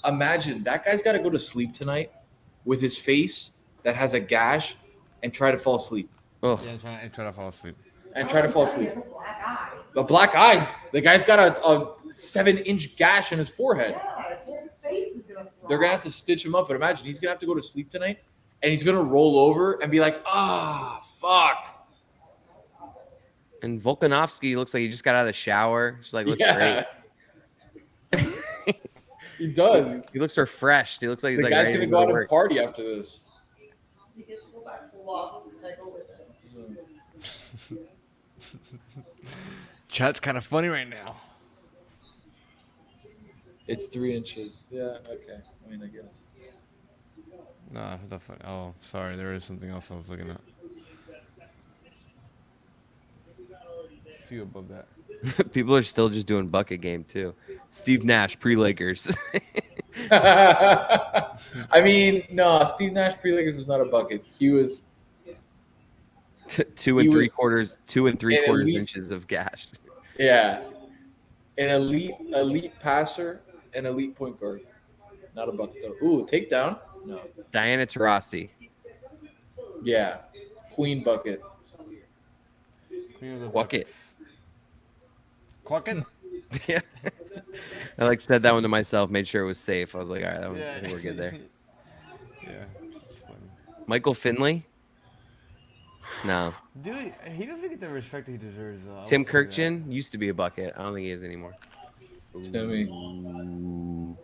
Imagine that guy's got to go to sleep tonight with his face that has a gash and try to fall asleep. Oh. Yeah, try to fall asleep. And try to fall asleep. He has a black eye. The black eye. The guy's got a 7-inch gash in his forehead. Yeah, his whole face is gonna fly. They're gonna have to stitch him up, but imagine he's gonna have to go to sleep tonight, and he's gonna roll over and be like, fuck. And Volkanovski looks like he just got out of the shower. Just like looks great. He does. He looks refreshed. He looks like he's the like guy's ready gonna to go out work. and party after this. He gets to go back to the loft and I go with him. Chat's kind of funny right now. It's 3 inches. Yeah. Okay. I mean, I guess. Nah, what the fuck? Oh, sorry. There is something else I was looking at. Few above that. People are still just doing bucket game too. Steve Nash pre-Lakers. I mean, no, Steve Nash pre-Lakers was not a bucket. He was 2 He was 3/4 elite- inches of gash. an elite passer, an elite point guard. Not a bucket though. Ooh, takedown? No. Diana Taurasi. Yeah. Queen bucket. Bucket. Quacket? Yeah. I like said that one to myself, made sure it was safe. I was like, all right, I think we're good there. Yeah. It's funny. Michael Finley? No. Dude, he doesn't get the respect he deserves, though. I Tim will say that. Kirkchin used to be a bucket. I don't think he is anymore. Timmy. Ooh.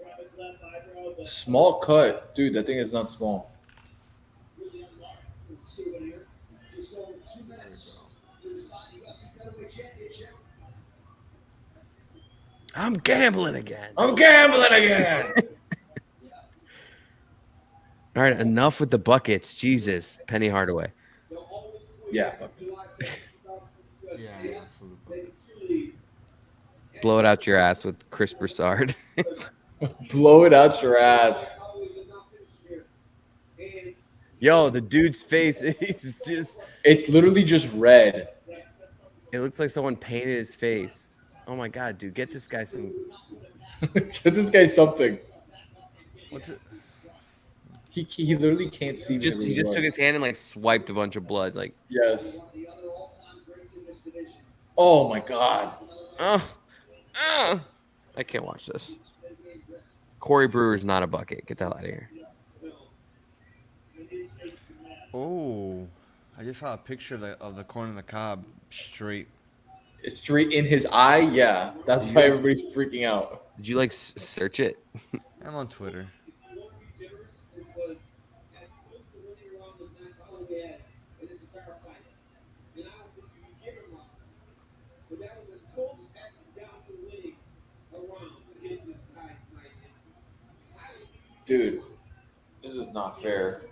Small cut. Dude, that thing is not small. I'm gambling again. I'm gambling again. All right, enough with the buckets. Jesus, Penny Hardaway. Yeah. Yeah, absolutely. Blow it out your ass with Chris Broussard. Blow it out your ass. Yo, the dude's face is just... It's literally just red. It looks like someone painted his face. Oh my God, dude, get this guy some... Get this guy something. What's it? He literally can't see me. He just took his hand and like swiped a bunch of blood. Like, Yes. Oh my God. I can't watch this. Corey Brewer's not a bucket. Get the hell out of here. Oh, I just saw a picture of the corn on the cob straight. It's straight in his eye. Yeah, that's why everybody's freaking out. Did you like search it? I'm on Twitter. Dude, this is not fair.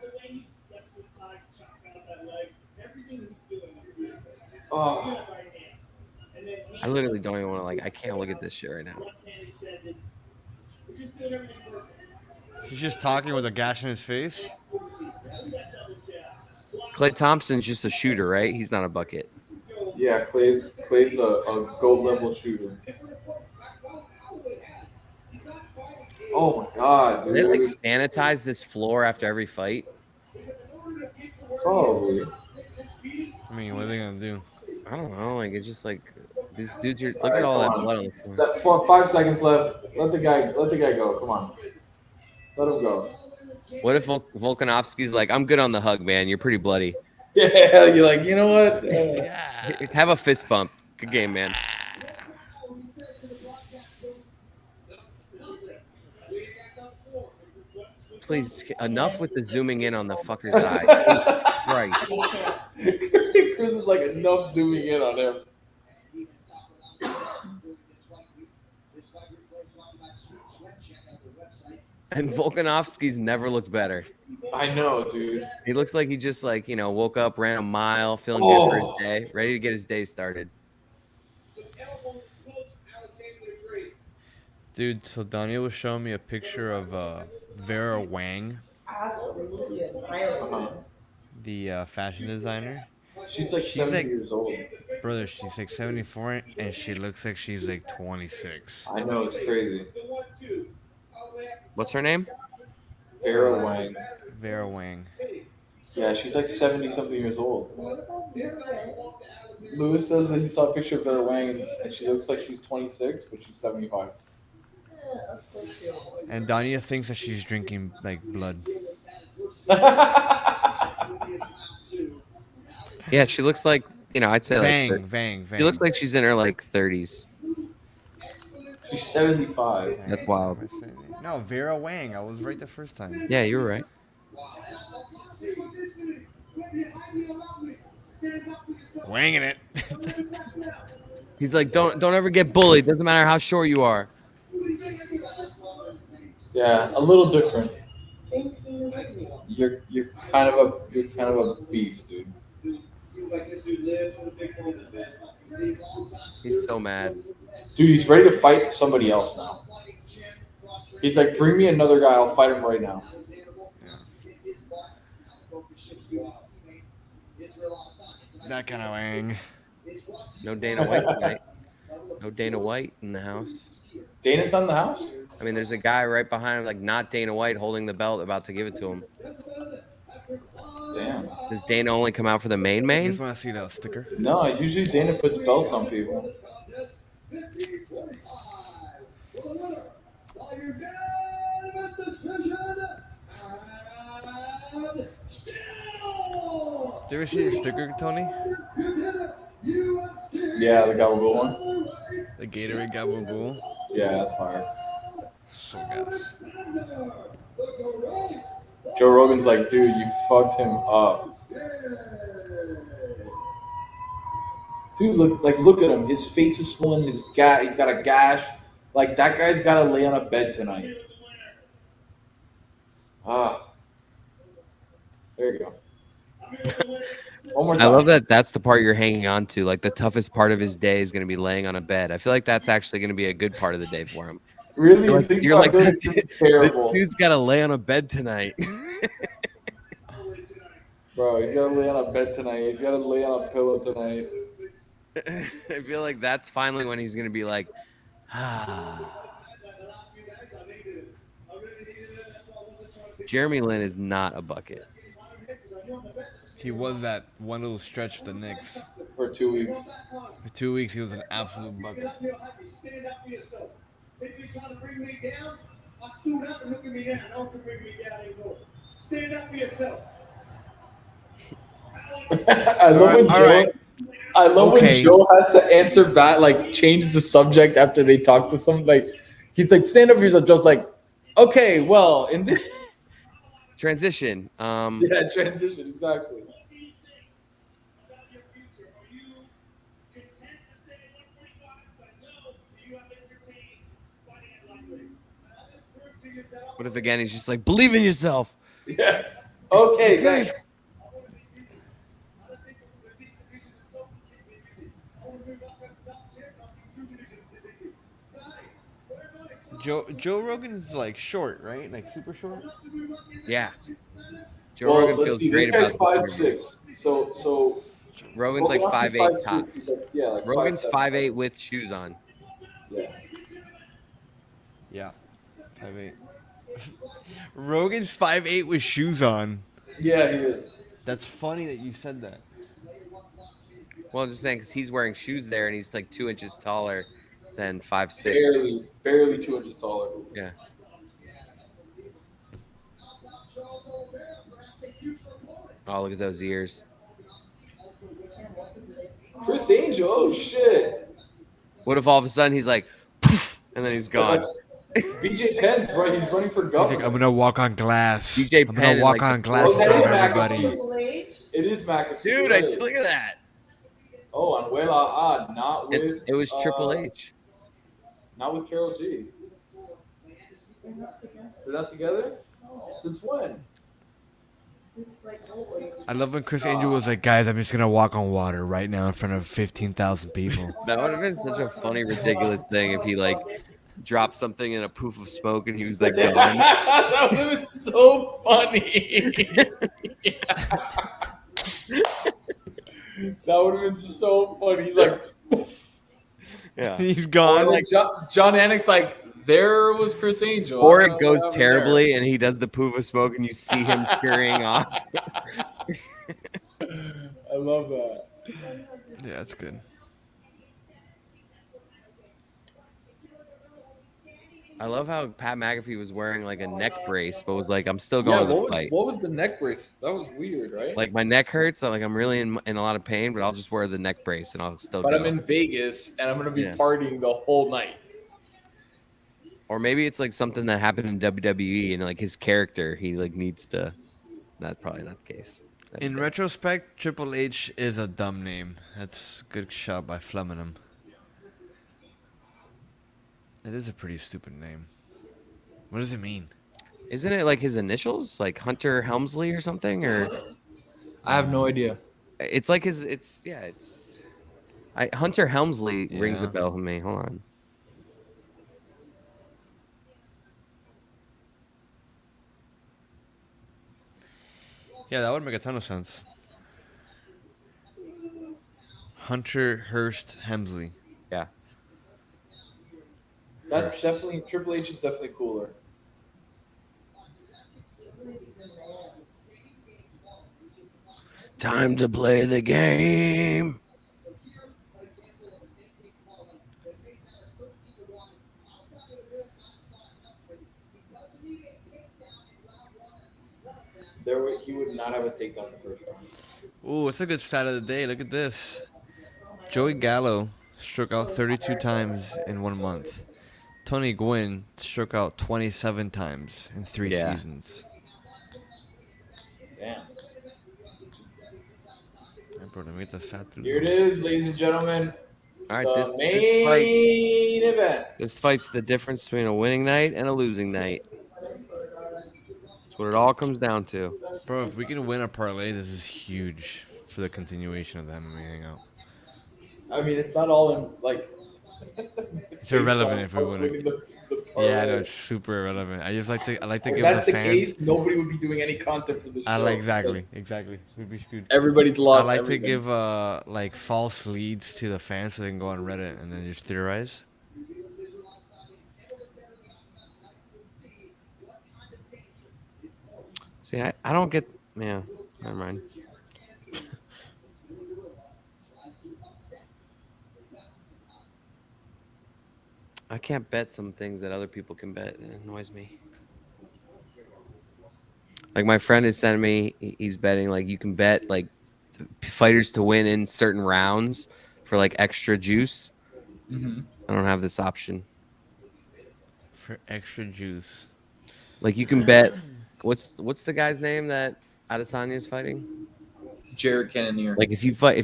Oh, I literally don't even want to like. I can't look at this shit right now. He's just talking with a gash in his face. Klay Thompson's just a shooter, right? He's not a bucket. yeah, Clay's a gold level shooter. Oh my God, Do they like dude. sanitize this floor after every fight? Probably. I mean, what are they gonna do? I don't know. Like it's just like these dudes are. Look at all that blood on the floor. 5 seconds left. Let the guy go. Come on. Let him go. What if Volkanovski's like, I'm good on the hug, man. You're pretty bloody. Yeah, you're like, you know what? Have a fist bump. Good game, man. Please, enough with the zooming in on the fucker's eye. Right. Chris is like enough zooming in on him. And Volkanovski's never looked better. I know, dude. He looks like he just like, woke up, ran a mile, feeling good for his day, ready to get his day started. Dude, so Daniel was showing me a picture of Vera Wang, the fashion designer. She's like She's 70 like- years old. Brother, she's like 74 and she looks like she's like 26. I know, it's crazy. What's her name? Vera Wang. Vera Wang. Yeah, she's like 70 something years old. Lewis says that he saw a picture of Vera Wang and she looks like she's 26, but she's 75. And Dania thinks that she's drinking like blood. Yeah, she looks like, I'd say like Vang. she looks like she's in her like 30s. She's 75. That's wild. No, Vera Wang. I was right the first time. Yeah, you were right. Wanging it. He's like, don't ever get bullied. Doesn't matter how short you are. Yeah, a little different. Same team as Israel. You're kind of a beast, dude. He's so mad. Dude, he's ready to fight somebody else now. He's like, bring me another guy. I'll fight him right now. That kind of wang. No Dana White tonight. No Dana White in the house. Dana's not in the house? I mean, there's a guy right behind him, like not Dana White, holding the belt, about to give it to him. Damn. Does Dana only come out for the I main? just want to see that sticker. No, usually Dana puts belts on people. Did you ever see the sticker, Tony? Yeah, the Gabagool one. The Gatorade Gabagool. Yeah, that's fire. So gas. Joe Rogan's like, dude, you fucked him up. Dude, look at him. His face is swollen. He's got a gash. Like, that guy's got to lay on a bed tonight. There you go. One more time. I love that. That's the part you're hanging on to. Like, the toughest part of his day is going to be laying on a bed. I feel like that's actually going to be a good part of the day for him. Really? You're like that's terrible. Dude's got to lay on a bed tonight. Bro, he's got to lay on a bed tonight. He's got to lay on a pillow tonight. I feel like that's finally when he's going to be like, Jeremy Lin is not a bucket. He was that one little stretch with the Knicks. For 2 weeks. For 2 weeks, he was an absolute bucket. Stand up for yourself. If you're trying to bring me down, I stood up and look at me down. No one can bring me down anymore. Stand up for yourself. I love when Joe has to answer back, like change the subject after they talk to some. Like, he's like, stand up for yourself. Joe's like, okay, well, in this transition. Yeah, transition, exactly. What if again he's just like, believe in yourself? Yes. Okay, thanks. Joe Rogan's like short, right? Like super short. Yeah. Joe Rogan feels great this about guy's 5'6". So Rogan's like 5'8" top. Like Rogan's 5'7". 5'8" with shoes on. Yeah. 5'8". Rogan's 5'8" with shoes on. Yeah, he is. That's funny that you said that. Well, I'm just saying because he's wearing shoes there and he's like 2 inches taller than 5'6". Barely 2 inches taller. Yeah. Oh, look at those ears. Chris Angel, oh shit. What if all of a sudden he's like, poof, and then he's gone? BJ Penn's, bro, he's running for governor. He's like, I'm gonna walk on glass. BJ I'm Penn gonna walk like on glass in that front of is everybody. It is McAfee. Dude, look at that. Oh, Anuela, not with. It was Triple H. Not with Karol G. They're not together? Since when? I love when Chris Angel was like, guys, I'm just gonna walk on water right now in front of 15,000 people. That would have been such a funny, ridiculous thing if he like dropped something in a poof of smoke and he was like gone. That would have been so funny. That would have been so funny. He's like, yeah, he's gone. Like John Anik's like, there was Chris Angel. Or it goes terribly and he does the poof of smoke and you see him scurrying off. I love that. Yeah, that's good. I love how Pat McAfee was wearing like a neck brace, but was like, I'm still going to the fight. What was the neck brace? That was weird, right? Like my neck hurts. I'm really in a lot of pain, but I'll just wear the neck brace and I'll still go. I'm in Vegas and I'm going to be partying the whole night. Or maybe it's like something that happened in WWE and like his character, he like needs to. That's probably not the case. In retrospect, Triple H is a dumb name. That's a good shot by Flemmingham. It is a pretty stupid name. What does it mean? Isn't it like his initials, like Hunter Helmsley or something? Or I have no idea. it's like his. It's Hunter Helmsley rings a Yeah. bell for me. Hold on. Yeah, that would make a ton of sense. Hunter Hurst Hemsley. Yeah. That's Hurst. definitely Triple H is definitely cooler. Time to play the game. He would not have a takedown in the first round. Ooh, it's a good stat of the day. Look at this. Joey Gallo struck out 32 times in 1 month. Tony Gwynn struck out 27 times in 3 Yeah. seasons. Damn. Yeah, bro, let me get the stat through. Here it is, ladies and gentlemen. All right, The this main event. This fight's the difference between a winning night and a losing night. That's what it all comes down to. Bro, if we can win a parlay, this is huge for the continuation of the MMA hangout. I mean, it's not all in like. It's irrelevant if we win it. The Yeah, parlay. no, it's super irrelevant. I like to If give that's the the fans. case, nobody would be doing any content for the show. Exactly. because We'd be screwed. Everybody's I lost. like everything. to give like false leads to the fans so they can go on Reddit and then just theorize. See, I don't get. Yeah, never mind. I can't bet some things that other people can bet. It annoys me. Like my friend is sending me, he's betting like you can bet like fighters to win in certain rounds for like extra juice. Mhm. I don't have this option. For extra juice. Like you can bet. What's the guy's name that Adesanya is fighting? Jared Cannonier. Like if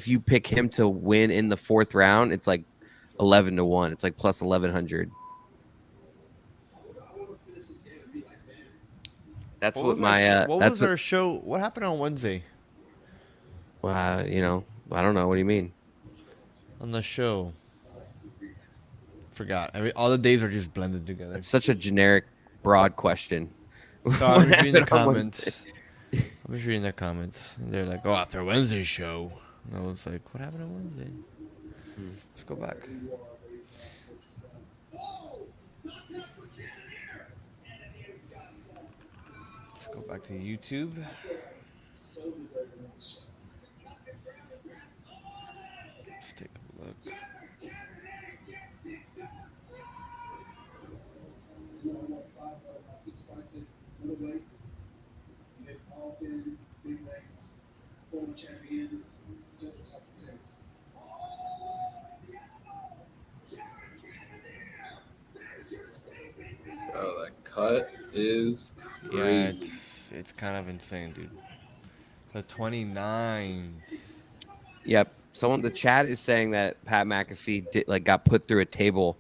you pick him to win in the 4th round, it's like 11-1. It's like plus 1100. That's what my what that's was our show? What happened on Wednesday? you know, I don't know. What do you mean? On the show. Forgot. All the days are just blended together. It's such a generic, broad question. So I'm What just reading the happened on comments. I'm just reading the comments. And they're like, oh, after Wednesday's show. And I was like, what happened on Wednesday? Let's go back. Let's go back to YouTube. Let's take a look. They've all been big names, former champions, potential top contenders. Oh, that cut is Yeah, crazy. it's kind of insane, dude. The 29th. Yep. Someone the chat is saying that Pat McAfee got put through a table.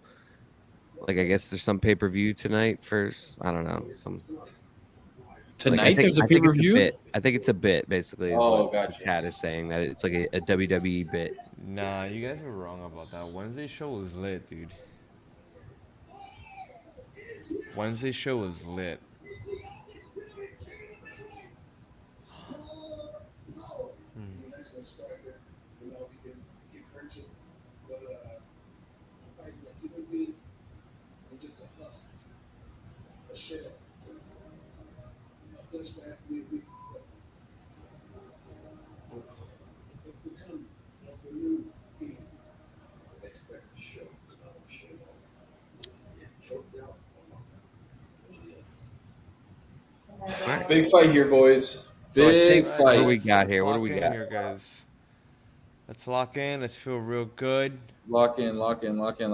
Like I guess there's some pay-per-view tonight for I don't know some. Tonight there's a pay-per-view. I think it's a bit basically. Is Oh, what gotcha. The chat is saying that it's like a WWE bit. Nah, you guys are wrong about that. Wednesday's show was lit, dude. Wednesday's show was lit. He's an excellent striker. You know, he can crunch it. But fighting like human being, he's just a husk, a shell, a flashback with it's the coming of the new being. Expect the show. Big fight here, boys. So I Big think- fight. What do we got here? Let's What do we lock in got? here, guys? Let's lock in. Let's feel real good. Lock in. Let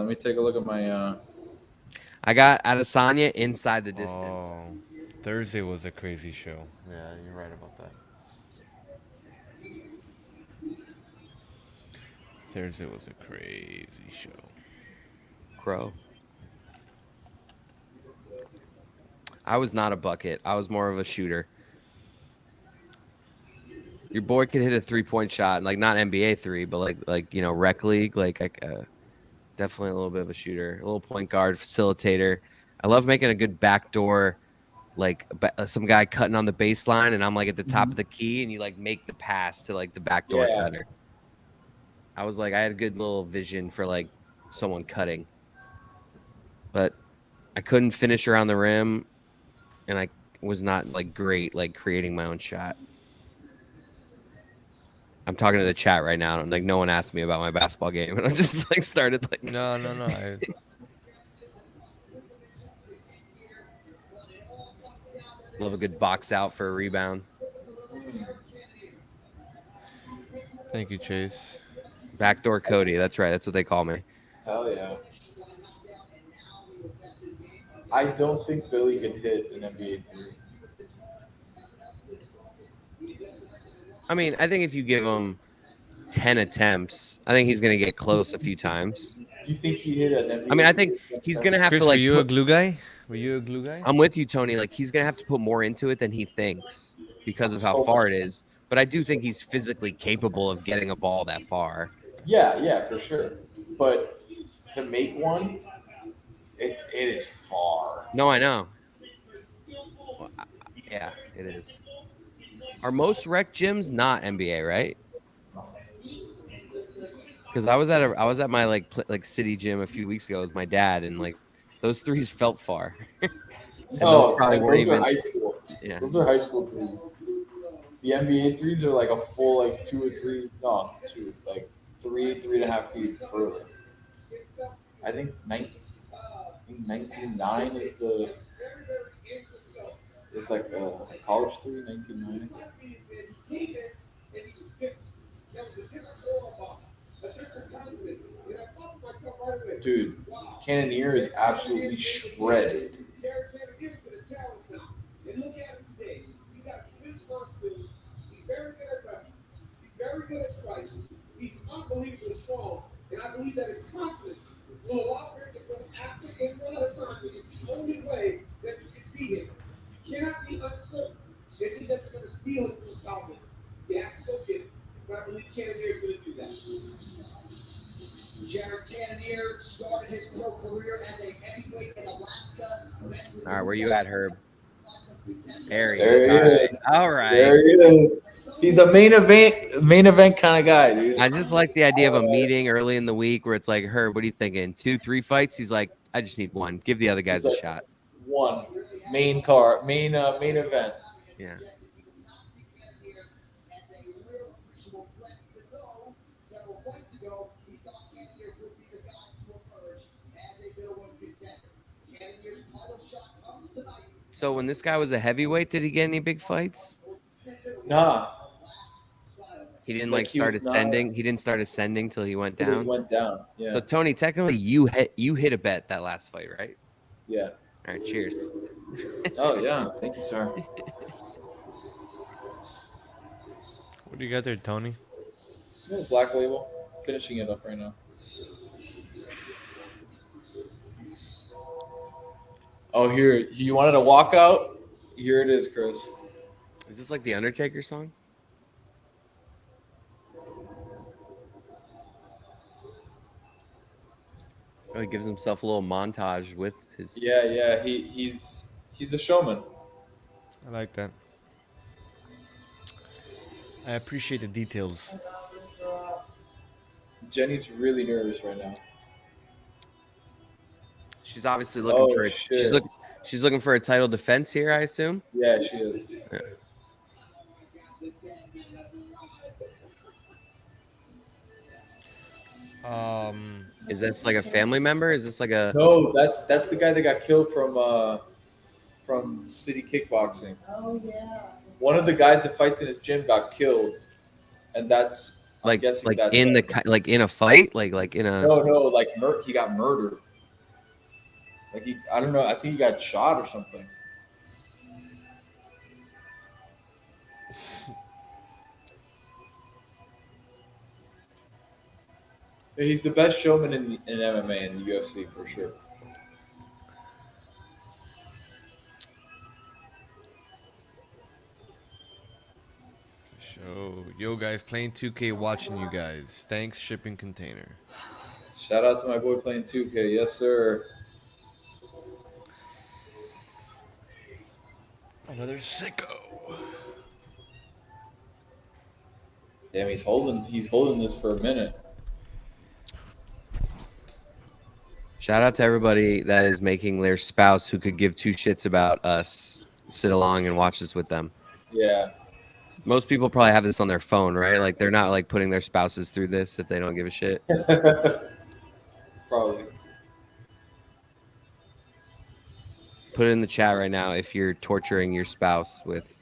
me take a look at my. I got Adesanya inside the distance. Oh, Thursday was a crazy show. Yeah, you're right about that. Thursday was a crazy show. Crow. I was not a bucket. I was more of a shooter. Your boy could hit a 3-point shot, like not NBA 3, but like rec league, definitely a little bit of a shooter, a little point guard, facilitator. I love making a good backdoor, like some guy cutting on the baseline, and I'm like at the top of the key, and you like make the pass to like the backdoor cutter. I had a good little vision for like someone cutting, but I couldn't finish around the rim, and I was not like great like creating my own shot. I'm talking to the chat right now. Like no one asked me about my basketball game, and I'm just like started like No. Love a good box out for a rebound. Thank you, Chase. Backdoor Cody. That's right. That's what they call me. Hell yeah. I don't think Billy can hit an NBA 3. I mean, I think if you give him 10 attempts, I think he's going to get close a few times. You think he hit an NBA? I mean, I think he's going to have Chris, to like. were you a glue guy? Were you a glue guy? I'm with you, Tony. Like he's going to have to put more into it than he thinks because of how far it is. But I do think he's physically capable of getting a ball that far. Yeah, for sure. But to make one, it is far. No, I know. Well, yeah, it is. Are most rec gyms not NBA, right? Because I was at my like city gym a few weeks ago with my dad, and like those threes felt far. No, like, those are high school. Yeah. Those are high school threes. The NBA threes are like a full like 2 or 3. No, 2, like 3.5 feet further. I think 19.9 is the. It's like a college 3, 19.9. Dude, Cannonier is absolutely shredded. Very good at striking. He's unbelievably strong, and I believe that his confidence will allow him to go after Israel Adesanya in the only way that you can beat him. You cannot be uncertain that you're going to steal it from the Scotland. You have to go get it. But I believe Cannonier is going to do that. Jared Cannonier started his pro career as a heavyweight in Alaska. All right, where you at, Herb? There he is. All right. There he is. He's a main event kind of guy, dude. I just like the idea of a meeting early in the week where it's like, Herb, what are you thinking? 2, 3 fights? He's like, I just need one. Give the other guys a shot. One main event. Yeah. So when this guy was a heavyweight, did he get any big fights? Nah. He didn't like start ascending. He didn't start ascending till he went down. He went down. Yeah. So Tony, technically, you hit a bet that last fight, right? Yeah. All right. Cheers. Oh yeah. Thank you, sir. What do you got there, Tony? Black Label. Finishing it up right now. Oh, here. You wanted a walkout? Here it is, Chris. Is this like the Undertaker song? Oh, he gives himself a little montage with his. Yeah. He's a showman. I like that. I appreciate the details. Jenny's really nervous right now. She's obviously looking for. Shit. She's looking for a title defense here, I assume. Yeah, she is. Yeah. Is this like a family member? Is this like a? No, that's the guy that got killed from City Kickboxing. Oh yeah. One of the guys that fights in his gym got killed, and that's Like in a fight, like in a. No, like he got murdered. Like I don't know. I think he got shot or something. He's the best showman in MMA and the UFC for sure. Yo guys, playing 2K, watching you guys. Thanks, shipping container. Shout out to my boy playing 2K. Yes, sir. Another sicko. Damn, he's holding this for a minute. Shout out to everybody that is making their spouse who could give two shits about us sit along and watch this with them. Yeah. Most people probably have this on their phone, right? Like they're not like putting their spouses through this if they don't give a shit. Probably. Put it in the chat right now if you're torturing your spouse with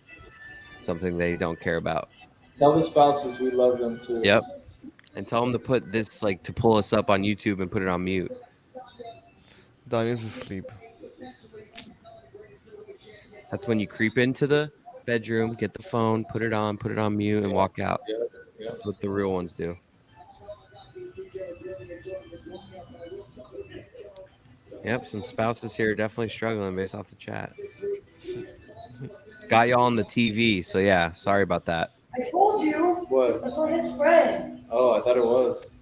something they don't care about. Tell the spouses we love them too. Yep. And tell them to put this, like, to pull us up on YouTube and put it on mute. Daniel's asleep. That's when you creep into the bedroom, get the phone, put it on mute, and walk out. Yep. That's what the real ones do. Yep, some spouses here are definitely struggling based off the chat. Got y'all on the TV, so yeah, sorry about that. I told you. What? That's not his friend. Oh, I thought it was.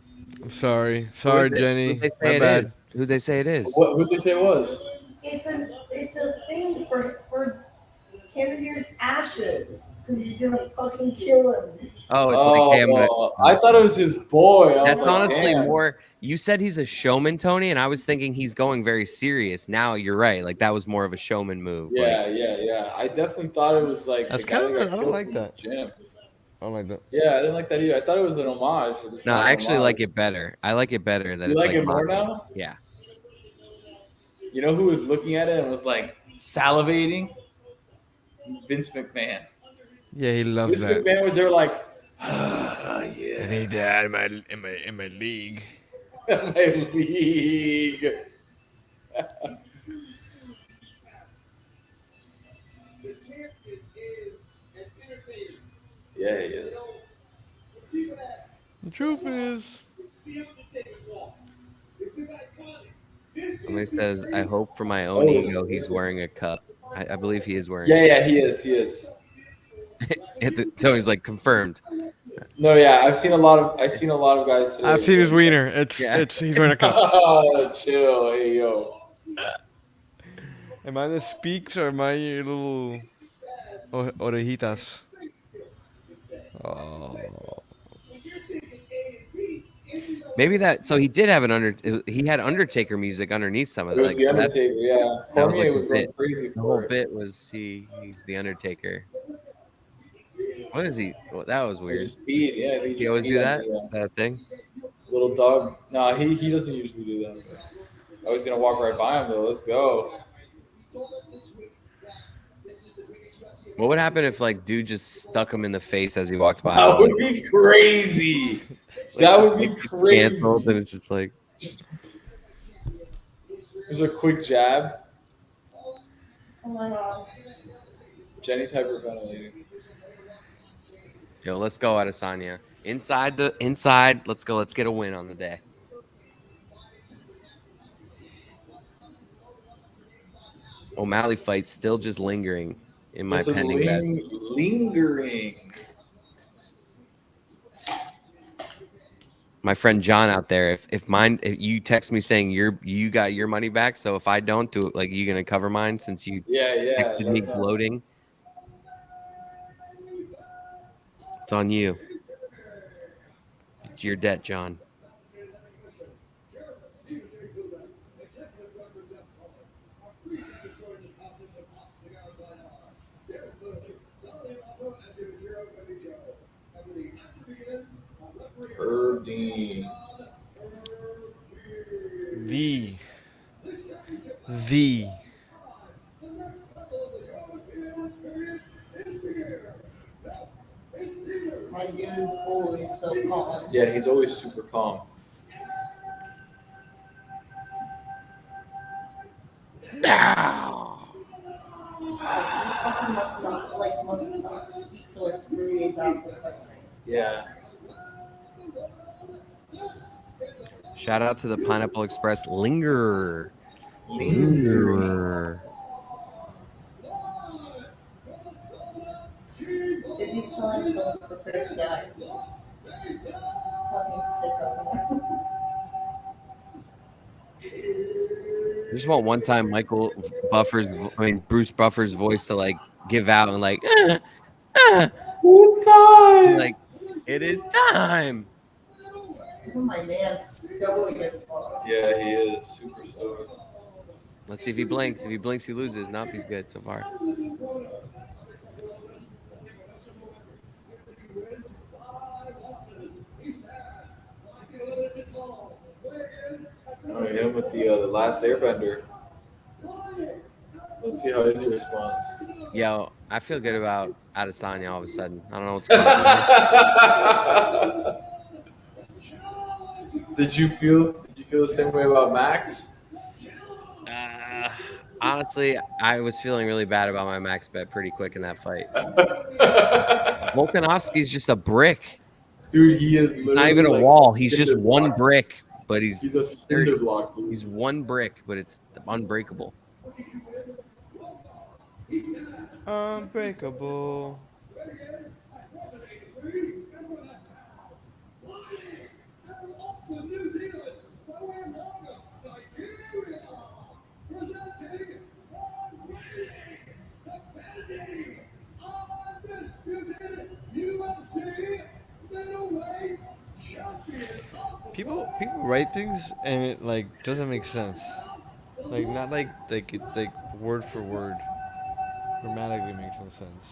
I'm sorry. Sorry, Jenny. Who'd they My say it bad. is? Who'd they say it is? Who'd they say it was? It's a thing for Cannonier's ashes because he's gonna fucking kill him. Oh, it's like, hey, I'm gonna... I thought it was his boy. That's was like, honestly damn. more. You said he's a showman, Tony, and I was thinking he's going very serious. Now you're right. Like that was more of a showman move. Yeah, like, yeah. I definitely thought it was like. That's the guy kind of. that got I don't killed like from that. the gym. I don't like that. Yeah, I didn't like that either. I thought it was an homage. It's no, not I an actually like homage. it better. I like it better that You it's like like it more mocking. now? Yeah. You know who was looking at it and was like salivating? Vince McMahon. Yeah, he loves Vince that. McMahon was there like, yeah. I need that in my league. My league. Yeah, he is. The truth is, Somebody says, I hope for my own ego he's wearing a cup. I believe he is wearing Yeah, he is. He is. So he's like confirmed. No, yeah, I've seen a lot of guys today. I've seen his wiener. It's he's wearing a cup. Oh, chill, hey yo. Am I the speaks or am I your little orejitas? Oh. Maybe that. So he did have he had Undertaker music underneath some of It it. was Like, the so that's- Undertaker, yeah. that was Cormier like was the going bit. crazy The whole for it. bit was he's the Undertaker. What is he? Well, that was weird. Just beat, yeah. He always do that? That thing? Little dog. No, he doesn't usually do that. I was gonna walk right by him though. Let's go. What would happen if like dude just stuck him in the face as he walked by? That would be crazy. That would be crazy. Canceled, and it's just like There's a quick jab. Oh my god. Jenny's hyperventilating. Yo, let's go, Adesanya. Inside. Let's go. Let's get a win on the day. O'Malley fight still just lingering in my This is pending bet. lingering. My friend John out there, if you text me saying you got your money back, so if I don't do it, like you gonna cover mine since you Yeah. texted me gloating. It's on you. It's your debt, John. Irving. The My dude is always so calm. Yeah, he's always super calm. Fucking must not speak for like 3 days after the fight. Yeah. Shout out to the Pineapple Express Lingerer. Is he still himself for This guy. Fucking sicko. I just want one time Bruce Buffer's voice to like give out and like, It's time. like it is time. My man's stoic as fuck. Yeah, he is super stoic. Let's see if he blinks. If he blinks, he loses. Nope, he's good so far. Oh, hit him with the last airbender. Let's see how Izzy responds. Yo, I feel good about Adesanya all of a sudden. I don't know what's going on. Did you feel the same way about Max? Honestly, I was feeling really bad about my max bet pretty quick in that fight. Volkanovski's just a brick. Dude, he is literally not even a like wall. He's just cinder one block. brick, but he's a cinder 30. block, dude. He's one brick, but it's unbreakable. Unbreakable. People write things and it like doesn't make sense. Like not like word for word. Grammatically makes no sense.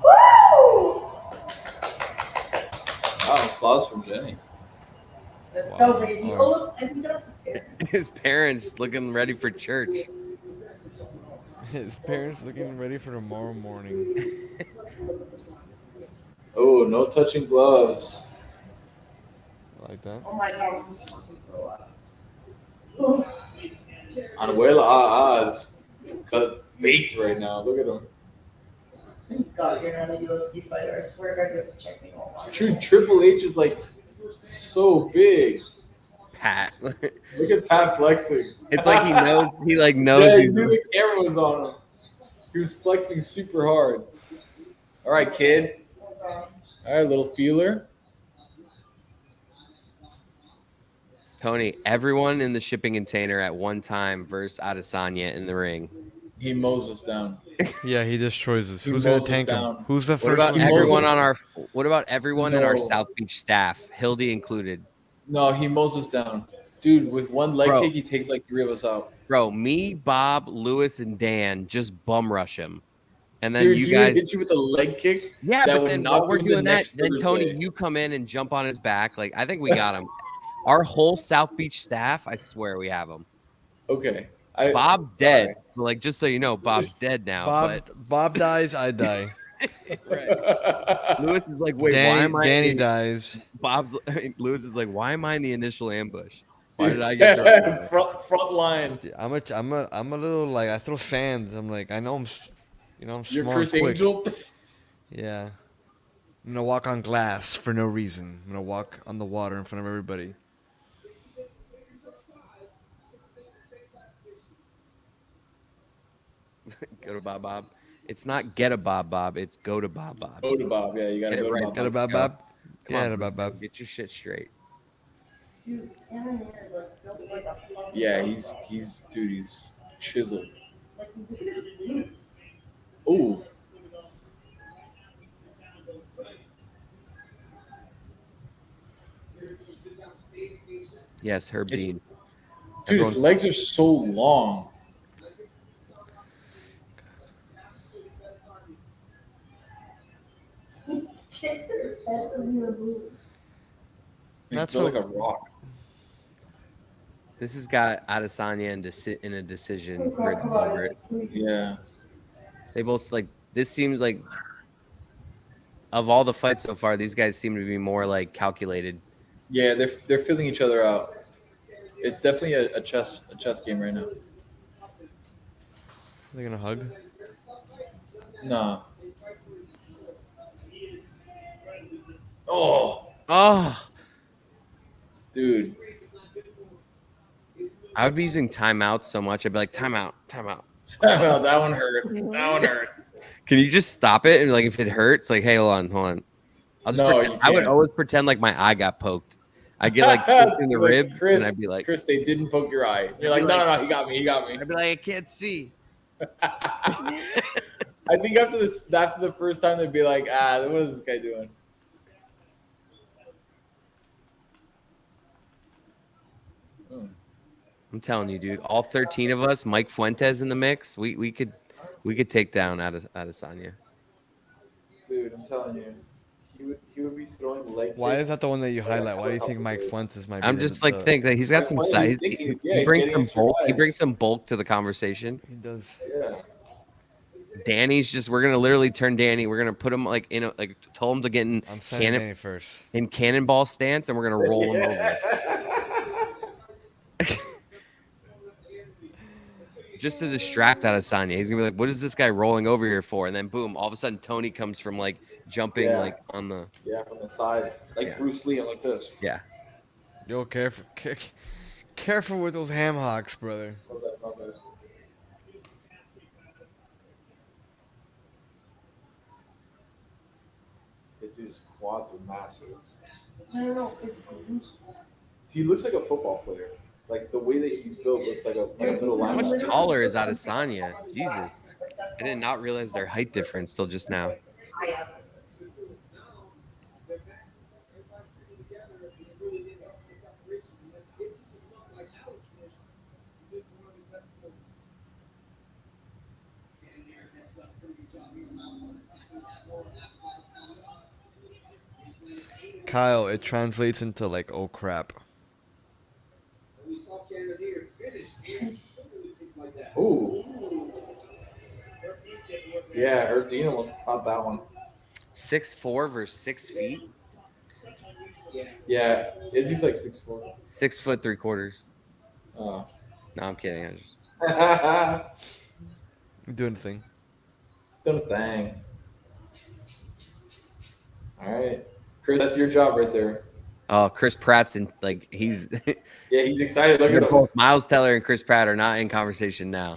Woo! Wow, applause from Jenny. Let's Wow. go, baby. Wow. Oh, look, I think that's his parents. His parents looking ready for church. His parents looking ready for tomorrow morning. Oh, no touching gloves. Like that. Oh my god, I'm fucking throw up. Oh, Anuela is cut baked right now. Look at him. thank God you're not a UFC fighter. I swear to God, you have to check me all out. True, Triple H is like so big. Pat. Look at Pat flexing. It's like he knows. He like knows. Yeah, he he's knew the camera was on him. He was flexing super hard. All right, kid. All right, little feeler. Tony. Everyone in the shipping container at one time versus Adesanya in the ring. He mows us down. Yeah, he destroys us. He Who's gonna mows us tank him? down. Who's the What first about one? everyone on our? What about everyone in our No. South Beach staff, Hildy included? No, he mows us down. Dude, with one leg Bro. kick, he takes like 3 of us out. Bro, me, Bob, Lewis, and Dan just bum rush him, and then Dude, you he would guys. get you with a leg kick. Yeah, that but would then knock while we're you the doing that, next then Tony, Thursday. you come in and jump on his back. Like I think we got him. Our whole South Beach staff, I swear we have him. Okay. Bob's dead. Like just so you know, Bob's dead now. Bob dies, I die. But right. Lewis is like, wait, why am I? Danny in- dies. Lewis is like, why am I in the initial ambush? Why did I get thrown? front line? I'm a little like I throw sand. I'm like I know I'm I'm You're small Chris and quick. Angel. Yeah. I'm gonna walk on glass for no reason. I'm gonna walk on the water in front of everybody. Go to Bob Bob. It's not get a Bob Bob. It's go to Bob Bob. Go to Bob. Yeah, you gotta Get it go to right. Bob. Got a Let's Bob go. Bob? Come on, Yeah, Bob Bob. Get your shit straight. Dude, Cannonier is like built like a fucking Yeah, dog. he's chiseled. Like, look at his glutes. Ooh. Yes, Herb It's- Dean. Dude, his legs are so long. Kids in his head doesn't even move. He's That's built so- like a rock. This has got Adesanya in a decision Come on, over it. Yeah. They both like this seems like of all the fights so far, these guys seem to be more like calculated. Yeah, they're filling each other out. It's definitely a chess game right now. They gonna hug? Nah. Oh, Oh, dude. I would be using timeout so much. I'd be like, timeout, timeout. That one hurt. That one hurt. Can you just stop it? And like, if it hurts, like, hey, hold on. I'll just No, pretend. you I would can't. always pretend like my eye got poked. I get like poked in the Like, rib, Chris, and I'd be like, Chris, they didn't poke your eye. You're I'd like, be no, like- no, no, he got me. I'd be like, I can't see. I think after the first time, they'd be like, what is this guy doing? I'm telling you, dude. All 13 of us, Mike Fuentes in the mix. We could take down Adesanya. Dude, I'm telling you, he would be throwing leg kicks. Why is that the one that you for like highlight? Why do you think couple Mike days. Fuentes might be? I'm just like think that he's got Mike some Fuentes, size. he's thinking- He he's brings getting some extra bulk. He size. brings some bulk to the conversation. He does. Yeah. Danny's just we're gonna literally turn Danny. We're gonna put him like in a, like tell him to get in I'm sending cannon Danny first. in cannonball stance, and we're gonna roll him over. Just to distract Adesanya. He's gonna be like, "What is this guy rolling over here for?" And then boom, all of a sudden Tony comes from like jumping Yeah. like on the From the side, like Yeah. Bruce Lee, and like this. yeah. Yo, careful with those ham hocks, brother. How's that not bad? That dude's quads are massive. I don't know, his glutes. He looks like a football player. Like the way that he's built looks like a middle How much linebacker. taller is Adesanya? Jesus, I did not realize their height difference till just now. I am. Kyle, it translates into like, oh crap. We saw Cannonier finish and kicks like that. Ooh. Yeah, Erdine almost caught that one. 6'4" versus 6 feet. Yeah, Izzy's like 6'4". 6 foot 3/4. Oh. No, I'm kidding. I just... I'm doing the thing. Done a thing. All right, Chris, that's your job right there. Oh, Chris Pratt's in like he's. Yeah, he's excited. Look at him. Miles Teller and Chris Pratt are not in conversation now.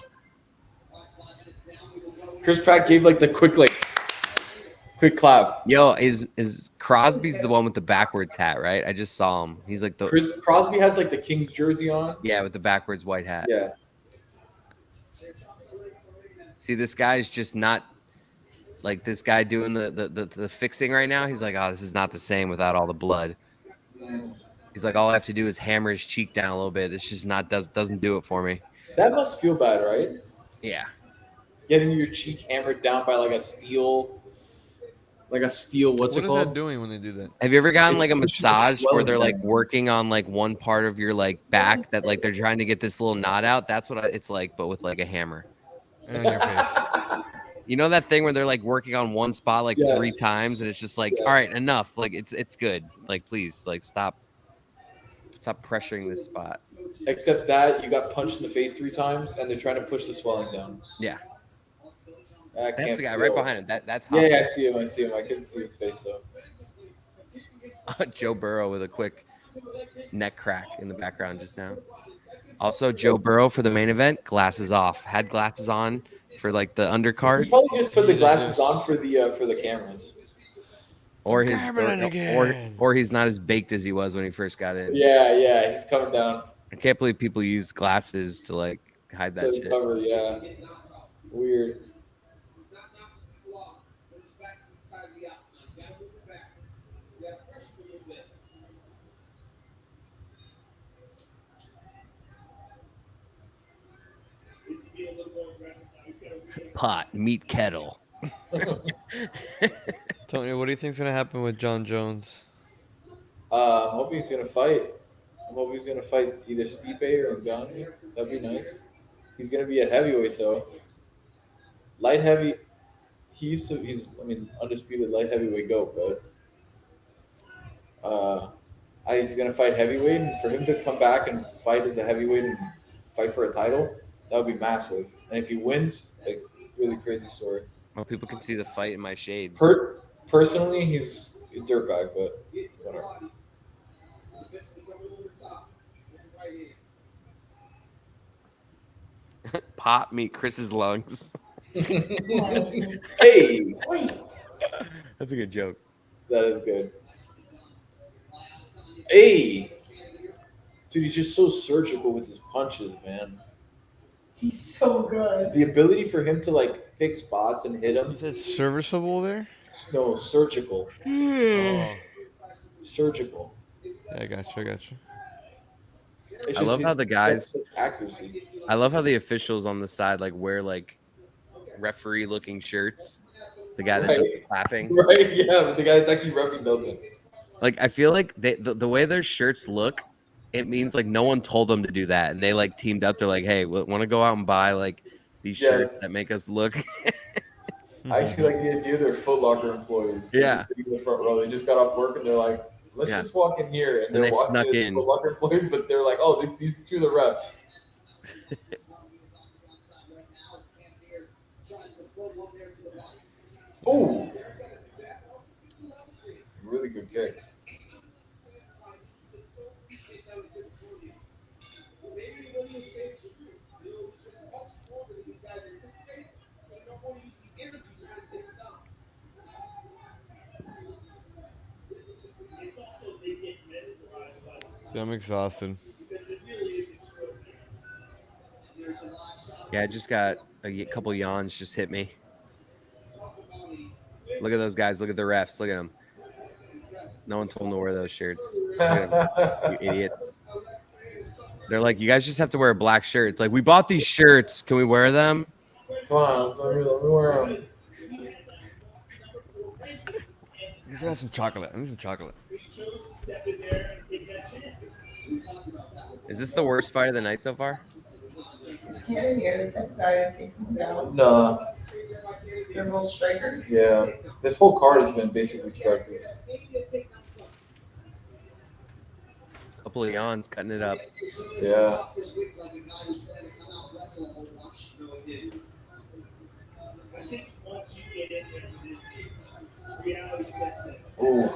Chris Pratt gave like the quick clap. Yo, is Crosby's the one with the backwards hat, right? I just saw him. He's like the Crosby has like the Kings jersey on. yeah with the backwards white hat. Yeah. See, this guy's just not like this guy doing the fixing right now. He's like, oh, this is not the same without all the blood. He's like, all I have to do is hammer his cheek down a little bit. This just doesn't do it for me. That must feel bad, right? Yeah. Getting your cheek hammered down by like a steel. What's What it is that called? doing when they do that? Have you ever gotten It's like a pushing massage the where they're swelling like down. working on like one part of your like back that like they're trying to get this little knot out? That's what it's like, but with like a hammer. And on your face. You know that thing where they're like working on one spot like Yes. 3 times, and it's just like, Yes. all right, enough. Like it's good. Like please, like stop pressuring this spot. Except that you got punched in the face 3 times, and they're trying to push the swelling down. Yeah, I that's can't the guy feel right it. behind him. That's hot. Yeah, I see him. I couldn't see his face though. Joe Burrow with a quick neck crack in the background just now. Also, Joe Burrow for the main event, glasses off. Had glasses on for like the He undercard, probably just put the glasses on for the cameras. or his Cameron again. or he's not as baked as he was when he first got in. Yeah, he's coming down I can't believe people use glasses to like hide that to shit. cover. Yeah, weird. Pot, meat kettle. Tony, what do you think's gonna happen with John Jones? I'm hoping he's gonna fight. I'm hoping he's gonna fight either Stipe or Ngannou. That'd be nice. He's gonna be a heavyweight though. Light heavy. He's undisputed light heavyweight GOAT, but he's gonna fight heavyweight, and for him to come back and fight as a heavyweight and fight for a title, that would be massive. And if he wins, like really crazy story. Well, people can see the fight in my shades. Personally, he's a dirtbag, but whatever. Pot, meat Chris's lungs. Hey, Wait. That's a good joke. that is good. Hey, dude, he's just so surgical with his punches, man. He's so good. The ability for him to like pick spots and hit You him. said serviceable there? No, surgical. Oh. Surgical. Yeah, I got you. It's I love how the he's got guys- such accuracy. I love how the officials on the side like wear like referee looking shirts. The guy that does the clapping. Right, yeah, but the guy that's actually reffing doesn't. Like I feel like the way their shirts look, it means like no one told them to do that, and they like teamed up. They're like, hey, want to go out and buy like these shirts Yes. that make us look. I actually like the idea they're Foot Locker employees. They're Yeah. just sitting in the front row. They just got off work and they're like, let's Yeah. just walk in here. And And they're they walking snuck as in. Foot Locker employees, but they're like, oh, these two are the refs. Oh, really good kick. It's also they get mesmerized by it Dude, I'm exhausted. because it really is extraordinary. Yeah, I just got a couple yawns just hit me. Look at those guys. Look at the refs. Look at them. No one told them to wear those shirts. Look at 'em, you idiots. They're like, you guys just have to wear a black shirt. It's like, we bought these shirts. Can we wear them? Come on, let me wear them. Let's have some chocolate. I need some chocolate. He chose to step in there and take that chance. Is this the worst fight of the night so far? Is Cannonier the same guy that takes him down? No, They're both strikers? yeah. This whole card has been basically strikers. Couple of yawns, cutting it up. Yeah. I think once you get in there, this reality sets in. Ooh,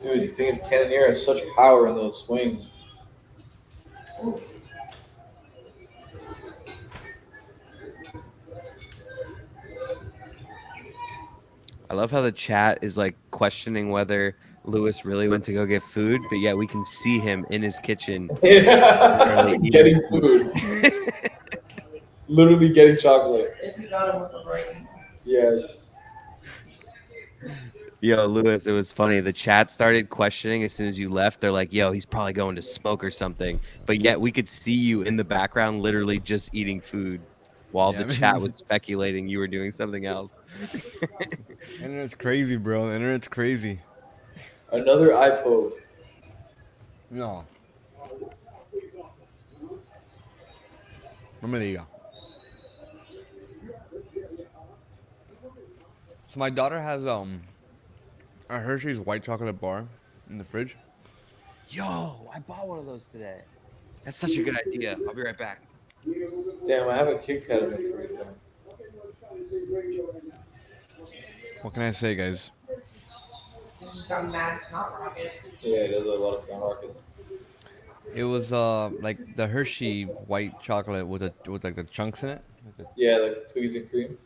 dude, the thing is, Cannonier has such power in those swings. Oof. I love how the chat is like questioning whether Lewis really went to go get food, but yet we can see him in his kitchen. Getting food. Literally getting chocolate. If he got him with a break. Yes. Yo, Lewis, it was funny. The chat started questioning as soon as you left. They're like, yo, he's probably going to smoke or something. But yet we could see you in the background literally just eating food while Yeah, the chat was speculating you were doing something else. Internet's crazy, bro. The internet's crazy. Another eye poke. No. No me diga. So my daughter has a Hershey's white chocolate bar in the fridge. Yo, I bought one of those today. That's such a good idea. I'll be right back. Damn, I have a Kit Kat in the fridge. What can I say, guys? He's got mad snot rockets. Yeah, there's a lot of sound rockets. It was like the Hershey white chocolate with like the chunks in it. Yeah, the cookies and cream.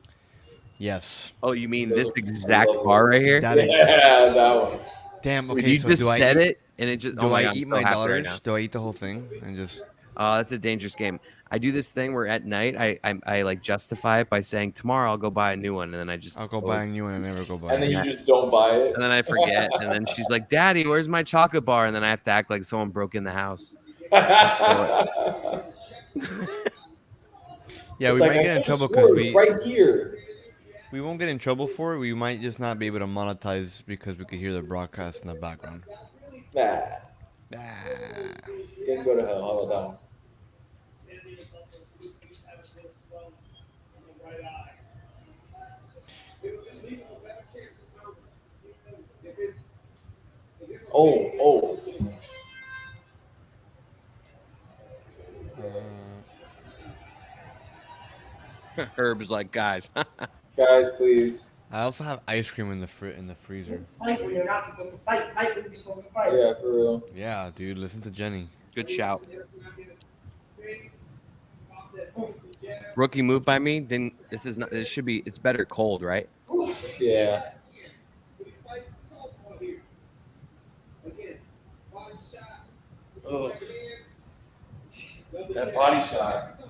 Yes. Oh, you mean Those this are- exact I love bar those. right here? That is, Yeah, that one. damn. Dude, Okay, you so just do I said eat, it, and it just. Do oh my I God, I'm eat so my happy right daughter's? now. Do I eat the whole thing and just? That's a dangerous game. I do this thing where at night I like justify it by saying tomorrow I'll go buy a new one, and then I just I'll go buy a new one and never go buy. And then it. you just don't buy it. and then I forget, and then she's like, "Daddy, where's my chocolate bar?" And then I have to act like someone broke in the house. Yeah, we It's like, might I get in could've trouble swore because it's right here. we won't get in trouble for it. We might just not be able to monetize because we could hear the broadcast in the background. Nah, Ah. then go to hell. How about that? Oh. Herb's like, guys, Guys, please. I also have ice cream in the freezer. Fight when you're not supposed to fight. Fight when you're supposed to fight. Yeah, for real. Yeah, dude, listen to Jenny. good shout. Rookie move by me. Didn't this is not this should be it's better cold, right? Yeah. Ugh. That body shot.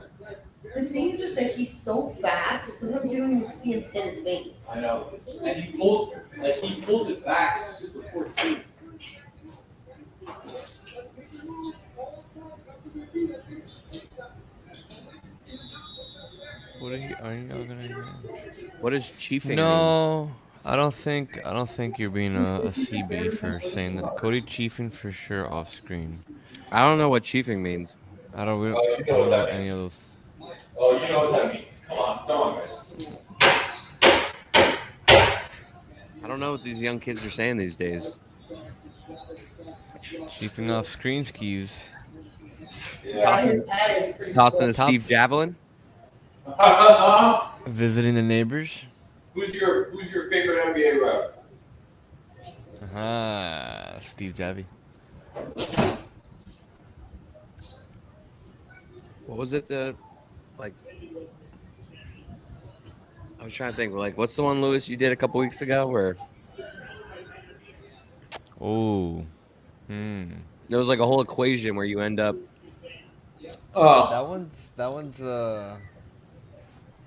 The thing is just that he's so fast that sometimes you don't even see him hit his face. I know. And he pulls it back super quick too. What are you gonna do? What is chiefing mean? No, I don't think you're being a CB for saying that. Cody chiefing for sure off screen. I don't know what chiefing means. I don't you I know don't what know that any of means. those. Oh, you know what that means. Come on, guys. I don't know what these young kids are saying these days. Chiefing off screen skis. Yeah, his head is pretty Tossing a swole. Steve Javelin. Visiting the neighbors. Who's your favorite NBA ref? Steve Javi. What was it? I was trying to think. Like, what's the one, Lewis, you did a couple weeks ago where Oh. there was like a whole equation where you end up. Oh, That one's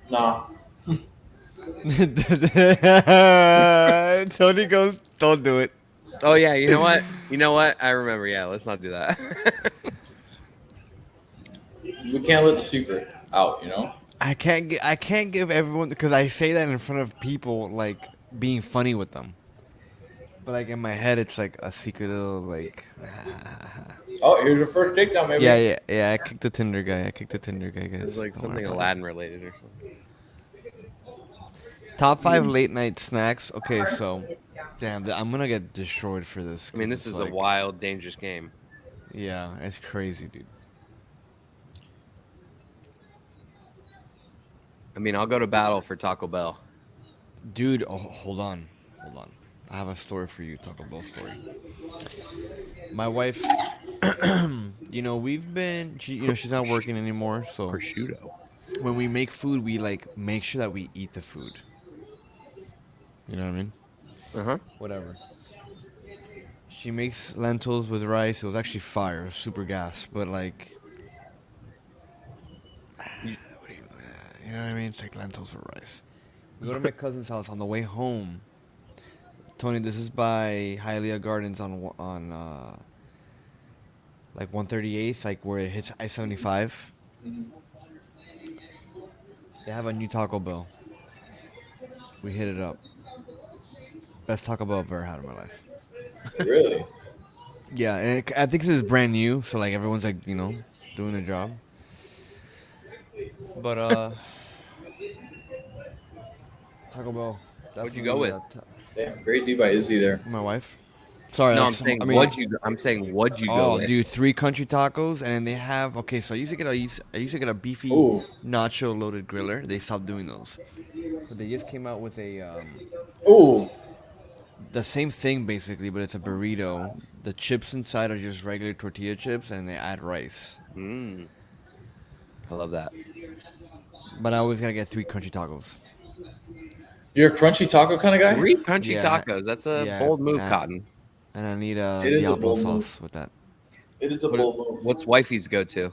nah. Tony goes, don't do it. Oh yeah, you know what? You know what? I remember. Yeah, let's not do that. We can't let the secret out, you know? I can't give everyone because I say that in front of people like being funny with them. But like in my head it's like a secret little like Oh, here's your first takedown, maybe. Yeah, I kicked the Tinder guy, guys. It's like Don't something worry about it. Aladdin related or something. Top 5 late night snacks. Okay, so damn, I'm gonna get destroyed for this. I mean, 'cause this it's is a like- wild, dangerous game. Yeah, it's crazy, dude. I mean, I'll go to battle for Taco Bell. Dude, hold on. I have a story for you, Taco Bell story. My wife, she's not working anymore, so Prosciutto. when we make food, we like make sure that we eat the food. You know what I mean? Whatever. She makes lentils with rice. It was actually fire. It was super gas, but like, you know what I mean? It's like lentils with rice. We go to my cousin's house on the way home. Tony, this is by Hialeah Gardens on like 138th, like where it hits I-75. They have a new Taco Bell. We hit it up. Best Taco Bell I've ever had in my life. Really? Yeah, and I think this is brand new, so like everyone's like, doing their job. But Taco Bell. What'd you go with? Damn, great dude by Izzy there. My wife. Sorry, No, like, I'm saying what'd you go with? Dude, 3 country tacos, and then they have so I used to get a beefy Ooh. nacho loaded griller. They stopped doing those, but they just came out with Ooh. the same thing basically, but it's a burrito. The chips inside are just regular tortilla chips, and they add rice. I love that. But I always gotta get 3 crunchy tacos. You're a crunchy taco kind of guy? 3 crunchy Yeah. tacos. That's a Yeah, bold move, yeah. Cotton. And I need It is a Diablo bold move. sauce with that. It is a bold move. What's wifey's go-to?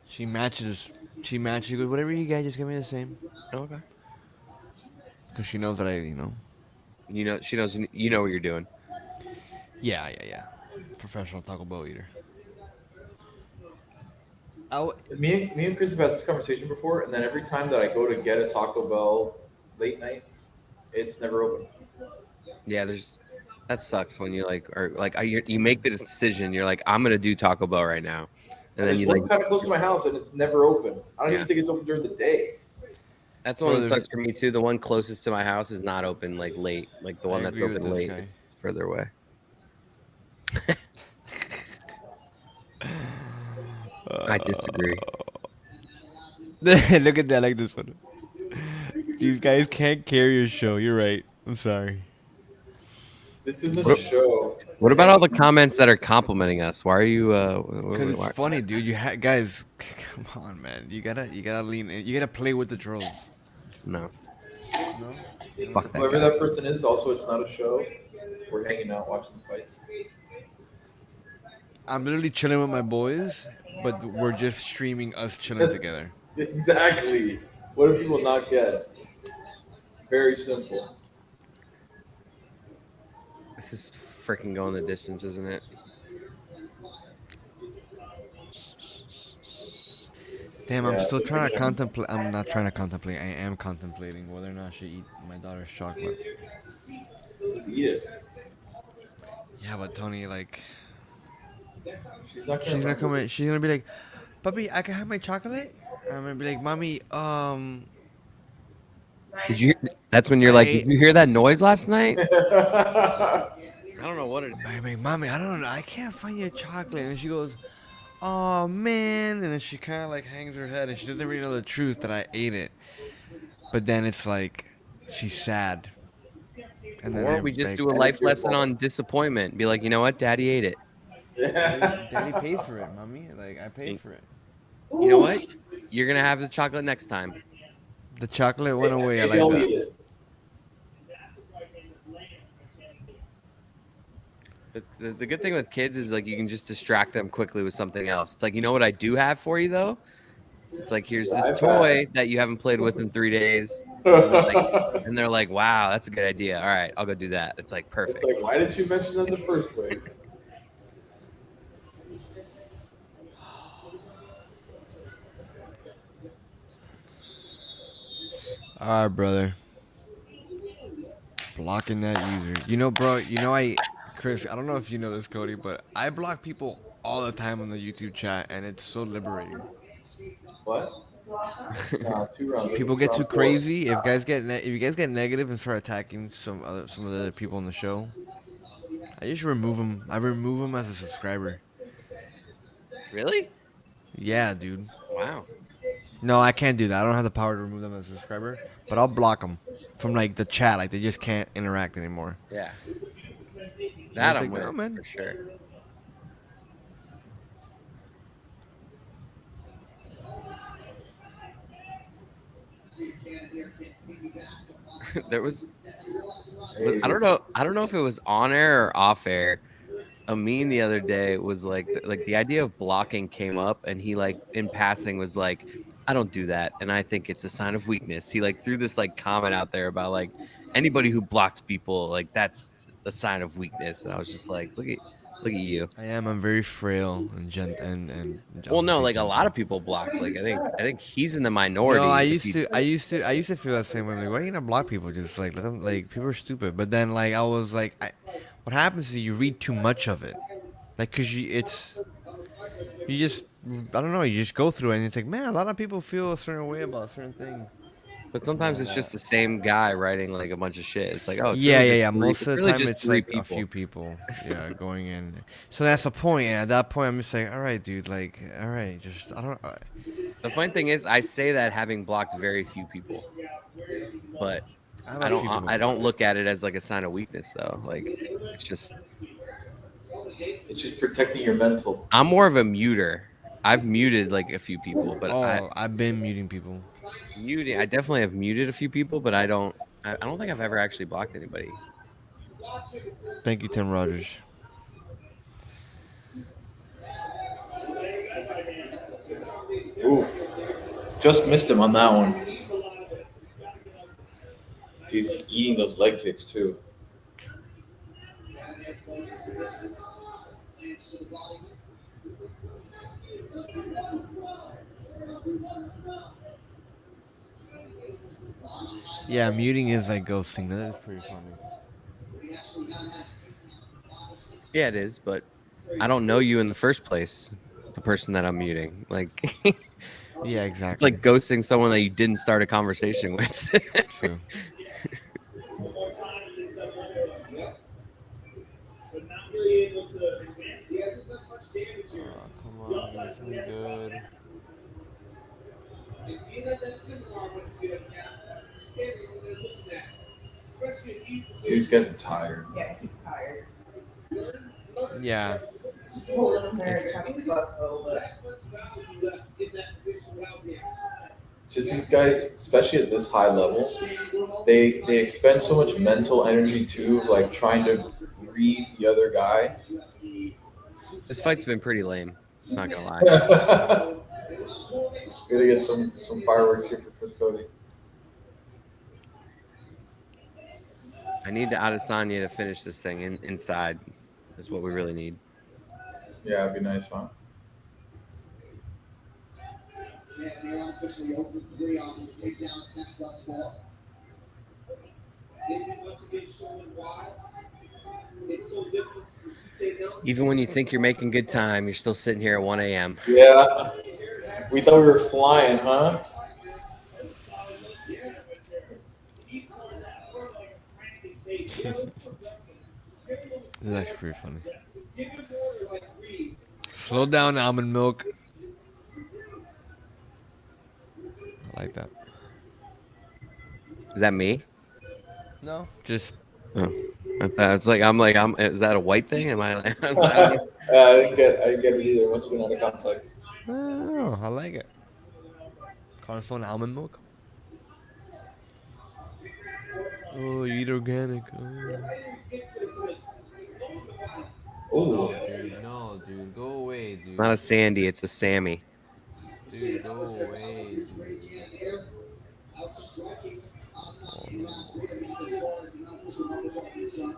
She matches. She goes, whatever you guys, just give me the same. Okay. Because she knows that She knows you know what you're doing. Yeah. Professional Taco Bell eater. Me and Chris have had this conversation before, and then every time that I go to get a Taco Bell late night, it's never open. Yeah, that sucks when you you make the decision. You're like, I'm gonna do Taco Bell right now, and then there's you one like. kind of close to my house, and it's never open. I don't Yeah. even think it's open during the day. That's the one that Bro, sucks for me too. The one closest to my house is not open like late. Like the one I that's agree with open this late guy. is further away. I disagree. Look at that, like this one. These guys can't carry a show. You're right. I'm sorry. This isn't a show. What about all the comments that are complimenting us? Why are you? Because it's funny, dude. Guys, come on, man. You gotta lean in. You gotta play with the trolls. No. No. Fuck that Whoever guy. that person is, also, it's not a show. We're hanging out watching the fights. I'm literally chilling with my boys, but we're just streaming us chilling together. Exactly. What do people not get? Very simple. This is freaking going the distance, isn't it? Damn, I'm Yeah, still the trying to picture. contemplate. I'm not trying to contemplate. I am contemplating whether or not I should eat my daughter's chocolate. Just eat it. Yeah, but Tony, like, She's not she's gonna come in. She's gonna be like, "Puppy, I can have my chocolate." I'm gonna be like, "Mommy, Did you? That's when you're I like, ate- did you hear that noise last night? I don't know what it. I'm like, Mommy, I don't know. I can't find your chocolate." And she goes, "Oh man!" And then she kind of like hangs her head, and she doesn't really know the truth that I ate it. But then it's like, she's sad. And then Or I we just beg, do a life lesson on disappointment. Be like, you know what? Daddy ate it. Daddy paid for it, Mommy. Like, I paid for it. You know what? You're gonna have the chocolate next time. The chocolate went away. I Maybe like I'll that. eat it. But the good thing with kids is like you can just distract them quickly with something else. It's like, you know what I do have for you though? It's like, here's this toy that you haven't played with in 3 days. And they're like, wow, that's a good idea. All right, I'll go do that. It's like perfect. It's like, why didn't you mention that in the first place? All right, brother. Blocking that user. You know, bro, Chris, I don't know if you know this, Cody, but I block people all the time on the YouTube chat, and it's so liberating. What? Nah, 2 rounds. People get too crazy. If you guys get negative and start attacking some of the other people on the show, I just remove them. I remove them as a subscriber. Really? Yeah, dude. Wow. No, I can't do that. I don't have the power to remove them as a subscriber, but I'll block them from like the chat. Like, they just can't interact anymore. Yeah. That I'm like, with no, man. for sure. There was, I don't know if it was on air or off air. A meme the other day was like the idea of blocking came up, and he like in passing was like, I don't do that, and I think it's a sign of weakness. He like threw this like comment out there about like anybody who blocks people, like that's a sign of weakness. And I was just like, look at you. I'm very frail and Well, no, like a lot of people block. Like I think he's in the minority. No, I used to feel that same way. Like, why are you gonna block people? Just like let them, like, people are stupid. But then like I was like, what happens is you read too much of it, like, cause you just, I don't know, you just go through it and it's like, man, a lot of people feel a certain way about a certain thing. But sometimes it's just the same guy writing like a bunch of shit. It's like, oh, it's Yeah. really just three- Most of the really time just it's three like people. a few people, yeah, going in. So that's the point. And at that point, I'm just like, all right, dude, like, all right, just I don't. The funny thing is, I say that having blocked very few people, but I don't look at it as like a sign of weakness though. Like it's just protecting your mental. I'm more of a muter. I've muted like a few people, but I've been muting people. I definitely have muted a few people, but I don't think I've ever actually blocked anybody. Thank you, Tim Rogers. Oof. Just missed him on that one. He's eating those leg kicks too. Yeah, muting is like ghosting. That is pretty funny. Yeah, it is, but I don't know you in the first place. The person that I'm muting, like, yeah, exactly. It's like ghosting someone that you didn't start a conversation with. True. Come on, that's something good. He's getting tired. Yeah, he's tired. Yeah. Just these guys, especially at this high level, they expend so much mental energy too, like trying to read the other guy. This fight's been pretty lame. Not gonna lie. Gotta get some fireworks here for Chris Cote. I need the Adesanya to finish this thing inside. Is what we really need. Yeah, it'd be nice, huh? Yeah, they're officially 0 for 3 on this takedown attempts thus far. Even when you think you're making good time, you're still sitting here at 1 a.m. Yeah. We thought we were flying, huh? This is actually pretty funny. Slow down, almond milk. I like that. Is that me? No, just Oh, I was like, I'm. Is that a white thing? Am I? Like, I I didn't get it either. It must have been out of context. oh, I like it. Cornerstone almond milk. Oh, you eat organic. Ooh. Dude, no, dude, go away, dude. It's not a Sandy. It's a Sammy. Dude, go away. Outstriking Adesanya in round 3, at least as far as the unofficial numbers are concerned.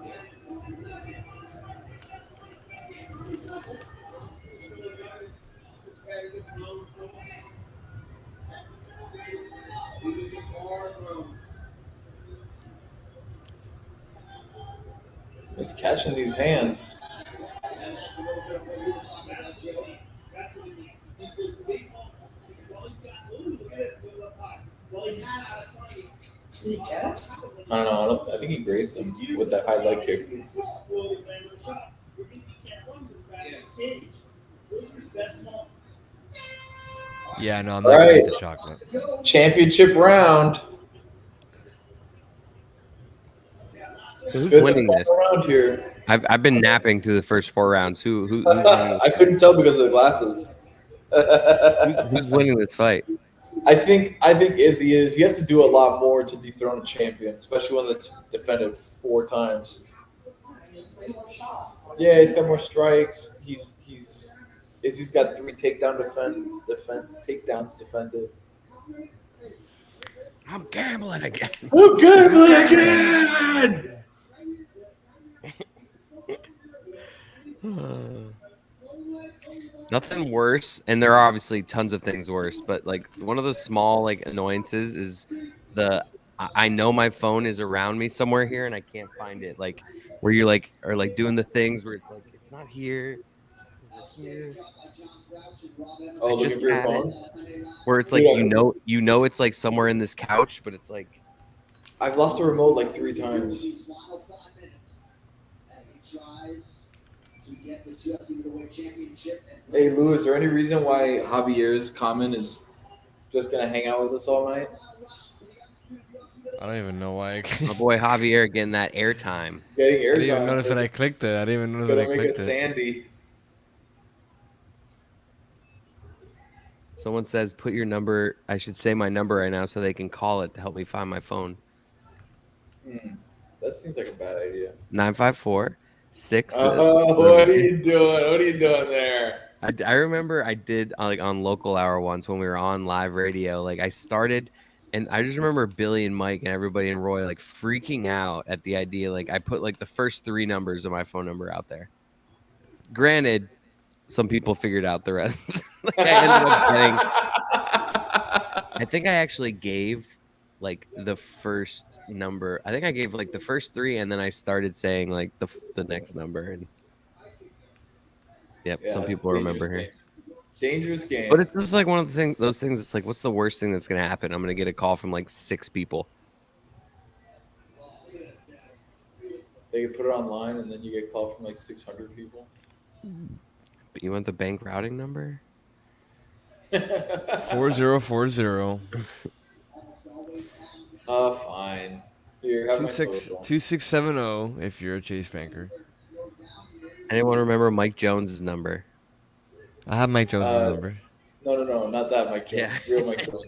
He's catching these hands. And that's a little bit of what you were talking about, Joe. I don't know. I think he grazed him with that high leg kick. Yeah, no, I'm not gonna eat the chocolate. Championship round. So who's Fifth winning and this? final round here. I've been napping through the first 4 rounds. Who's winning this? I couldn't tell because of the glasses. Who's winning this fight? I think Izzy is. You have to do a lot more to dethrone a champion, especially one that's defended 4 times. Yeah, he's got more strikes. Izzy's got 3 takedowns defended. I'm gambling again. I'm gambling again. Nothing worse, and there are obviously tons of things worse, but like one of the small like annoyances is I know my phone is around me somewhere here and I can't find it. Like where you like are like doing the things where it's like it's not here. It's here. Oh, I just looking for your had phone? it. Where it's like you know it's like somewhere in this couch, but it's like I've lost the remote like 3 times. These final 5 minutes as he tries to get this UFC middleweight championship. Hey Lou, is there any reason why Javier's comment is just gonna hang out with us all night? I don't even know why. my boy Javier getting that airtime. Getting I didn't even airtime. notice that I clicked it. I didn't even notice that Gonna I make it clicked it. Sandy. Someone says put your number. I should say my number right now so they can call it to help me find my phone. That seems like a bad idea. 954 6. Oh, what are you doing? What are you doing there? I remember I did like on local hour once when we were on live radio. Like I started, and I just remember Billy and Mike and everybody and Roy like freaking out at the idea. Like I put like the first 3 numbers of my phone number out there. Granted, some people figured out the rest. Like I ended up getting. I think I actually gave like the first number. I think I gave like the first 3, and then I started saying like the next number. And yep, Yeah, some it's people a remember her. dangerous game. Dangerous game. But it's just like one of the things. Those things. It's like, what's the worst thing that's gonna happen? I'm gonna get a call from like 6 people. They could put it online, and then you get called from like 600 people. But you want the bank routing number? 4040 Fine. Here, have my social. 2670 if you're a Chase banker. Anyone remember Mike Jones's number? I have Mike Jones' number. No, not that Mike Jones. Yeah. Real Mike Jones.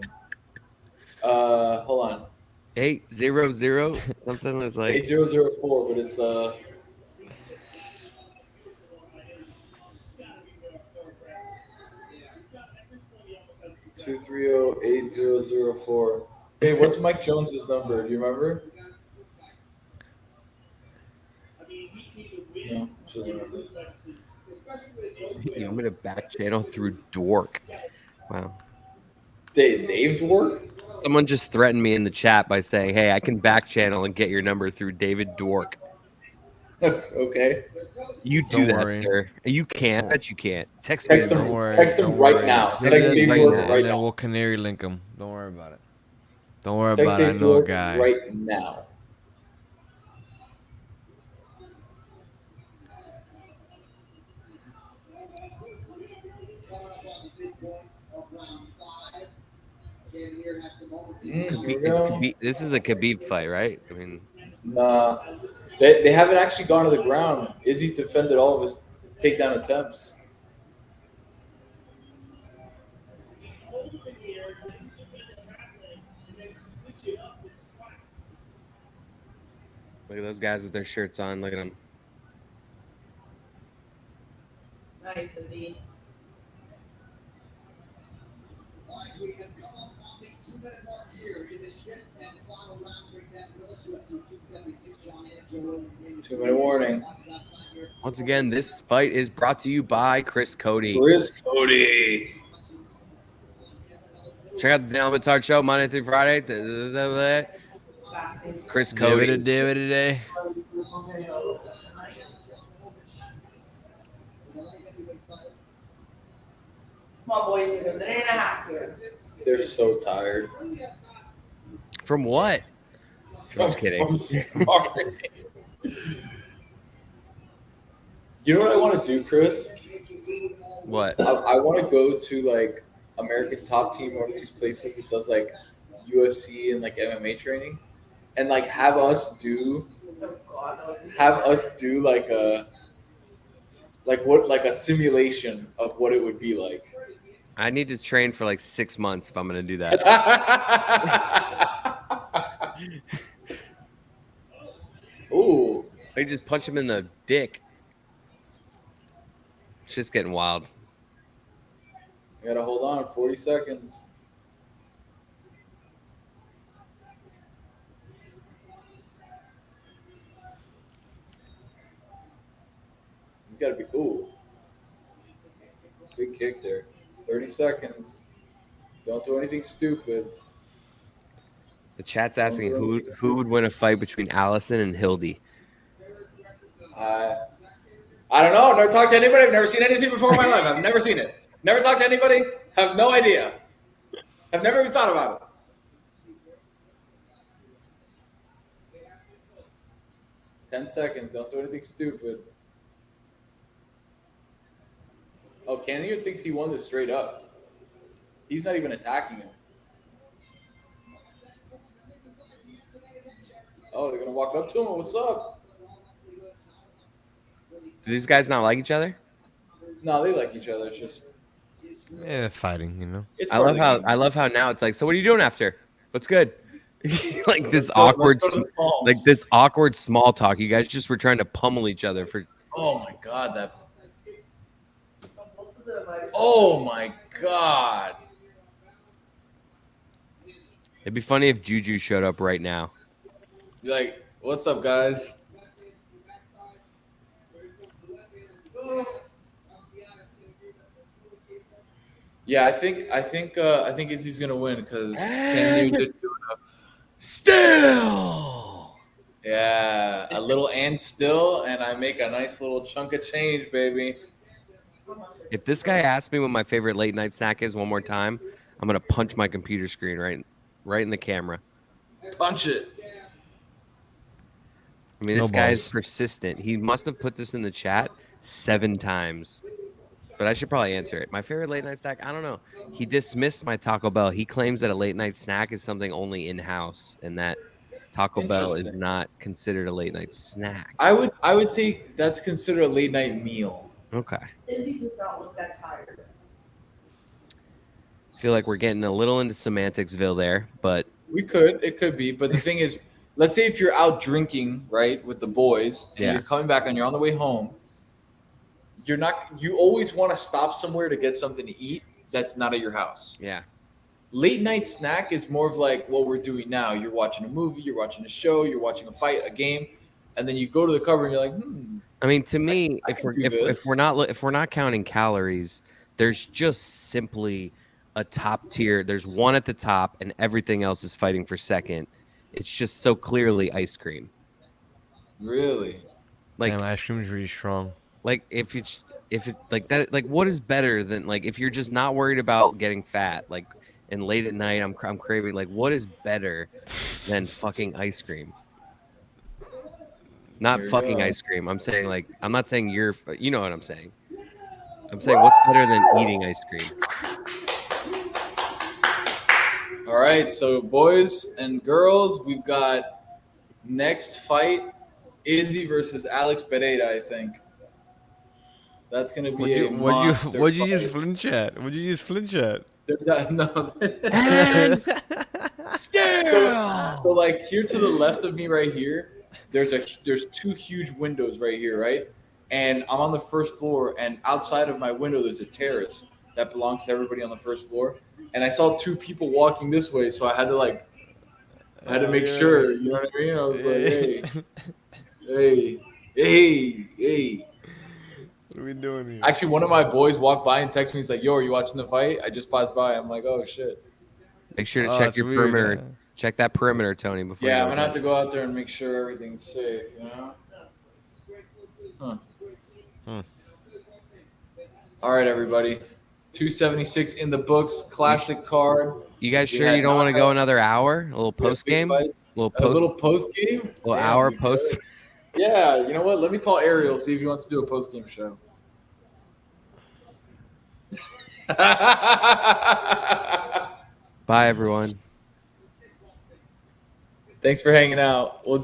Hold on. 800 something was like 8004, but it's 230-8004. Hey, what's Mike Jones's number? Do you remember? No, she doesn't remember. I'm gonna back channel through Dork. Wow. Dave Dwork? Someone just threatened me in the chat by saying, "Hey, I can back channel and get your number through David Dork." Okay. You do Don't that, worry. sir. You can't. Bet you can't. Text Text me. him. Don't worry. Text him don't right worry. now. He'll Text get Dave right Dwork now, right and then now. we'll canary link him. Don't worry about it. Don't worry Text about it. I Dave know a Dwork guy. right now. Coming up on the midpoint of round 5. Cannonier had some moments. Here we go. This is a Khabib fight, right? I mean, Nah, they haven't actually gone to the ground. Izzy's defended all of his takedown attempts. look at those guys with their shirts on. Look at them. Nice, Izzy. All right, we have come up on the 2-minute mark here in this 5th and final round. Great to have with us, UFC 276, John and Joe and David. 2-minute warning. Once again, this fight is brought to you by Chris Cote. Chris Cody. Check out the Down Tart Show Monday through Friday. Chris Cote. Today. Come on, boys. We got a minute and a half here. They're so tired. From what? I'm just kidding. From sparring. You know what I want to do, Chris? What? I want to go to like American Top Team, one of these places that does like UFC and like MMA training, and like have us do like a simulation of what it would be like. I need to train for like 6 months if I'm going to do that. Ooh. I just punch him in the dick. Shit's getting wild. You gotta hold on 40 seconds. He's gotta be ooh. Big kick there. 30 seconds. Don't do anything stupid. The chat's asking who would win a fight between Allison and Hildy. I don't know. I've never talked to anybody. I've never seen anything before in my life. I've never seen it. Never talked to anybody. Have no idea. I've never even thought about it. 10 seconds. Don't do anything stupid. Oh, Cannonier thinks he won this straight up. He's not even attacking him. Oh, they're going to walk up to him. What's up? Do these guys not like each other? No, they like each other. It's just Yeah, fighting, you know. it's I love how now it's like, so what are you doing after? What's good? Like this awkward small talk. You guys just were trying to pummel each other for. Oh my god, that. Oh my god. It'd be funny if Juju showed up right now. Be like, what's up, guys? Yeah, I think Izzy's gonna win because Cannonier didn't do enough. Still. Yeah, a little and still, and I make a nice little chunk of change, baby. If this guy asks me what my favorite late night snack is one more time, I'm gonna punch my computer screen right in the camera. Punch it. I mean, this No guy is balls. persistent. He must have put this in the chat 7 times. But I should probably answer it. My favorite late night snack? I don't know. He dismissed my Taco Bell. He claims that a late night snack is something only in-house and that Taco Bell is Interesting. not considered a late night snack. I would say that's considered a late night meal. Okay. Izzy does not look that tired. I feel like we're getting a little into semanticsville there, but It could be, but the thing is, let's say if you're out drinking, right, with the boys, and Yeah. you're coming back and you're on the way home, you always want to stop somewhere to get something to eat that's not at your house. yeah. Late night snack is more of like what we're doing now. You're watching a movie, you're watching a show, you're watching a fight, a game, and then you go to the cover and you're like, I mean, to me, I if can we're do if this. we're not counting calories, there's just simply a top tier. There's one at the top, and everything else is fighting for second. It's just so clearly ice cream. Really? Like, Damn, ice cream is really strong. like if it like that, like what is better than like if you're just not worried about getting fat, like, and late at night I'm craving, like what is better than fucking ice cream? Not There you fucking go. ice cream. I'm saying, like, I'm not saying you know what I'm saying. I'm saying what's better than eating ice cream? All right, so boys and girls, we've got next fight, Izzy versus Alex Pereira, I think. That's going to be monster What'd you fight. use flinch at? What'd you use flinch at? There's that, no. And So like here to the left of me right here, there's two huge windows right here, right? And I'm on the first floor, and outside of my window there's a terrace that belongs to everybody on the first floor. And I saw two people walking this way, so I had to make sure, you know what I mean? I was like, hey. What are we doing here? Actually, one of my boys walked by and texted me. He's like, "Yo, are you watching the fight?" I just passed by. I'm like, "Oh shit." make sure to Oh, check that's your weird, perimeter. yeah. Check that perimeter, Tony. Before Yeah, you I'm go gonna have down. to go out there and make sure everything's safe. You know. All right, everybody. 276 in the books. Classic card. You guys We sure had you don't want to go knockouts. another hour? A little We had post big game? fights. A little A little post game. hour post. Yeah, you know what? Let me call Ariel, see if he wants to do a post game show. Bye, everyone. Thanks for hanging out. We'll